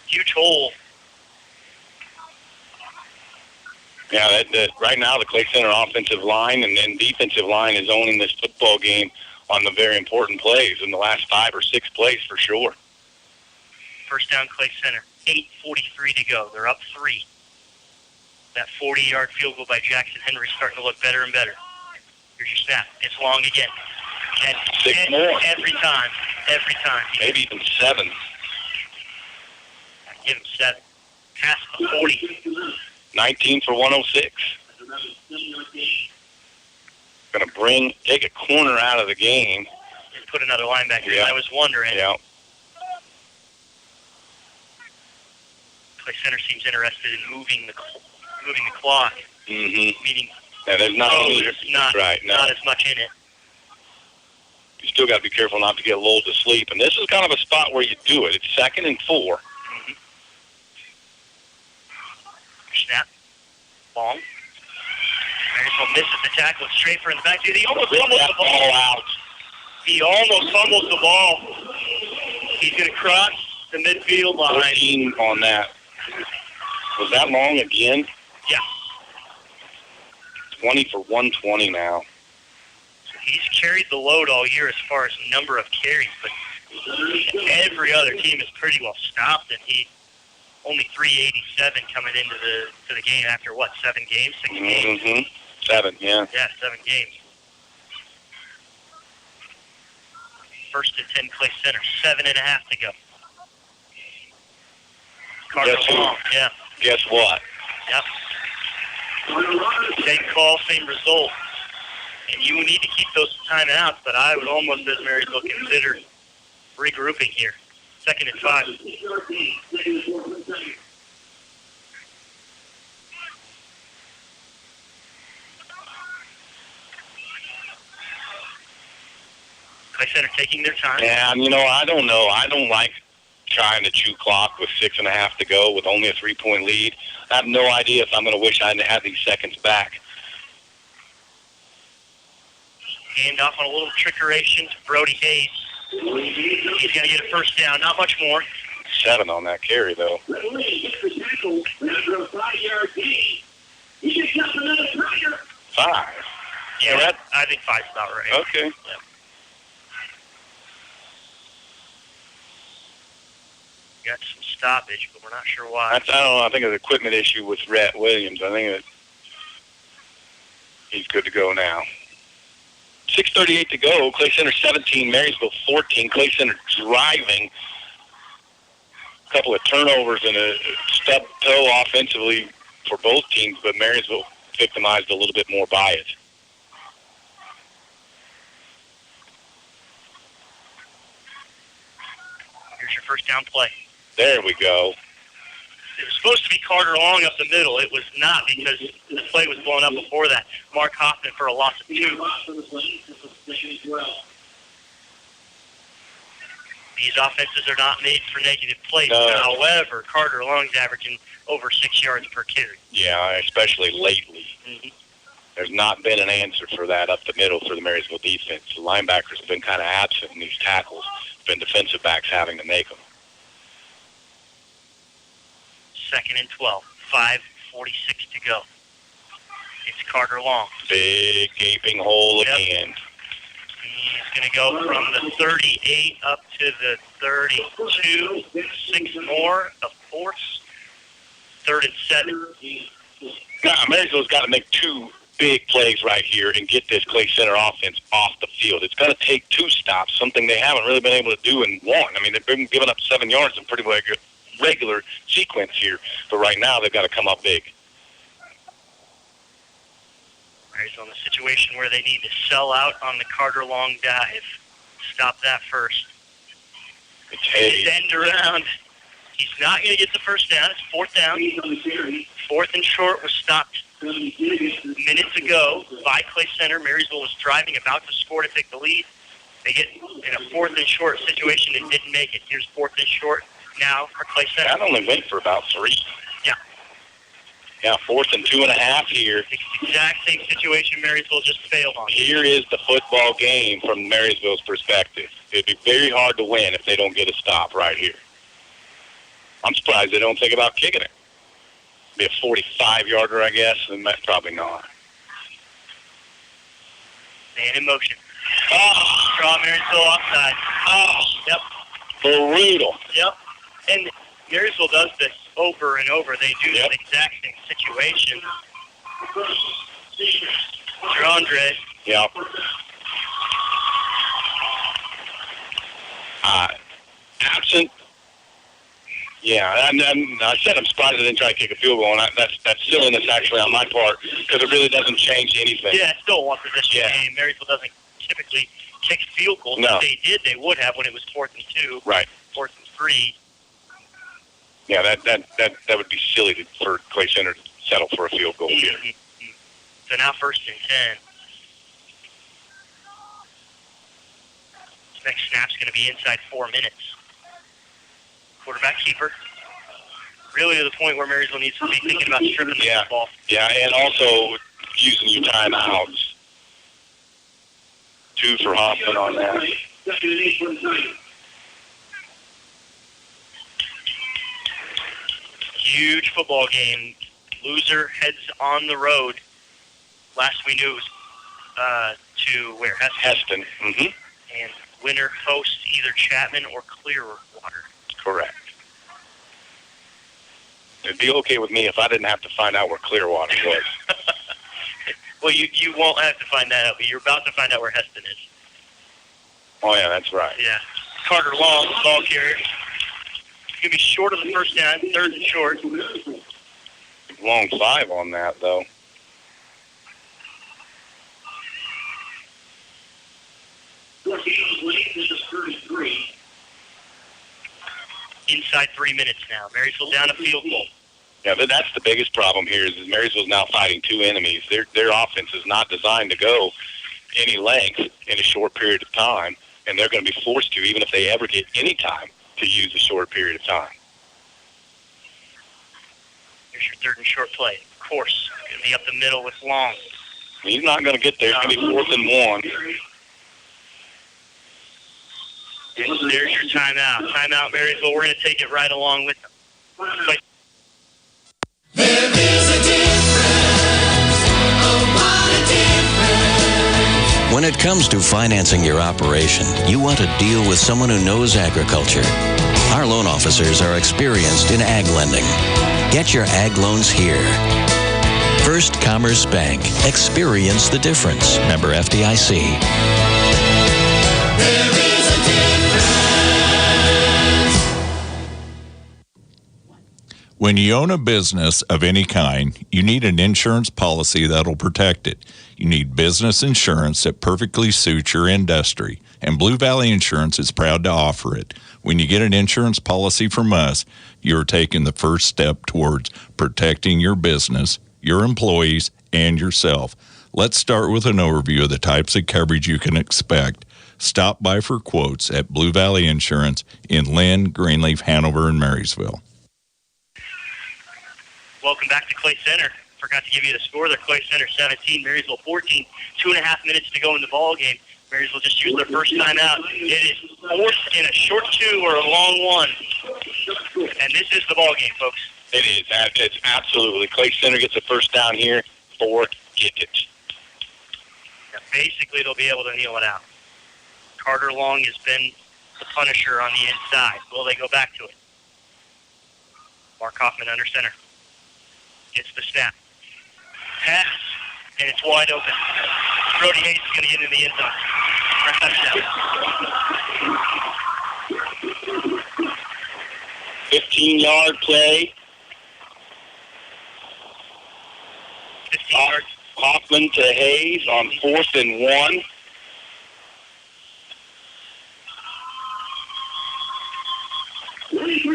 Huge hole. Yeah, right now the Clay Center offensive line and then defensive line is owning this football game on the very important plays in the last 5 or 6 plays for sure. First down, Clay Center. 8:43 to go. They're up 3. That 40-yard field goal by Jackson Henry starting to look better and better. Here's your snap. It's long again. And 6 more. Every time. Maybe even 7. Give him 7. Pass the 40. 19 for 106. Going to take a corner out of the game. And put another linebacker. Yeah. I was wondering. Yeah. Clay Center seems interested in moving the clock. Mm-hmm. Meaning, yeah, there's not not as much in it. You still got to be careful not to get lulled to sleep. And this is kind of a spot where you do it. It's 2nd and 4. Mm-hmm. Snap. Long. Marysville misses the tackle. Straight for in the back. Dude, he almost fumbles the ball out. He almost fumbles the ball. He's going to cross the midfield line. 14 on that. Was that long again? Yeah. 20 for 120 now. He's carried the load all year as far as number of carries, but every other team is pretty well stopped, and he only 387 coming into the game after, 7 games, 6 games? Mm-hmm. 7, yeah. Yeah, 7 games. 1st and 10, Clay Center, 7.5 to go. Carter Long, yeah. Guess what? Yep. Same call, same result. And you need to keep those timeouts, but I would almost, as Marysville, consider regrouping here. 2nd and 5. Clay Center taking their time. Yeah, I don't know. I don't like trying to chew clock with 6.5 to go with only a 3-point lead. I have no idea if I'm going to wish I hadn't had these seconds back. Hand off on a little trickeration to Brody Hayes. He's going to get a first down. Not much more. 7 on that carry, though. 5. Yeah, I think 5's about right. Okay. Yeah. Got some stoppage, but we're not sure why. I don't know. I think it's an equipment issue with Rhett Williams. I think that he's good to go now. 6:38 to go. Clay Center 17, Marysville 14. Clay Center driving. A couple of turnovers and a stub toe offensively for both teams, but Marysville victimized a little bit more by it. Here's your first down play. There we go. It was supposed to be Carter Long up the middle. It was not because the play was blown up before that. Mark Hoffman for a loss of 2. These offenses are not made for negative plays. No. However, Carter Long's averaging over 6 yards per carry. Yeah, especially lately. Mm-hmm. There's not been an answer for that up the middle for the Marysville defense. The linebackers have been kind of absent in these tackles. It's been defensive backs having to make them. 2nd and 12. 5:46 to go. It's Carter Long. Big gaping hole again. He's going to go from the 38 up to the 32. 6 more, a fourth. 3rd and 7. God, Marysville's got to make 2 big plays right here and get this Clay Center offense off the field. It's going to take 2 stops, something they haven't really been able to do in 1. I mean, they've been giving up 7 yards in pretty regular sequence here, but right now they've got to come up big. Marysville in a situation where they need to sell out on the Carter Long dive. Stop that first. It's heavy. End around. He's not going to get the first down. It's 4th down. 4th and short was stopped minutes ago by Clay Center. Marysville was driving, about to score to take the lead. They get in a 4th and short situation and didn't make it. Here's 4th and short now for Clay Center. That only went for about 3. Yeah. Yeah, 4th and 2.5 here. It's the exact same situation Marysville just failed on. Here is the football game from Marysville's perspective. It'd be very hard to win if they don't get a stop right here. I'm surprised they don't think about kicking it. Be a 45-yarder, I guess, and that's probably not. Man in motion. Oh, draw Marysville offside. Oh, yep. Brutal. Yep. And Marysville does this over and over. They do the exact same situation. Andre. Yep. Absent. Yeah, I said I'm surprised they didn't try to kick a field goal, and that's silliness actually on my part because it really doesn't change anything. Yeah, it's still a one-possession game. Marysville doesn't typically kick field goals. No. If they did, they would have when it was 4th and 2. Right. 4th and 3. Yeah, that would be silly for Clay Center to settle for a field goal here. So now 1st and 10. This next snap's going to be inside 4 minutes. Quarterback keeper. Really to the point where Marysville needs to be thinking about stripping the football. Yeah, and also using your timeouts. 2 for Hoffman on that. Huge football game. Loser heads on the road. Last we knew it was to where? Heston. Mm-hmm. And winner hosts either Chapman or Clearwater. Correct. It'd be okay with me if I didn't have to find out where Clearwater was. Well, you won't have to find that out, but you're about to find out where Heston is. Oh, yeah, that's right. Yeah. Carter Long, ball carrier. It's going to be short of the first down, 3rd and short. Long 5 on that, though. Inside 3 minutes now. Marysville down a field goal. Yeah, but that's the biggest problem here is Marysville's now fighting 2 enemies. Their offense is not designed to go any length in a short period of time, and they're going to be forced to, even if they ever get any time, to use a short period of time. Here's your 3rd and short play. Of course, going to be up the middle with Long. He's not going to get there. It's going to be 4th and 1. There's your timeout. Timeout, Marysville. We're going to take it right along with them. There is a difference. Oh, what a difference. When it comes to financing your operation, you want to deal with someone who knows agriculture. Our loan officers are experienced in ag lending. Get your ag loans here. First Commerce Bank. Experience the difference. Member FDIC. There is a difference. When you own a business of any kind, you need an insurance policy that'll protect it. You need business insurance that perfectly suits your industry, and Blue Valley Insurance is proud to offer it. When you get an insurance policy from us, you're taking the first step towards protecting your business, your employees, and yourself. Let's start with an overview of the types of coverage you can expect. Stop by for quotes at Blue Valley Insurance in Lynn, Greenleaf, Hanover, and Marysville. Welcome back to Clay Center. Forgot to give you the score there. Clay Center 17, Marysville 14. 2.5 minutes to go in the ball game. Marysville just used their first time out. It is fourth and a short two or a long one. And this is the ball game, folks. It is. It's absolutely. Clay Center gets a first down here. Forget it. Yeah, basically, they'll be able to kneel it out. Carter Long has been the punisher on the inside. Will they go back to it? Mark Hoffman under center. Gets the snap. Pass, and it's wide open. Brody Hayes is going to get in the end zone. Touchdown. 15-yard play. 15 yards. Hoffman to Hayes on 4th and 1.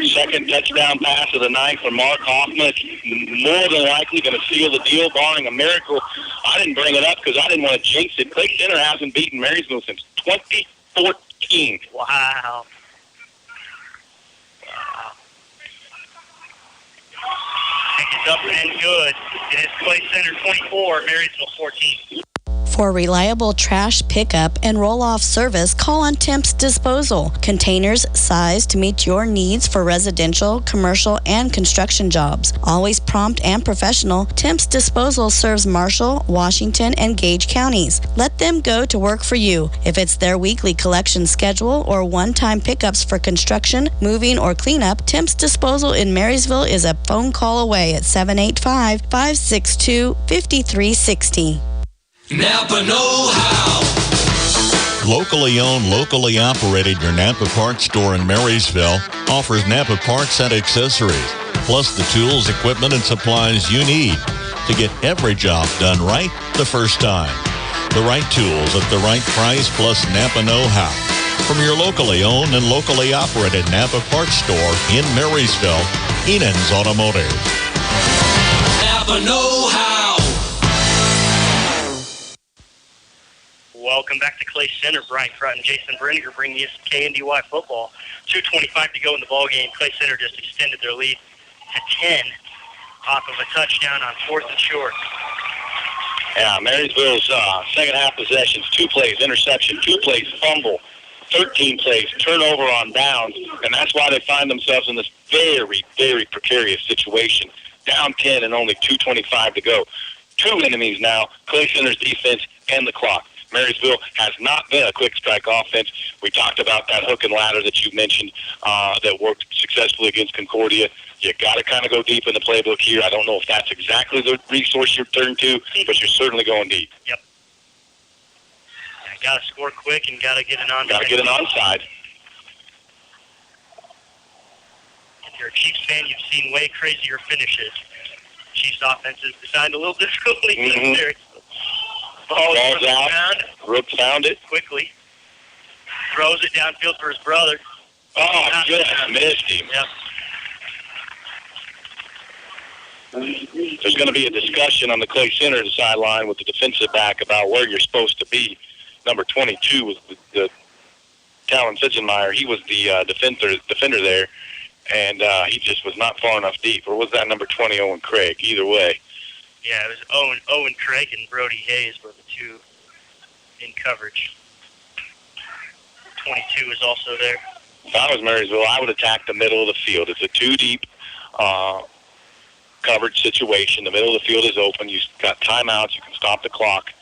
Second touchdown pass of the night for Mark Hoffman. It's more than likely going to seal the deal, barring a miracle. I didn't bring it up because I didn't want to jinx it. Clay Center hasn't beaten Marysville since 2014. Wow. Pick is up and good. It is Clay Center 24, Marysville 14. For reliable trash pickup and roll-off service, call on Temps Disposal. Containers sized to meet your needs for residential, commercial, and construction jobs. Always prompt and professional, Temps Disposal serves Marshall, Washington, and Gage counties. Let them go to work for you. If it's their weekly collection schedule or one-time pickups for construction, moving, or cleanup, Temps Disposal in Marysville is a phone call away at 785-562-5360. Napa know-how. Locally owned, locally operated, your Napa Parts store in Marysville offers Napa Parts and accessories, plus the tools, equipment, and supplies you need to get every job done right the first time. The right tools at the right price, plus Napa know-how. From your locally owned and locally operated Napa Parts store in Marysville, Enan's Automotive. Napa know-how. Welcome back to Clay Center. Brian Crott and Jason Brenninger bringing you KNDY football. 2:25 to go in the ball game. Clay Center just extended their lead to 10 off of a touchdown on 4th and short. Yeah, Marysville's second half possessions, 2 plays, interception, 2 plays, fumble, 13 plays, turnover on downs, and that's why they find themselves in this very, very precarious situation. Down 10 and only 2:25 to go. 2 enemies now, Clay Center's defense and the clock. Marysville has not been a quick strike offense. We talked about that hook and ladder that you mentioned that worked successfully against Concordia. You got to kind of go deep in the playbook here. I don't know if that's exactly the resource you're turned to, but you're certainly going deep. Yep. Got to score quick and got to get an onside. Got to get an onside. If you're a Chiefs fan, you've seen way crazier finishes. Chiefs offense is designed a little differently. Mm-hmm. Ball's out. Brooks found it. Quickly. Throws it downfield for his brother. Oh, just missed him. Yep. There's going to be a discussion on the Clay Center sideline with the defensive back about where you're supposed to be. Number 22 was the Talon Fitzenmeyer. He was the defender there, and he just was not far enough deep. Or was that number 20, Owen Craig? Either way. Yeah, it was Owen Craig and Brody Hayes were the 2 in coverage. 22 is also there. If I was Marysville, I would attack the middle of the field. It's a 2-deep coverage situation. The middle of the field is open. You've got timeouts. You can stop the clock.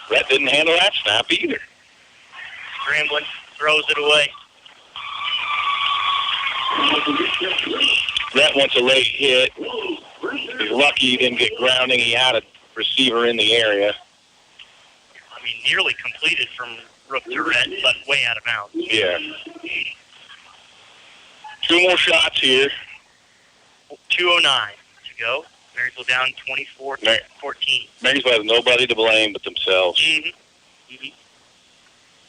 Brett didn't handle that snap either. Scrambling, throws it away. Brett wants a late hit. He's lucky he didn't get grounding. He had a receiver in the area. I mean, nearly completed from Rook to Rhett, but way out of bounds. Yeah. 2 more shots here. 2:09 to go. Marysville down 24-14. Marysville has nobody to blame but themselves. Mm-hmm.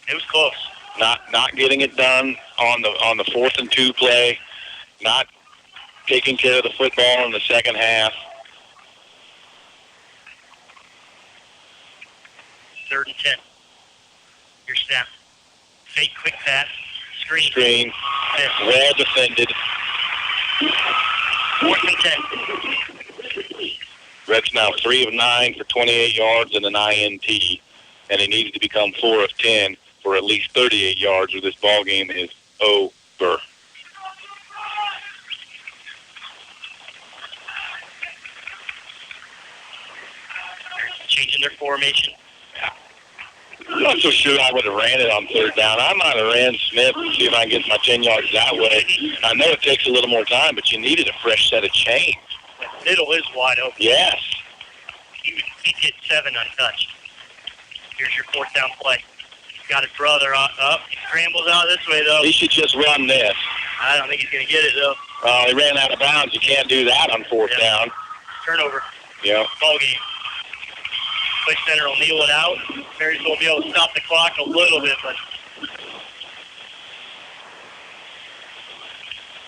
It was close. Not getting it done on the 4th and 2 play. Not taking care of the football in the second half. 3rd and 10. Your snap. Fake quick pass. Screen. Well defended. 4th and 10. Red's now 3 of 9 for 28 yards and an INT, and he needs to become 4 of 10 for at least 38 yards, or this ball game is over. Changing their formation. I'm not so sure I would have ran it on 3rd down. I might have ran Smith and see if I can get my 10 yards that way. I know it takes a little more time, but you needed a fresh set of chains. The middle is wide open. Yes. He hit 7 untouched. Here's your 4th down play. Got his brother up. He scrambles out this way, though. He should just run this. I don't think he's going to get it, though. He ran out of bounds. You can't do that on 4th down. Turnover. Yeah. Ball game. Play center will kneel it out. Marysville will be able to stop the clock a little bit, but...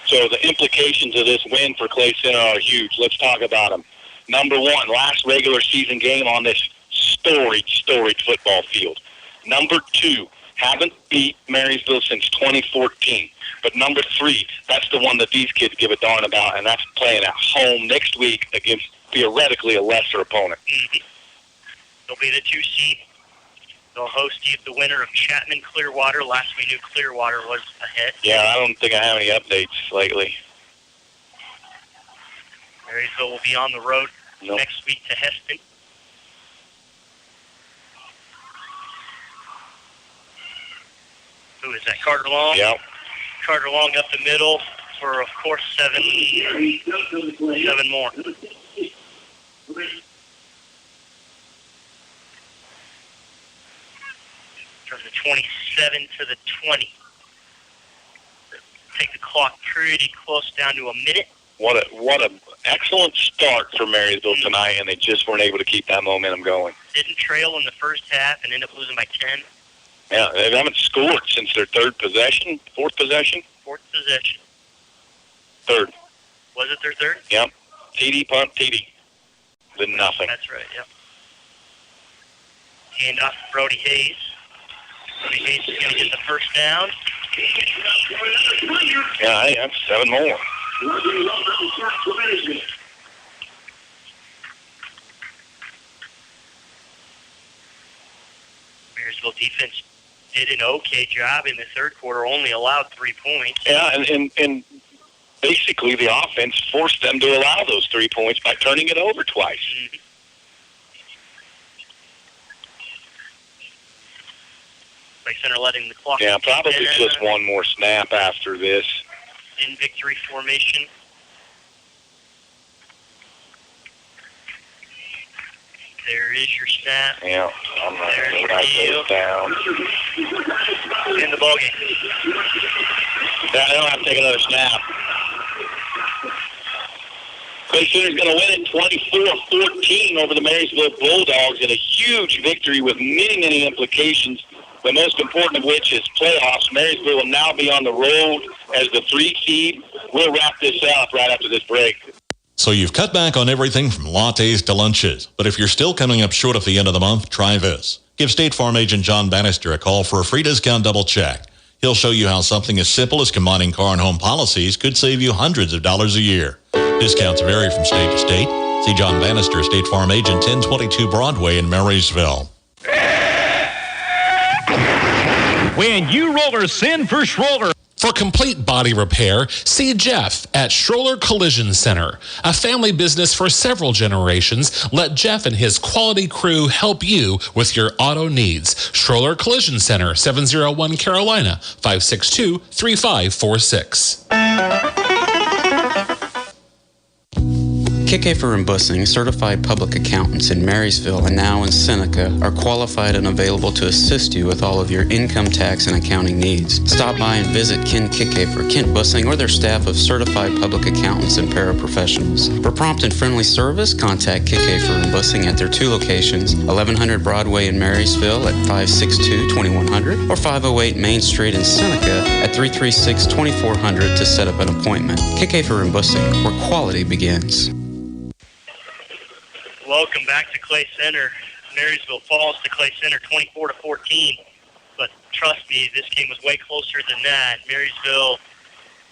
So the implications of this win for Clay Center are huge. Let's talk about them. Number 1, last regular season game on this storied football field. Number 2, haven't beat Marysville since 2014. But number 3, that's the one that these kids give a darn about, and that's playing at home next week against theoretically a lesser opponent. Mm-hmm. They'll be the 2 seed. They'll host the winner of Chapman Clearwater. Last we knew Clearwater was ahead. Yeah, I don't think I have any updates lately. Marysville will be on the road next week to Heston. Who is that? Carter Long? Yep. Carter Long up the middle for, of course, 7 more. From the 27 to the 20. Take the clock pretty close down to a minute. What a excellent start for Marysville tonight, and they just weren't able to keep that momentum going. Didn't trail in the first half and ended up losing by 10. Yeah, they haven't scored since their 4th possession. 4th possession. 3rd. Was it their 3rd? Yep. TD, punt, TD. Then nothing. That's right, yep. Hand off to Brody Hayes. Brody Hayes is going to get the first down. Yeah, I think that's 7 more. Marysville defense did an okay job in the 3rd quarter, only allowed 3 points. Yeah, and basically the offense forced them to allow those 3 points by turning it over twice. Mm-hmm. Play center letting the clock... Yeah, probably just one more snap after this. In victory formation. There is your snap. Yeah, I'm not going to write those down. In the ballgame. Yeah, they don't have to take another snap. Clay Center's going to win it 24-14 over the Marysville Bulldogs in a huge victory with many, many implications, the most important of which is playoffs. Marysville will now be on the road as the 3 seed. We'll wrap this up right after this break. So you've cut back on everything from lattes to lunches. But if you're still coming up short at the end of the month, try this. Give State Farm agent John Bannister a call for a free discount double check. He'll show you how something as simple as combining car and home policies could save you hundreds of dollars a year. Discounts vary from state to state. See John Bannister, State Farm agent, 1022 Broadway in Marysville. When you rollers send for Schroller. For complete body repair, see Jeff at Schroller Collision Center. A family business for several generations, let Jeff and his quality crew help you with your auto needs. Schroller Collision Center, 701 Carolina, 562-3546. Kickhafer and Bussing, certified public accountants in Marysville and now in Seneca, are qualified and available to assist you with all of your income tax and accounting needs. Stop by and visit Ken Kickhafer, Kent Bussing, or their staff of certified public accountants and paraprofessionals. For prompt and friendly service, contact Kickhafer and Bussing at their 2 locations, 1100 Broadway in Marysville at 562-2100 or 508 Main Street in Seneca at 336-2400 to set up an appointment. Kickhafer and Bussing, where quality begins. Welcome back to Clay Center. Marysville falls to Clay Center 24-14. But trust me, this game was way closer than that. Marysville,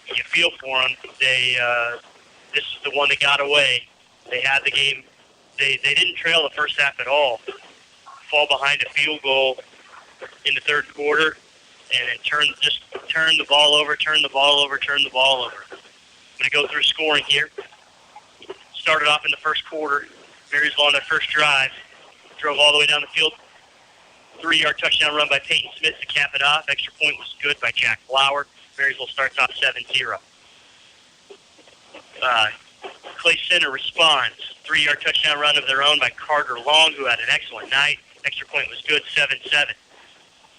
you feel for them. This is the one that got away. They had the game. They didn't trail the first half at all. Fall behind a field goal in the third quarter, and then turn the ball over. I'm going to go through scoring here. Started off in the first quarter. Marysville on their first drive, drove all the way down the field. 3-yard touchdown run by Peyton Smith to cap it off. Extra point was good by Jack Flower. Marysville starts off 7-0. Clay Center responds. 3-yard touchdown run of their own by Carter Long, who had an excellent night. Extra point was good, 7-7.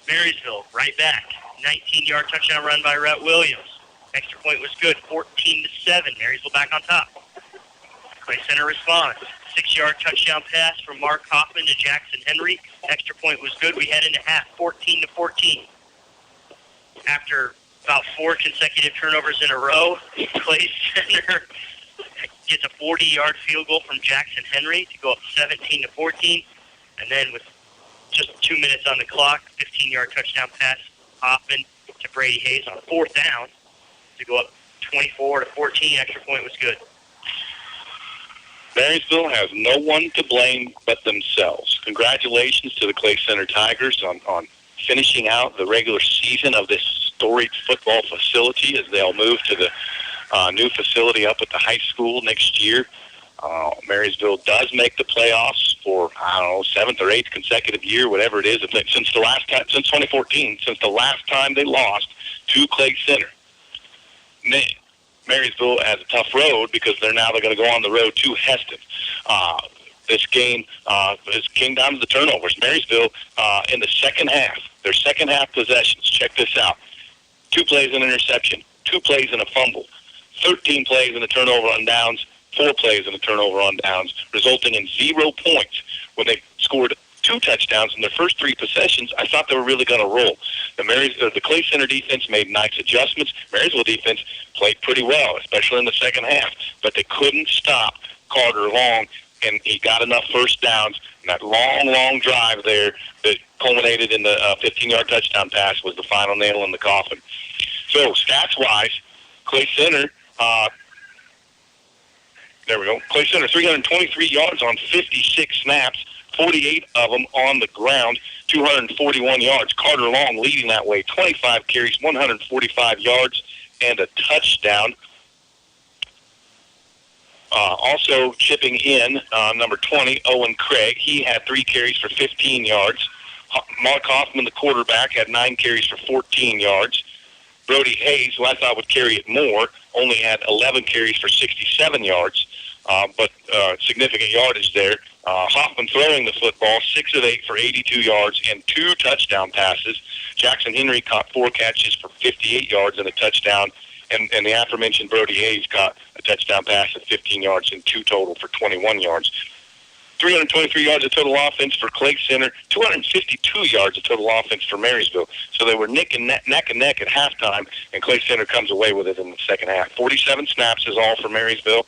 Marysville right back. 19-yard touchdown run by Rhett Williams. Extra point was good, 14-7. Marysville back on top. Clay Center responds. 6-yard touchdown pass from Mark Hoffman to Jackson Henry. Extra point was good. We head into half, 14-14. After about 4 consecutive turnovers in a row, Clay Center gets a 40-yard field goal from Jackson Henry to go up 17-14. And then with just 2 minutes on the clock, 15-yard touchdown pass, Hoffman to Brady Hayes on 4th down to go up 24-14. Extra point was good. Marysville has no one to blame but themselves. Congratulations to the Clay Center Tigers on finishing out the regular season of this storied football facility as they'll move to the new facility up at the high school next year. Marysville does make the playoffs for, 7th or 8th consecutive year, whatever it is, since 2014, since the last time they lost to Clay Center. Marysville has a tough road because they're going to go on the road to Heston. This game came down to the turnovers. Marysville, in the second half, their second half possessions, check this out, 2 plays in an interception, 2 plays in a fumble, 13 plays in a turnover on downs, 4 plays in a turnover on downs, resulting in 0 points. When they scored 2 touchdowns in their first 3 possessions, I thought they were really going to roll. The Clay Center defense made nice adjustments. Marysville defense played pretty well, especially in the second half, but they couldn't stop Carter Long, and he got enough first downs. And that long drive there that culminated in the 15-yard touchdown pass was the final nail in the coffin. So stats-wise, Clay Center, there we go. Clay Center, 323 yards on 56 snaps. 48 of them on the ground, 241 yards. Carter Long leading that way, 25 carries, 145 yards, and a touchdown. Also chipping in, number 20, Owen Craig. He had 3 carries for 15 yards. Mark Hoffman, the quarterback, had 9 carries for 14 yards. Brody Hayes, who I thought would carry it more, only had 11 carries for 67 yards, but significant yardage there. Hoffman throwing the football, 6 of 8 for 82 yards and 2 touchdown passes. Jackson Henry caught 4 catches for 58 yards and a touchdown. And the aforementioned Brody Hayes caught a touchdown pass of 15 yards and 2 total for 21 yards. 323 yards of total offense for Clay Center, 252 yards of total offense for Marysville. So they were neck and neck at halftime, and Clay Center comes away with it in the second half. 47 snaps is all for Marysville,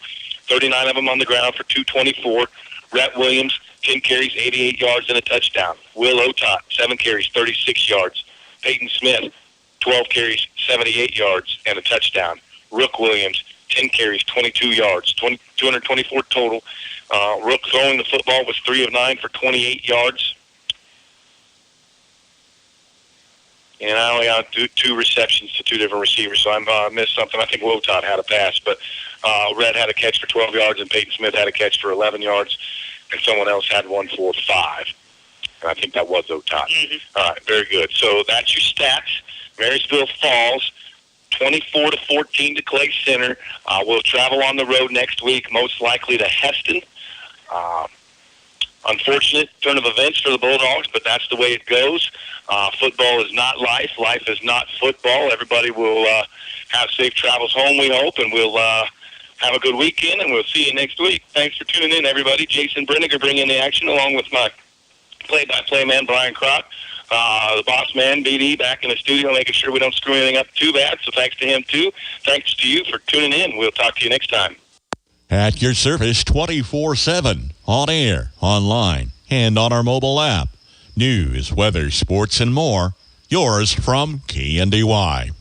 39 of them on the ground for 224. Rhett Williams, 10 carries, 88 yards, and a touchdown. Will Otot, 7 carries, 36 yards. Peyton Smith, 12 carries, 78 yards, and a touchdown. Rook Williams, 10 carries, 22 yards, 224 total. Rook throwing the football was 3 of 9 for 28 yards. And I only got 2 receptions to 2 different receivers, so I missed something. I think Wotot had a pass, but Red had a catch for 12 yards, and Peyton Smith had a catch for 11 yards, and someone else had one for 5. And I think that was Otot. Mm-hmm. All right, very good. So that's your stats. Marysville falls 24-14 to Clay Center. We'll travel on the road next week, most likely to Heston. Unfortunate turn of events for the Bulldogs, but that's the way it goes. Football is not life. Life is not football. Everybody will have safe travels home, we hope, and we'll have a good weekend, and we'll see you next week. Thanks for tuning in, everybody. Jason Brenniger bringing the action, along with my play-by-play man, Brian Kroc. The boss man, BD, back in the studio, making sure we don't screw anything up too bad, so thanks to him, too. Thanks to you for tuning in. We'll talk to you next time. At your service 24/7, on air, online, and on our mobile app. News, weather, sports, and more. Yours from KNDY.